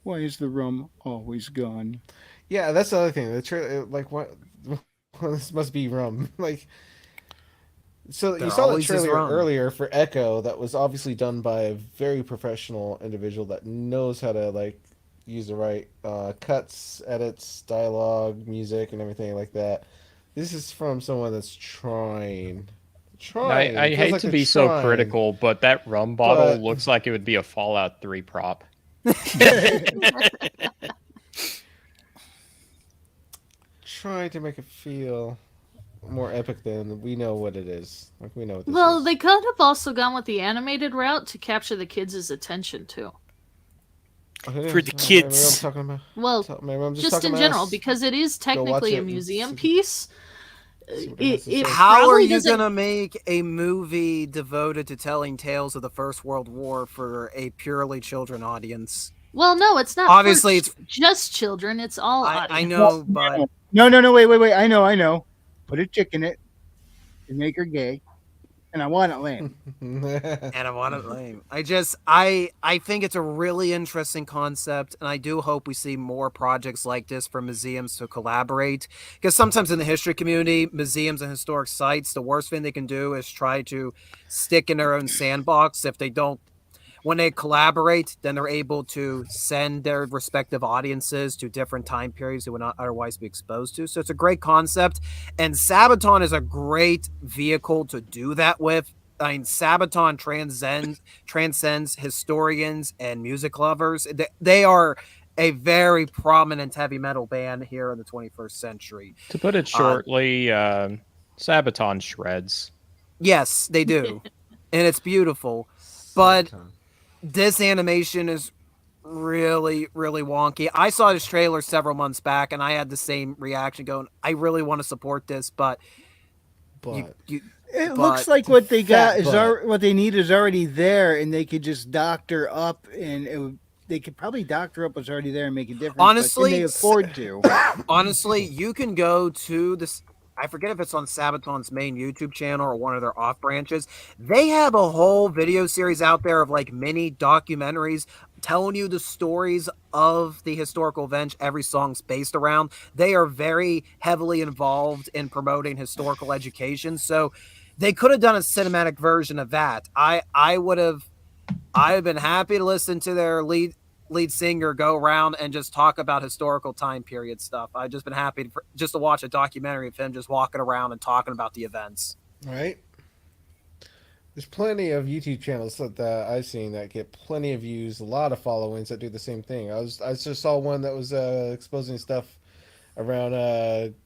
Why is the rum always gone? Yeah, that's the other thing. The trailer, like, what? This must be rum. Like, so There you saw that always is trailer rum. earlier for Echo that was obviously done by a very professional individual that knows how to like use the right cuts, edits, dialogue, music, and everything like that. This is from someone that's trying. I It feels hate like to they're be so trying. critical, but that rum bottle But- looks like it would be a Fallout 3 prop. Trying to make it feel more epic than we know what it is. Like we know what this Well, is. they could have also gone with the animated route to capture the kids' attention too. Okay, For the maybe kids. I'm talking about. Well, Maybe I'm just talking in about general, us. because it is Go watch technically it a and museum see- piece. what it has to say. How are probably you doesn't- going to make a movie devoted to telling tales of the First World War for a purely children audience? Well, no, it's not. Obviously, for just children. It's all. I audience. know, but No, wait. I know. Put a chick in it and make her gay, and I want it lame. and I want it lame. I think it's a really interesting concept, and I do hope we see more projects like this for museums to collaborate. Because sometimes in the history community, museums and historic sites, the worst thing they can do is try to stick in their own sandbox. If they don't, when they collaborate, then they're able to send their respective audiences to different time periods they would not otherwise be exposed to. So it's a great concept, and Sabaton is a great vehicle to do that with. I mean, Sabaton transcends historians and music lovers. They are a very prominent heavy metal band here in the 21st century. To put it shortly, Sabaton shreds. Yes, they do. And it's beautiful. But this animation is really, really wonky. I saw this trailer several months back, and I had the same reaction going, I really want to support this, but... It looks like what they got is what they need is already there, and they could just doctor up, and they could probably doctor up what's already there and make a difference. Honestly, but can they afford to? Honestly, you can go to this. I forget if it's on Sabaton's main YouTube channel or one of their off branches. They have a whole video series out there of like mini documentaries telling you the stories of the historical event every song's based around. They are very heavily involved in promoting historical education. So they could have done a cinematic version of that. I would have been happy to listen to their lead singer go around and just talk about historical time period stuff. I've just been happy to watch a documentary of him just walking around and talking about the events. Right. There's plenty of YouTube channels that I've seen that get plenty of views, a lot of followings that do the same thing. I just saw one that was exposing stuff around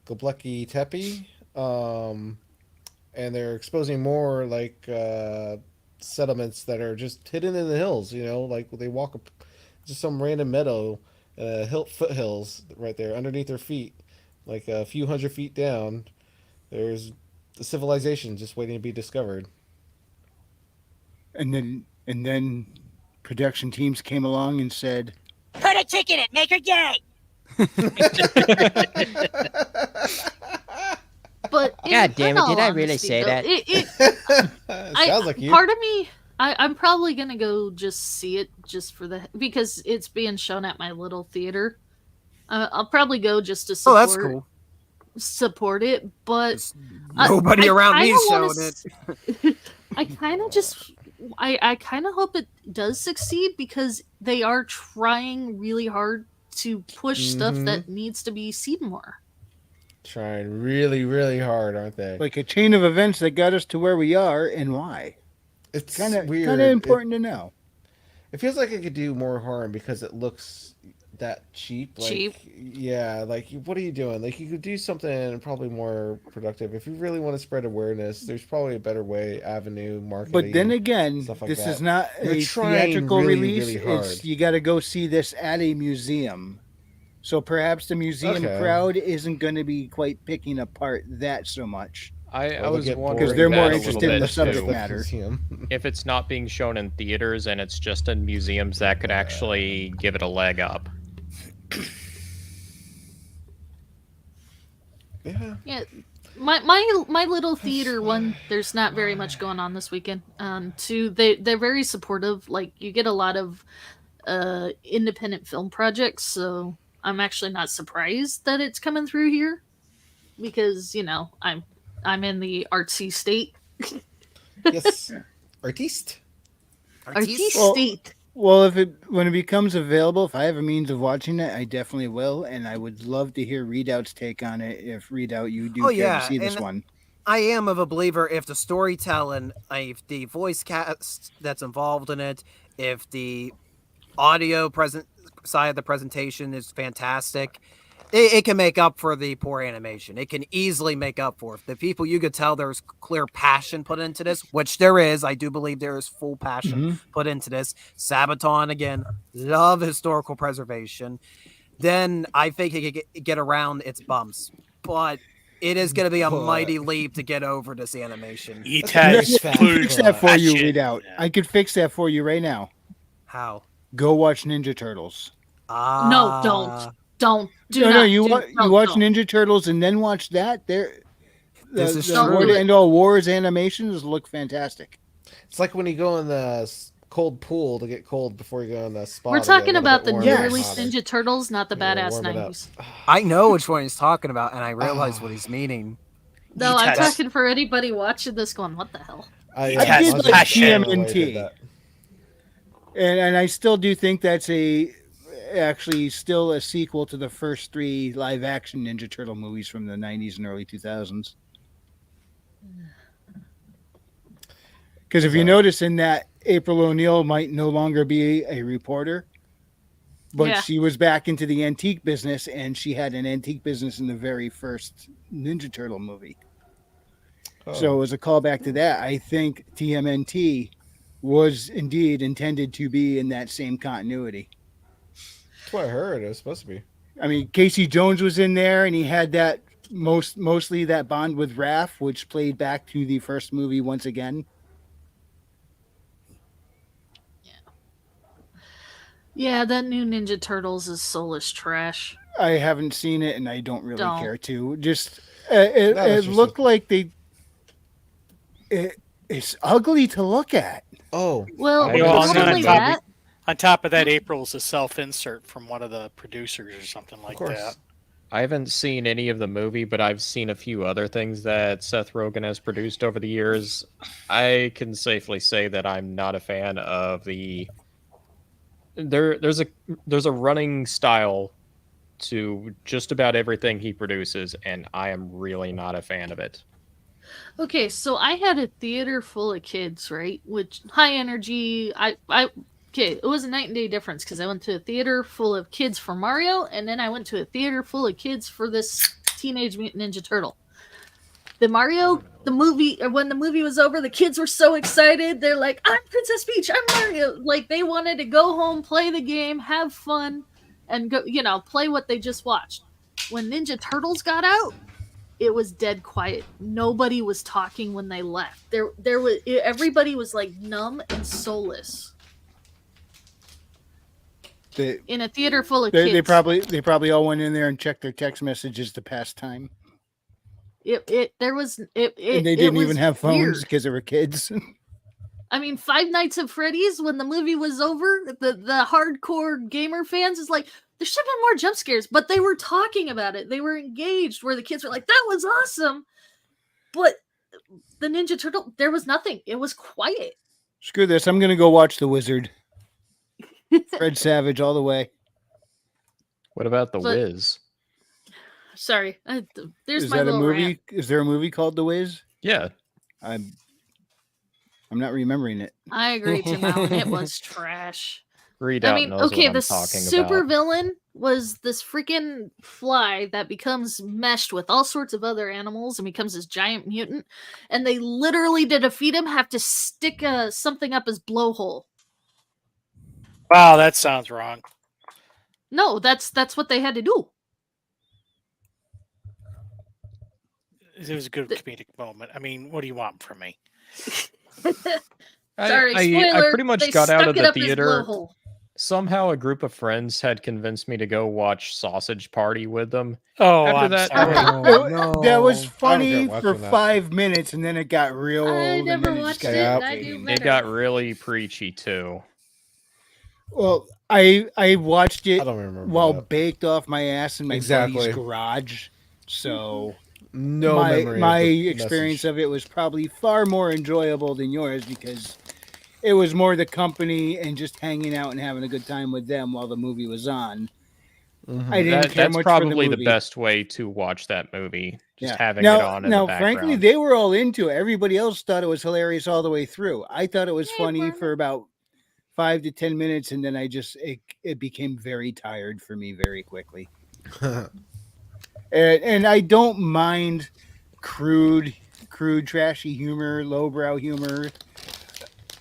Göbekli Tepe, and they're exposing more like settlements that are just hidden in the hills. Like they walk up just some random meadow, foothills right there underneath their feet, like a few 100 feet down. There's a civilization just waiting to be discovered. And then production teams came along and said, Put a chick in it, make her gay. But God damn it! all Did I really honesty, say though, that? Sounds like you. Part of me, I'm probably gonna go just see it just for because it's being shown at my little theater. I'll probably go just to support. Oh, that's cool. Support it, but nobody around me showed it. I kind of just, I kind of hope it does succeed because they are trying really hard to push stuff that needs to be seen more. Trying really, really hard, aren't they? Like a chain of events that got us to where we are and why. It's kind of weird. Important to know. It feels like it could do more harm because it looks that cheap. Cheap. Yeah, like what are you doing? Like you could do something probably more productive. If you really want to spread awareness, there's probably a better avenue, marketing. But then again, stuff like this that. is not You're a trying theatrical really, release. really hard. You got to go see this at a museum. So perhaps the museum crowd isn't going to be quite picking apart that so much. I was wondering because they're more that a interested little in the bit, subject too. matter. If it's not being shown in theaters and it's just in museums, that could actually give it a leg up. Yeah, my little theater one. There's not very much going on this weekend. Two, they're very supportive. Like you get a lot of independent film projects, so I'm actually not surprised that it's coming through here because I'm in the artsy state. Yes, artiste state. Well, when it becomes available, if I have a means of watching it, I definitely will, and I would love to hear Readout's take on it. If Readout, you do care to see this one. I am of a believer if the storytelling, if the voice cast that's involved in it, if the audio side of the presentation is fantastic, it can make up for the poor animation. It can easily make up for it. The people, you could tell there's clear passion put into this, which there is. I do believe there is full passion put into this. Sabaton, again, love historical preservation. Then I think it could get around its bumps. But it is going to be a mighty leap to get over this animation. I can fix that for you, Readout. I could fix that for you right now. How? Go watch Ninja Turtles. No, don't. You watch Ninja Turtles and then watch that. The War to End All Wars animations look fantastic. It's like when you go in the cold pool to get cold before you go in the spa. We're talking about the new release Ninja Turtles, not the badass 90s. I know which one he's talking about, and I realize what he's meaning. No, I'm talking for anybody watching this going, what the hell? I did like TMNT. And I still do think that's actually still a sequel to the first 3 live action Ninja Turtle movies from the 90s and early 2000s. Because if you notice in that, April O'Neil might no longer be a reporter, but she was back into the antique business, and she had an antique business in the very first Ninja Turtle movie. So it was a callback to that. I think TMNT was indeed intended to be in that same continuity. That's what I heard. It was supposed to be. I mean, Casey Jones was in there, and he had that mostly that bond with Raph, which played back to the first movie once again. Yeah, that new Ninja Turtles is soulless trash. I haven't seen it, and I don't really care to. Just it looked like it's ugly to look at. Oh, well, on top of that, April's a self-insert from one of the producers or something like that. I haven't seen any of the movie, but I've seen a few other things that Seth Rogen has produced over the years. I can safely say that I'm not a fan of the. There's a running style to just about everything he produces, and I am really not a fan of it. Okay, so I had a theater full of kids, right? Which high energy. Okay, it was a night and day difference because I went to a theater full of kids for Mario, and then I went to a theater full of kids for this Teenage Mutant Ninja Turtle. the movie, when the movie was over, the kids were so excited. They're like, I'm Princess Peach, I'm Mario. Like, they wanted to go home, play the game, have fun, and go, play what they just watched. When Ninja Turtles got out, it was dead quiet. Nobody was talking when they left. Everybody was like numb and soulless. In a theater full of kids. They probably all went in there and checked their text messages to pass time. And they didn't even have phones because they were kids. I mean, Five Nights at Freddy's, when the movie was over, the hardcore gamer fans is like, there should have been more jump scares, but they were talking about it. They were engaged, where the kids were like, that was awesome. But the Ninja Turtle, there was nothing. It was quiet. Screw this. I'm going to go watch The Wizard. Fred Savage all the way. What about The Wiz? Sorry. There's Is my that a little movie? rant. Is there a movie called The Wiz? Yeah. I'm not remembering it. I agree, Tim Allen. It was trash. Readout knows what I'm the talking super about. villain was this freaking fly that becomes meshed with all sorts of other animals and becomes this giant mutant. And they literally, to defeat him, have to stick something up his blowhole. Wow, that sounds wrong. No, that's what they had to do. It was a good comedic moment. I mean, what do you want from me? Sorry, spoiler. I pretty much they got out stuck of it the up his theater. blowhole. Somehow a group of friends had convinced me to go watch Sausage Party with them. Oh, After I'm that, sorry. That was funny regret for watching that. 5 minutes, and then it got real old. I never and then watched it. it. Just got I do it better. got really preachy too. Well, I watched it I don't remember while that. baked off my ass in my Exactly. buddy's garage. So No memory. my of the experience message. of it was probably far more enjoyable than yours because it was more the company and just hanging out and having a good time with them while the movie was on. Mhm. I didn't care That's much probably for the the movie. best way to watch that movie. Just Yeah. having it on in the background. Frankly, they were all into it. Everybody else thought it was hilarious all the way through. I thought it was funny for about 5 to 10 minutes, and then it became very tired for me very quickly. and I don't mind crude, trashy humor, lowbrow humor,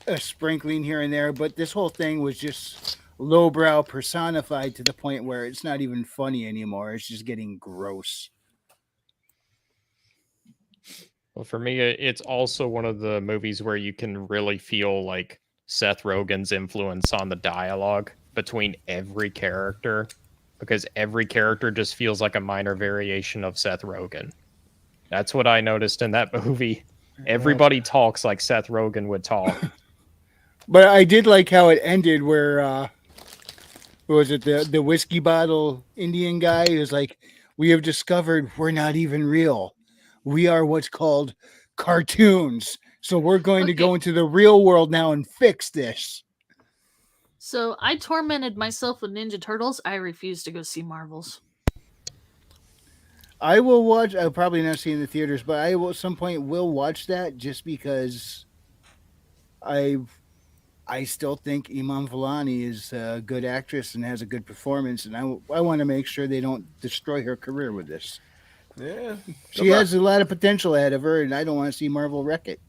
a sprinkling here and there, but this whole thing was just lowbrow personified to the point where it's not even funny anymore. It's just getting gross. Well, for me, it's also one of the movies where you can really feel like Seth Rogen's influence on the dialogue between every character, because every character just feels like a minor variation of Seth Rogen. That's what I noticed in that movie. Everybody talks like Seth Rogen would talk. But I did like how it ended where what was it, the whiskey bottle Indian guy who's like, we have discovered we're not even real. We are what's called cartoons. So we're going to go into the real world now and fix this. So I tormented myself with Ninja Turtles. I refuse to go see Marvels. I will watch. I'll probably not see it in the theaters, but I will at some point will watch that just because I still think Iman Vellani is a good actress and has a good performance, and I want to make sure they don't destroy her career with this. Yeah, She has a lot of potential ahead of her, and I don't want to see Marvel wreck it.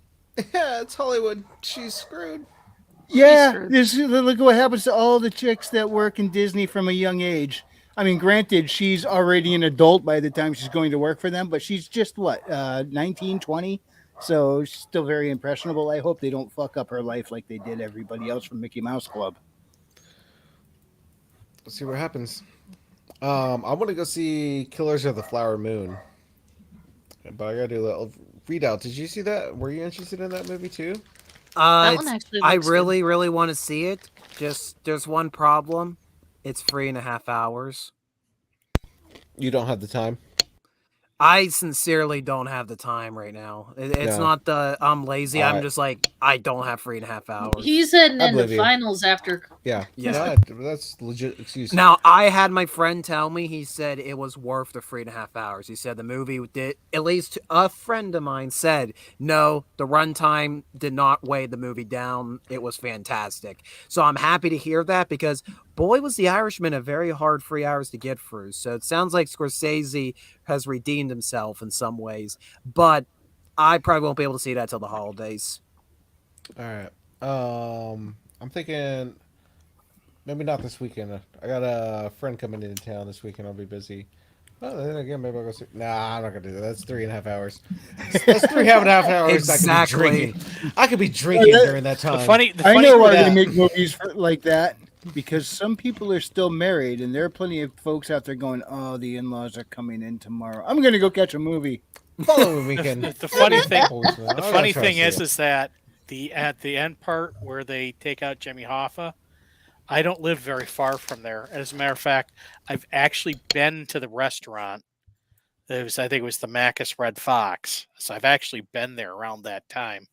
Yeah, it's Hollywood. She's screwed. Yeah, look at what happens to all the chicks that work in Disney from a young age. I mean, granted, she's already an adult by the time she's going to work for them, but she's just, 19, 20? So she's still very impressionable. I hope they don't fuck up her life like they did everybody else from Mickey Mouse Club. Let's see what happens. I want to go see Killers of the Flower Moon. But I gotta do a little readout. Did you see that? Were you interested in that movie too? That one actually I looks really, really want to see it. Just there's one problem. It's 3.5 hours. You don't have the time. I sincerely don't have the time right now. It's No. not the I'm lazy. All I'm right. just like I don't have 3.5 hours. He's heading I into believe you. finals after. Yeah. Yeah. No, that's legit excuse. Now, I had my friend tell me, he said it was worth the 3.5 hours. He said the movie did, at least a friend of mine said, no, the runtime did not weigh the movie down. It was fantastic. So I'm happy to hear that because, boy, was The Irishman a very hard 3 hours to get through. So it sounds like Scorsese has redeemed himself in some ways. But I probably won't be able to see that till the holidays. All right. I'm thinking maybe not this weekend. I got a friend coming into town this weekend. I'll be busy. Oh, then again, maybe I'll go see. Nah, I'm not gonna do that. That's 3.5 hours. That's 3.5 hours. Exactly. I could be drinking. I could be drinking during that time. I know why they make movies like that, because some people are still married, and there are plenty of folks out there going, "Oh, the in-laws are coming in tomorrow. I'm gonna go catch a movie." Following weekend. The funny thing, I'll the funny try to thing see is, it. is that at the end part where they take out Jimmy Hoffa, I don't live very far from there. As a matter of fact, I've actually been to the restaurant. I think it was the Macus Red Fox. So I've actually been there around that time.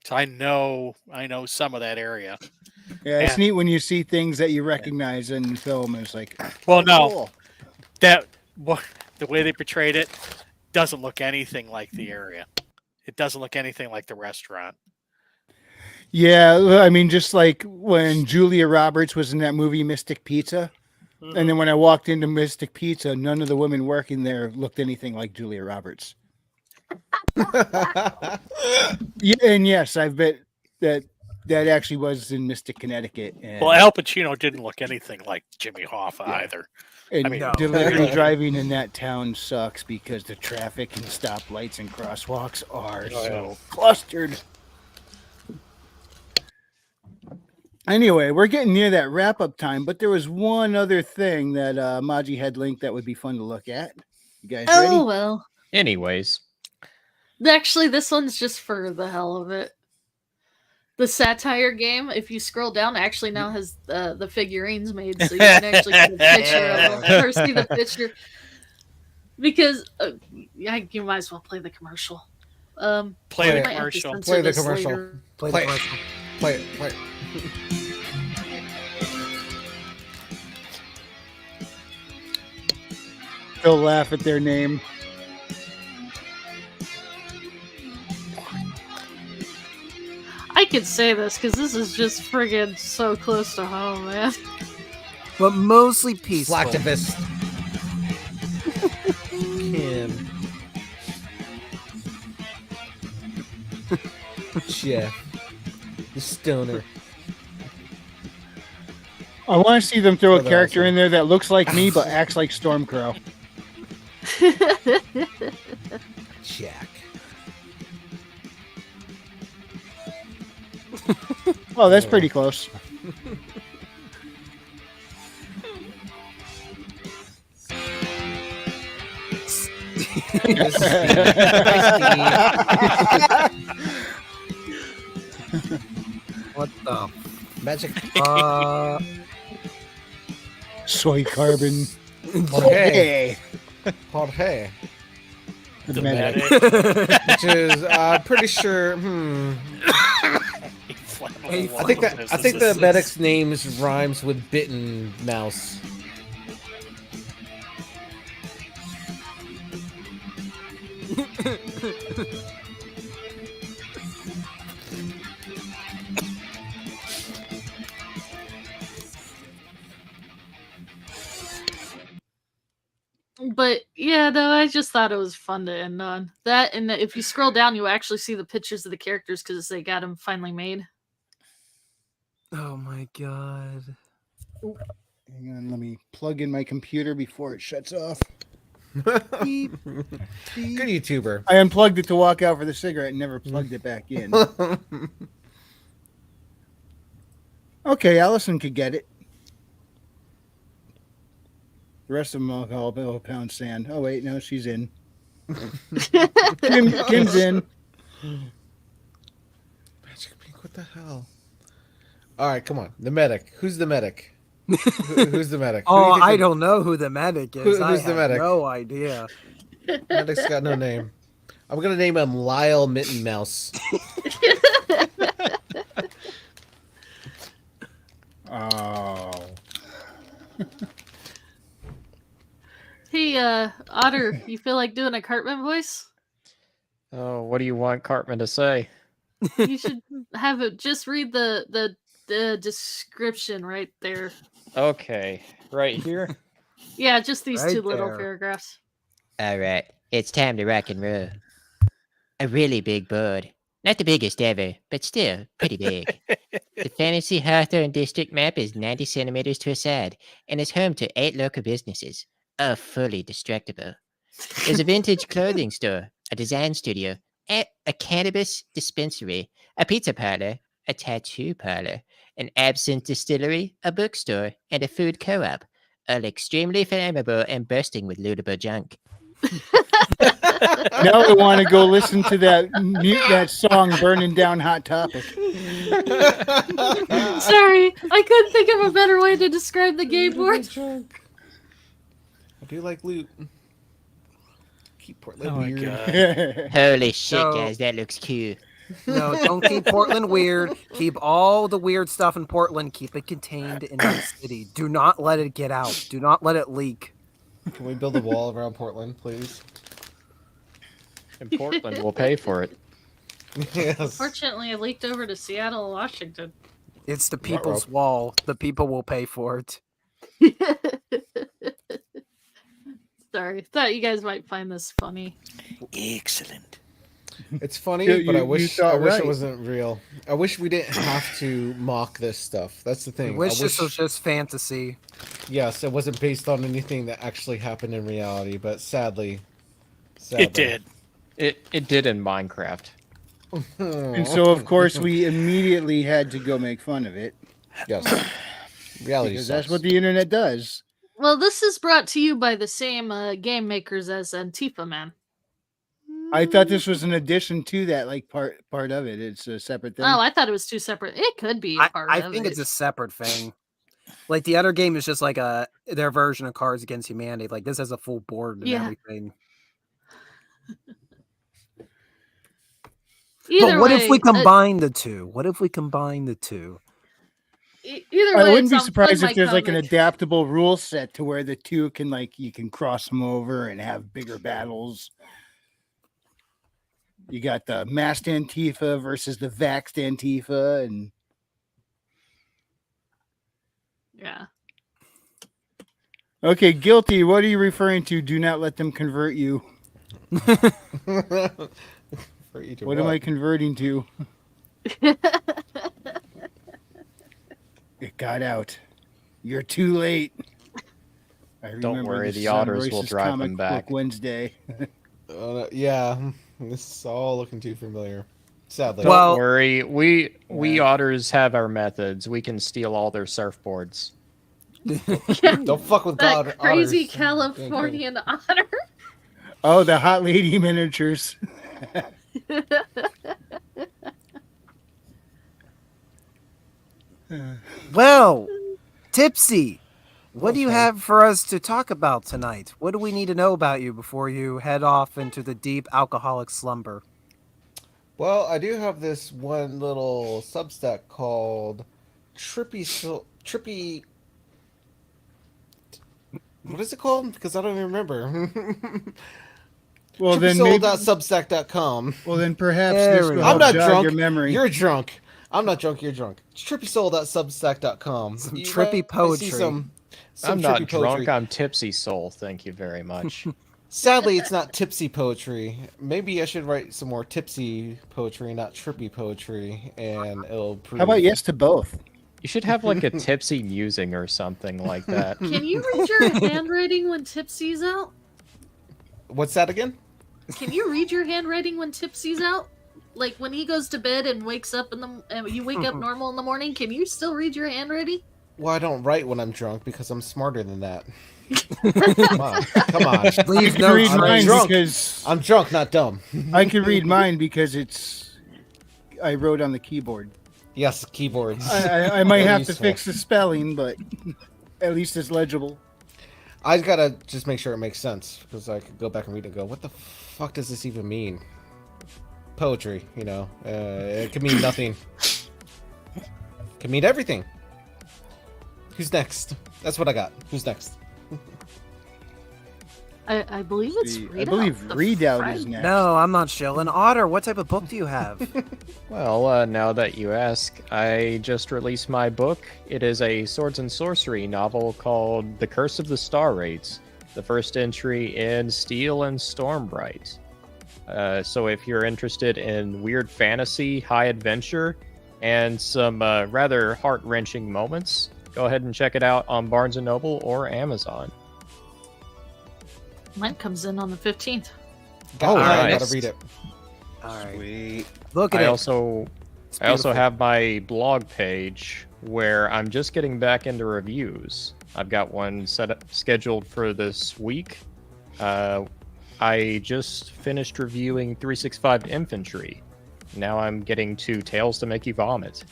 So I know some of that area. Yeah, it's neat when you see things that you recognize in film. And it's like, well, no, cool. the way they portrayed it doesn't look anything like the area. It doesn't look anything like the restaurant. Yeah, I mean, just like when Julia Roberts was in that movie Mystic Pizza, and then when I walked into Mystic Pizza, none of the women working there looked anything like Julia Roberts. Yeah, and yes, I bet that actually was in Mystic, Connecticut. And, Well, Al Pacino didn't look anything like Jimmy Hoffa either. And I mean, delivery driving in that town sucks because the traffic and stoplights and crosswalks are so clustered. Anyway, we're getting near that wrap-up time, but there was one other thing that Maji had linked that would be fun to look at. You guys ready? Oh, well. Anyways. Actually, this one's just for the hell of it. The satire game, if you scroll down, actually now has the figurines made, so you can actually get a picture of them or see the picture. Because you might as well play the commercial. Play the commercial. Play the commercial. Play the commercial. Play it. Play it. They'll laugh at their name. I could say this because this is just friggin' so close to home, man. But mostly peaceful. Slacktivist. Kim. Jeff. The stoner. I want to see them throw a character in there that looks like me but acts like Stormcrow. Jack. Oh, that's pretty close. What the magic? Soy carbon. Jorge. Jorge. The medic. Which is pretty sure. I think the medic's names rhymes with bitten mouse. But yeah, no, I just thought it was fun to end on that. And if you scroll down, you actually see the pictures of the characters because they got them finally made. Oh my god! Hang on, let me plug in my computer before it shuts off. Good YouTuber. I unplugged it to walk out for the cigarette and never plugged it back in. Okay, Allison could get it. The rest of them I'll call pound sand. Oh wait, no, she's in. Kim's in. Magic Pink, what the hell? All right, come on. The medic. Who's the medic? Who's the medic? Oh, I don't know who the medic is. Who's the medic? No idea. Medic's got no name. I'm gonna name him Lyle Mitten Mouse. Oh. Hey, Otter, you feel like doing a Cartman voice? Oh, what do you want Cartman to say? You should have it. Just read the description right there. Okay, right here. Yeah, just these Right two little there. paragraphs. All right. It's time to rock and roll. A really big board. Not the biggest ever, but still pretty big. The Fantasy Hawthorne District map is 90 centimeters to a side and is home to 8 local businesses, all fully destructible. There's a vintage clothing store, a design studio, a cannabis dispensary, a pizza parlor, a tattoo parlor, an absinthe distillery, a bookstore, and a food co-op, all extremely flammable and bursting with lootable junk. Now I want to go listen to that song "Burning Down Hot Topic." Sorry, I couldn't think of a better way to describe the game board. I do like loot. Keep Portland Oh my weird. Holy shit, No. guys, that looks cute. No, don't keep Portland weird. Keep all the weird stuff in Portland. Keep it contained in the city. Do not let it get out. Do not let it leak. Can we build a wall around Portland, please? And Portland will pay for it. Yes. Fortunately, it leaked over to Seattle and Washington. It's the people's wall. The people will pay for it. Sorry, thought you guys might find this funny. Excellent. It's funny, You- but I you wish thought right. it wasn't real. I wish we didn't have to mock this stuff. That's the I thing. wish this was just fantasy. Yes, it wasn't based on anything that actually happened in reality, but sadly. It did. It did in Minecraft. And so, of course, we immediately had to go make fun of it. Yes. Reality Because sucks. that's what the internet does. Well, this is brought to you by the same game makers as Antifa Man. I thought this was an addition to that, like part of it. It's a separate thing. Oh, I thought it was two separate. It could be a part I of think it. it's a separate thing. Like the other game is just like their version of Cards Against Humanity. Like this has a full board and Yeah. everything. Either But what if way, we combine the two? What if we combine the two? Either I way, wouldn't it's be on surprised Play if there's My like an Comic. adaptable rule set to where the two can you can cross them over and have bigger battles. You got the masked Antifa versus the vaxxed Antifa, and Yeah. okay, guilty. What are you referring to? Do not let them convert you. For each of What am I converting to? It got out. You're too late. I Don't remember worry, this the on otters will Royce's drive Comic them back. Book Wednesday. Yeah, this is all looking too familiar. Sadly. Don't worry, we otters have our methods. We can steal all their surfboards. Don't fuck with That God. crazy otters. Californian otter. Oh, the hot lady miniatures. Well, Tipsy, what do you have for us to talk about tonight? What do we need to know about you before you head off into the deep alcoholic slumber? Well, I do have this one little Substack called Trippy. What is it called? Because I don't even remember. Well, then maybe- TrippySoul.substack.com. Well, then perhaps this will I'm help not jog drunk. your memory. You're drunk. I'm not drunk. You're drunk. It's TrippySoul.substack.com. Some trippy poetry. Some I'm not trippy drunk. poetry. I'm tipsy soul. Thank you very much. Sadly, it's not tipsy poetry. Maybe I should write some more tipsy poetry, not trippy poetry, and it'll prove. How about yes to both? You should have like a tipsy musing or something like that. Can you read your handwriting when Tipsy's out? What's that again? Can you read your handwriting when Tipsy's out? Like when he goes to bed and wakes up and you wake up normal in the morning, can you still read your handwriting? Well, I don't write when I'm drunk because I'm smarter than that. Come on. I can read mine because I'm drunk, not dumb. I can read mine because I wrote on the keyboard. Yes, keyboards. I might Very have to useful. fix the spelling, but at least it's legible. I gotta just make sure it makes sense because I could go back and read it and go, what the fuck does this even mean? Poetry, you know. It could mean nothing. It could mean everything. Who's next? That's what I got. Who's next? I believe it's I Readout. believe the Readout friend. is next. No, I'm not shilling. Otter, what type of book do you have? Well, now that you ask, I just released my book. It is a swords and sorcery novel called The Curse of the Star Raids. the first entry in Steel and Stormbright. So if you're interested in weird fantasy, high adventure, and some rather heart-wrenching moments, go ahead and check it out on Barnes & Noble or Amazon. Mine comes in on the 15th. Oh, nice. I gotta read it. All right. Sweet. Look at I it. also have my blog page where I'm just getting back into reviews. I've got one scheduled for this week. I just finished reviewing 365 Infantry. Now I'm getting to Tales to Make You Vomit,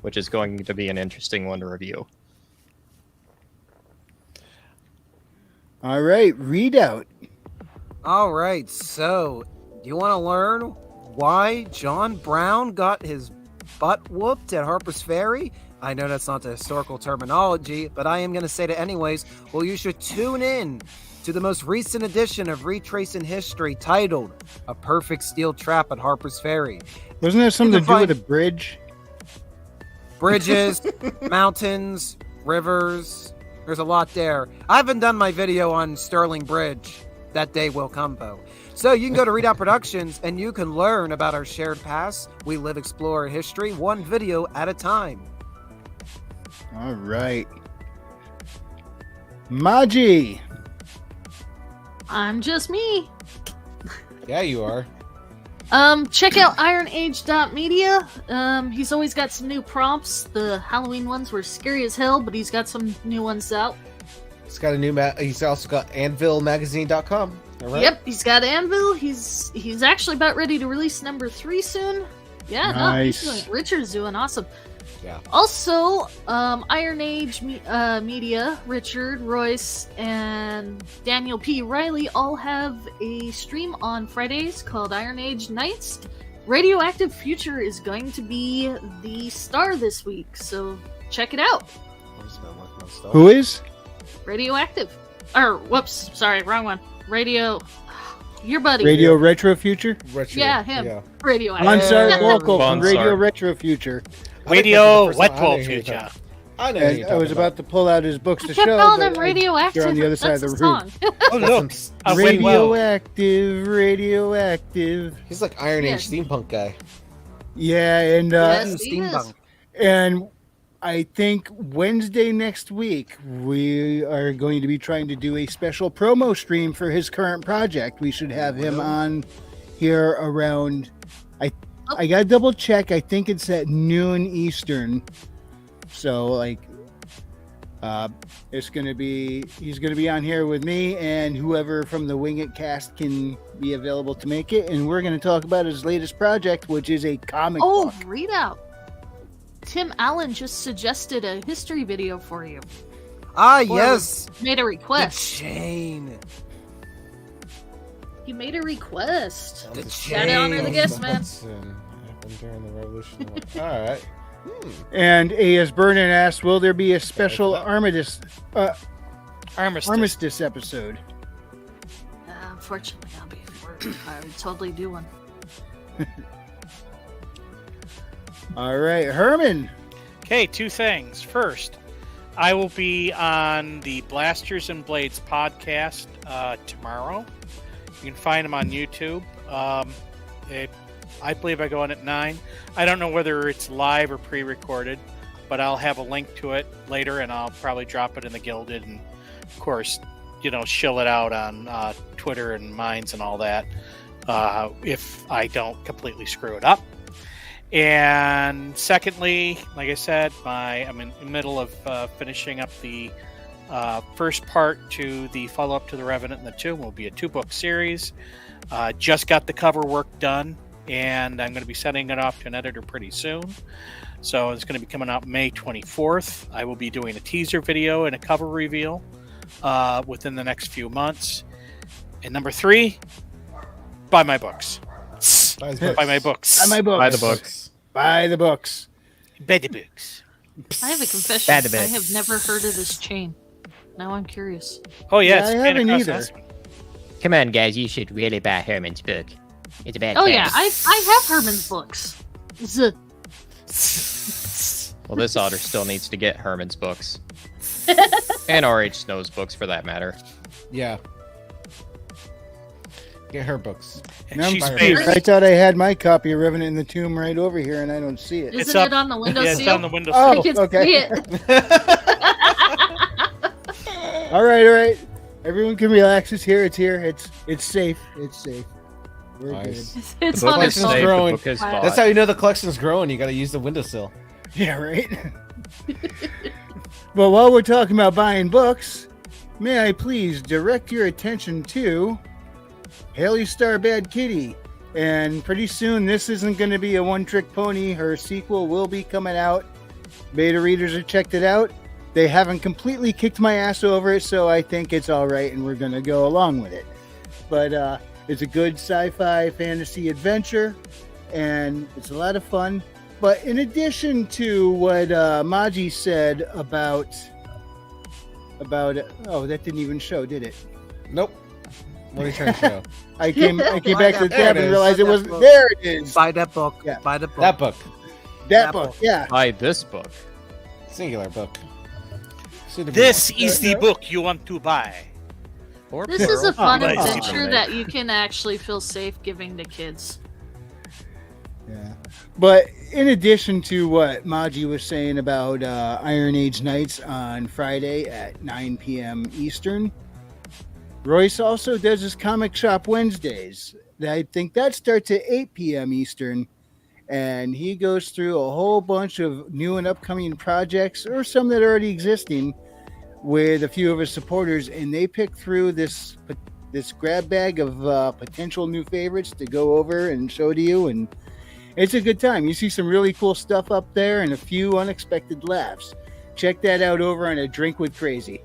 which is going to be an interesting one to review. All right, readout. All right, so do you want to learn why John Brown got his butt whooped at Harper's Ferry? I know that's not the historical terminology, but I am going to say it anyways. Well, you should tune in to the most recent edition of Retracing History titled A Perfect Steel Trap at Harper's Ferry. Doesn't that have something to do with a bridge? Bridges, mountains, rivers. There's a lot there. I haven't done my video on Sterling Bridge. That day will come, though. So you can go to Readout Productions and you can learn about our shared past. We live, explore history, one video at a time. All right. Maji. I'm just me. Yeah, you are. Check out IronAge.media. He's always got some new prompts. The Halloween ones were scary as hell, but he's got some new ones out. He's got a new he's also got AnvilMagazine.com. All right. Yep, he's got Anvil. He's actually about ready to release number 3 soon. Yeah, nice. No, he's doing, Richard's doing awesome. Yeah. Also, IronAge Media, Richard, Royce, and Daniel P. Riley all have a stream on Fridays called IronAge Nights. Radioactive Future is going to be the star this week, so check it out. Who is? Radioactive. Or, whoops, sorry, wrong one. Your buddy. Radio Retro Future? Yeah, him. Yeah. Radioactive. Bonsar Local from Bonsar. Radio Retro Future. Radio Wetwell Future. I know. And I was about to pull out his books I to kept show. calling but him Radioactive. They're on the other side That's of the room. song. Oh, look. Radioactive, radioactive. He's like Iron Yes. Age steampunk guy. Yeah, and Yes, he is. Steampunk. and I think Wednesday next week we are going to be trying to do a special promo stream for his current project. We should have him on here around. I gotta double check. I think it's at noon Eastern. So like, he's gonna be on here with me and whoever from the Wing It cast can be available to make it, and we're gonna talk about his latest project, which is a comic book. Readout. Tim Allen just suggested a history video for you. Ah, Or yes. made a The request. chain. He made a request. The Gotta honor the chain. guest, man. Happened during the Revolution. All right. And A.S. Burnett asked, will there be a special armistice episode? Unfortunately, I'll be at work. I would totally do one. All right, Herman. Okay, 2 things. First, I will be on the Blasters and Blades podcast tomorrow. You can find them on YouTube. I believe I go on at 9. I don't know whether it's live or pre-recorded, but I'll have a link to it later, and I'll probably drop it in the Gilded, and of course, shill it out on Twitter and Minds and all that if I don't completely screw it up. And secondly, like I said, I'm in the middle of finishing up the first part to the follow-up to The Revenant and the Tomb. Will be a 2-book series. Just got the cover work done, and I'm going to be sending it off to an editor pretty soon. So it's going to be coming out May 24th. I will be doing a teaser video and a cover reveal within the next few months. And number 3, buy my books. Buy my books. Buy my books. Buy the books. Buy the books. Buy the books. I have a confession. I have never heard of this chain. Now I'm curious. Oh, Yeah, it's I Santa haven't Claus either. House. Come on, guys, you should really buy Herman's book. It's a bad Oh, yeah. case. I have Herman's books. Z- Well, this otter still needs to get Herman's books. And RH Snow's books, for that matter. Yeah. Get her books. And I'm she's confused. famous. I thought I had my copy of Revenant in the Tomb right over here, and I don't see it. Isn't it on the window yeah, seal? it's on the window Oh, I can okay. see it. All right. Everyone can relax. It's here. It's here. It's safe. It's safe. We're Nice. good. It's The on his collection's phone. growing. book is Wow. That's how you know the collection's growing. You got to use the windowsill. Yeah, right. Well, while we're talking about buying books, may I please direct your attention to Haley Star Bad Kitty. And pretty soon, this isn't going to be a one-trick pony. Her sequel will be coming out. Beta readers have checked it out. They haven't completely kicked my ass over it, so I think it's all right, and we're going to go along with it. But it's a good sci-fi fantasy adventure, and it's a lot of fun. But in addition to what Maji said about oh, that didn't even show, did it? Nope. What are you trying to show? I came back to the tab and is. realized it wasn't there. It is. Buy that book. Yeah. Buy the book. That book. That book. Yeah. Buy this book. Singular book. This is the book you want to buy. Or This is a fun nice. adventure that you can actually feel safe giving to kids. Yeah. But in addition to what Maji was saying about IronAge Nights on Friday at 9 p.m. Eastern, Royce also does his Comic Shop Wednesdays. I think that starts at 8 p.m. Eastern. And he goes through a whole bunch of new and upcoming projects, or some that are already existing, with a few of his supporters. And they pick through this grab bag of potential new favorites to go over and show to you. And it's a good time. You see some really cool stuff up there and a few unexpected laughs. Check that out over on A Drink with Crazy.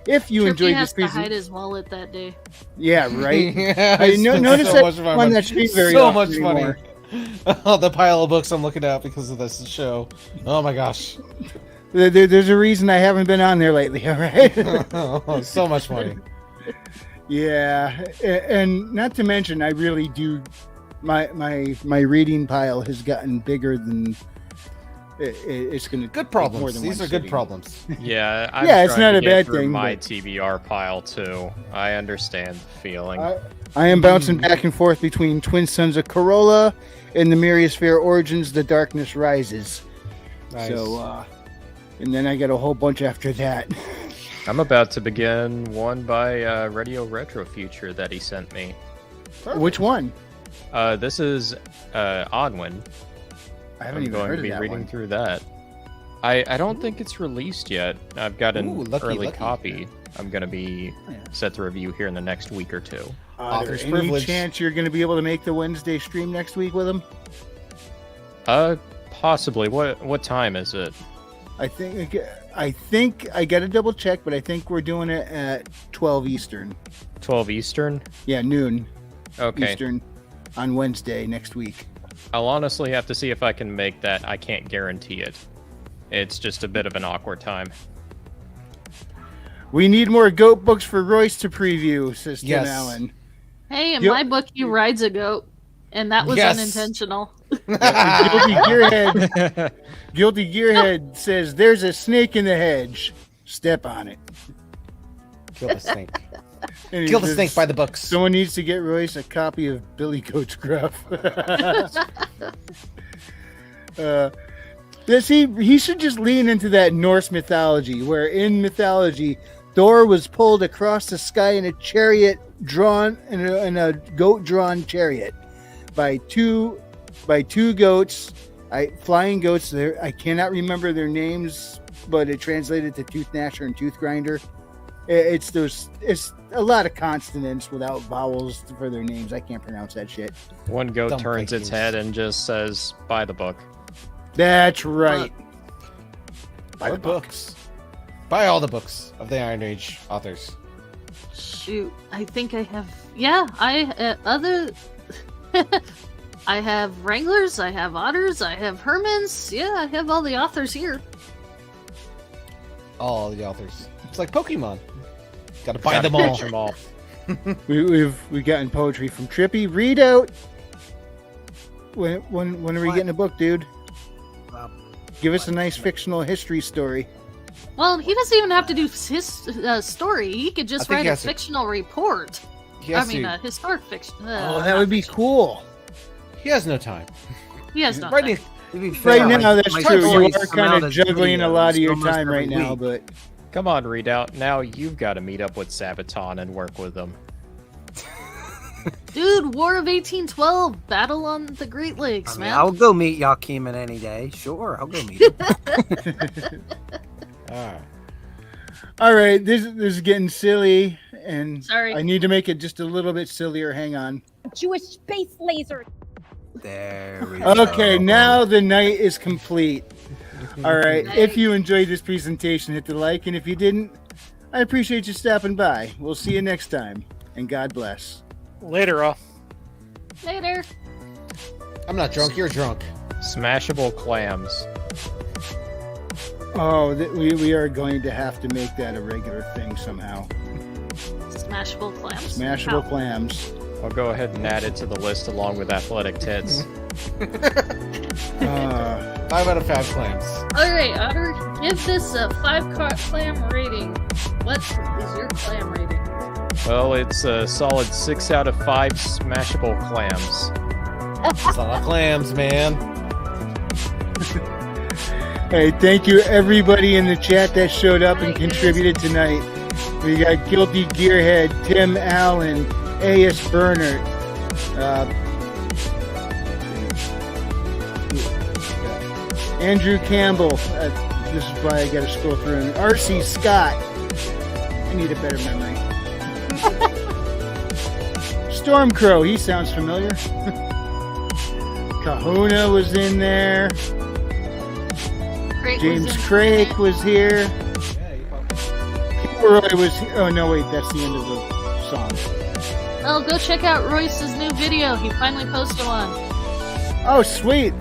If you Trippy enjoyed has this to presentation, hide his wallet that day. yeah, right. Yeah, I noticed so much of that my on money. that stream very so often much anymore. money. Oh, the pile of books I'm looking at because of this show. Oh my gosh. There's a reason I haven't been on there lately. All right. Oh, so much money. Yeah, and not to mention, I really do. My reading pile has gotten bigger than it's going to. Good problems. More than These one are good sitting. problems. Yeah, I'm Yeah, it's trying not to a get bad through thing, my but- TBR pile too. I understand the feeling. I am bouncing back and forth between Twin Sons of Corolla and the Myriasphere Origins, The Darkness Rises. Nice. So, and then I got a whole bunch after that. I'm about to begin one by Radio Retro Future that he sent me. Which one? This is Onwin. I haven't I'm even going heard to of be that reading one. through that. I don't think it's released yet. I've got an Ooh, lucky, early lucky. copy. I'm going to be Yeah. set to review here in the next week or two. There's any privilege. chance you're going to be able to make the Wednesday stream next week with him? Possibly. What time is it? I think I got to double check, but I think we're doing it at 12 Eastern. 12 Eastern? Yeah, noon Okay. Eastern on Wednesday next week. I'll honestly have to see if I can make that. I can't guarantee it. It's just a bit of an awkward time. We need more goat books for Royce to preview, says Tim Yes. Allen. Hey, in Yep. my book, he rides a goat, and that was Yes. unintentional. Guilty Gearhead says, "There's a snake in the hedge. Step on it." Kill the snake. And he Kill the says, snake by the books. Someone needs to get Royce a copy of Billy Goat's Gruff. He should just lean into that Norse mythology, where in mythology, Thor was pulled across the sky in a chariot drawn in a goat-drawn chariot by two goats, flying goats. I cannot remember their names, but it translated to Tooth Gnasher and Tooth Grinder. It's a lot of consonants without vowels for their names. I can't pronounce that shit. One goat Dumb turns its Vikings. head and just says, "Buy the book." That's right. Buy the books. Buy all the books of the Iron Age authors. Shoot, I think I have. Yeah, I have Wranglers, I have Otters, I have Hermans. Yeah, I have all the authors here. All the authors. It's like Pokemon. Gotta buy Gotta them all. catch 'em all. We've gotten poetry from Trippy. Read out. When are we What? getting a book, dude? Well, Give us a nice fictional history story. Well, he doesn't even have to do his story. He could just think write he a has to- fictional report. He has a historic fiction. Oh, that would be cool. He has no time. He has no Right, time. Right now, that's my true. You voice are kind amount of of juggling a lot of your videos time right almost now, every but Come on, Redoubt. Now you've got to meet up with Sabaton and work with them. Dude, War of 1812, Battle on the Great Lakes, man. I'll go meet Yakiman any day. Sure, I'll go meet him. all right, this is getting silly, and Sorry. I need to make it just a little bit sillier. Hang on. Jewish space laser. There we Okay, go. now the night is complete. All right, if you enjoyed this presentation, hit the like, and if you didn't, I appreciate you stopping by. We'll see you next time, and God bless. Later. Later. I'm not drunk. You're drunk. Smashable clams. Oh, we are going to have to make that a regular thing somehow. Smashable clams. Smashable How? clams. I'll go ahead and add it to the list along with athletic tits. 5 out of 5 clams. All right, Otter, give this a 5 clam rating. What is your clam rating? Well, it's a solid 6 out of 5 smashable clams. It's a lot of clams, man. Hey, thank you everybody in the chat that showed up and contributed tonight. We got Guilty Gearhead, Tim Allen, A.S. Bernard, Andrew Campbell. This is why I got to scroll through. And R.C. Scott. I need a better memory. Stormcrow. He sounds familiar. Kahuna was in there. James Craig was here. Roy was. Oh no, wait, that's the end of the song. Oh, go check out Royce's new video. He finally posted one. Oh, sweet.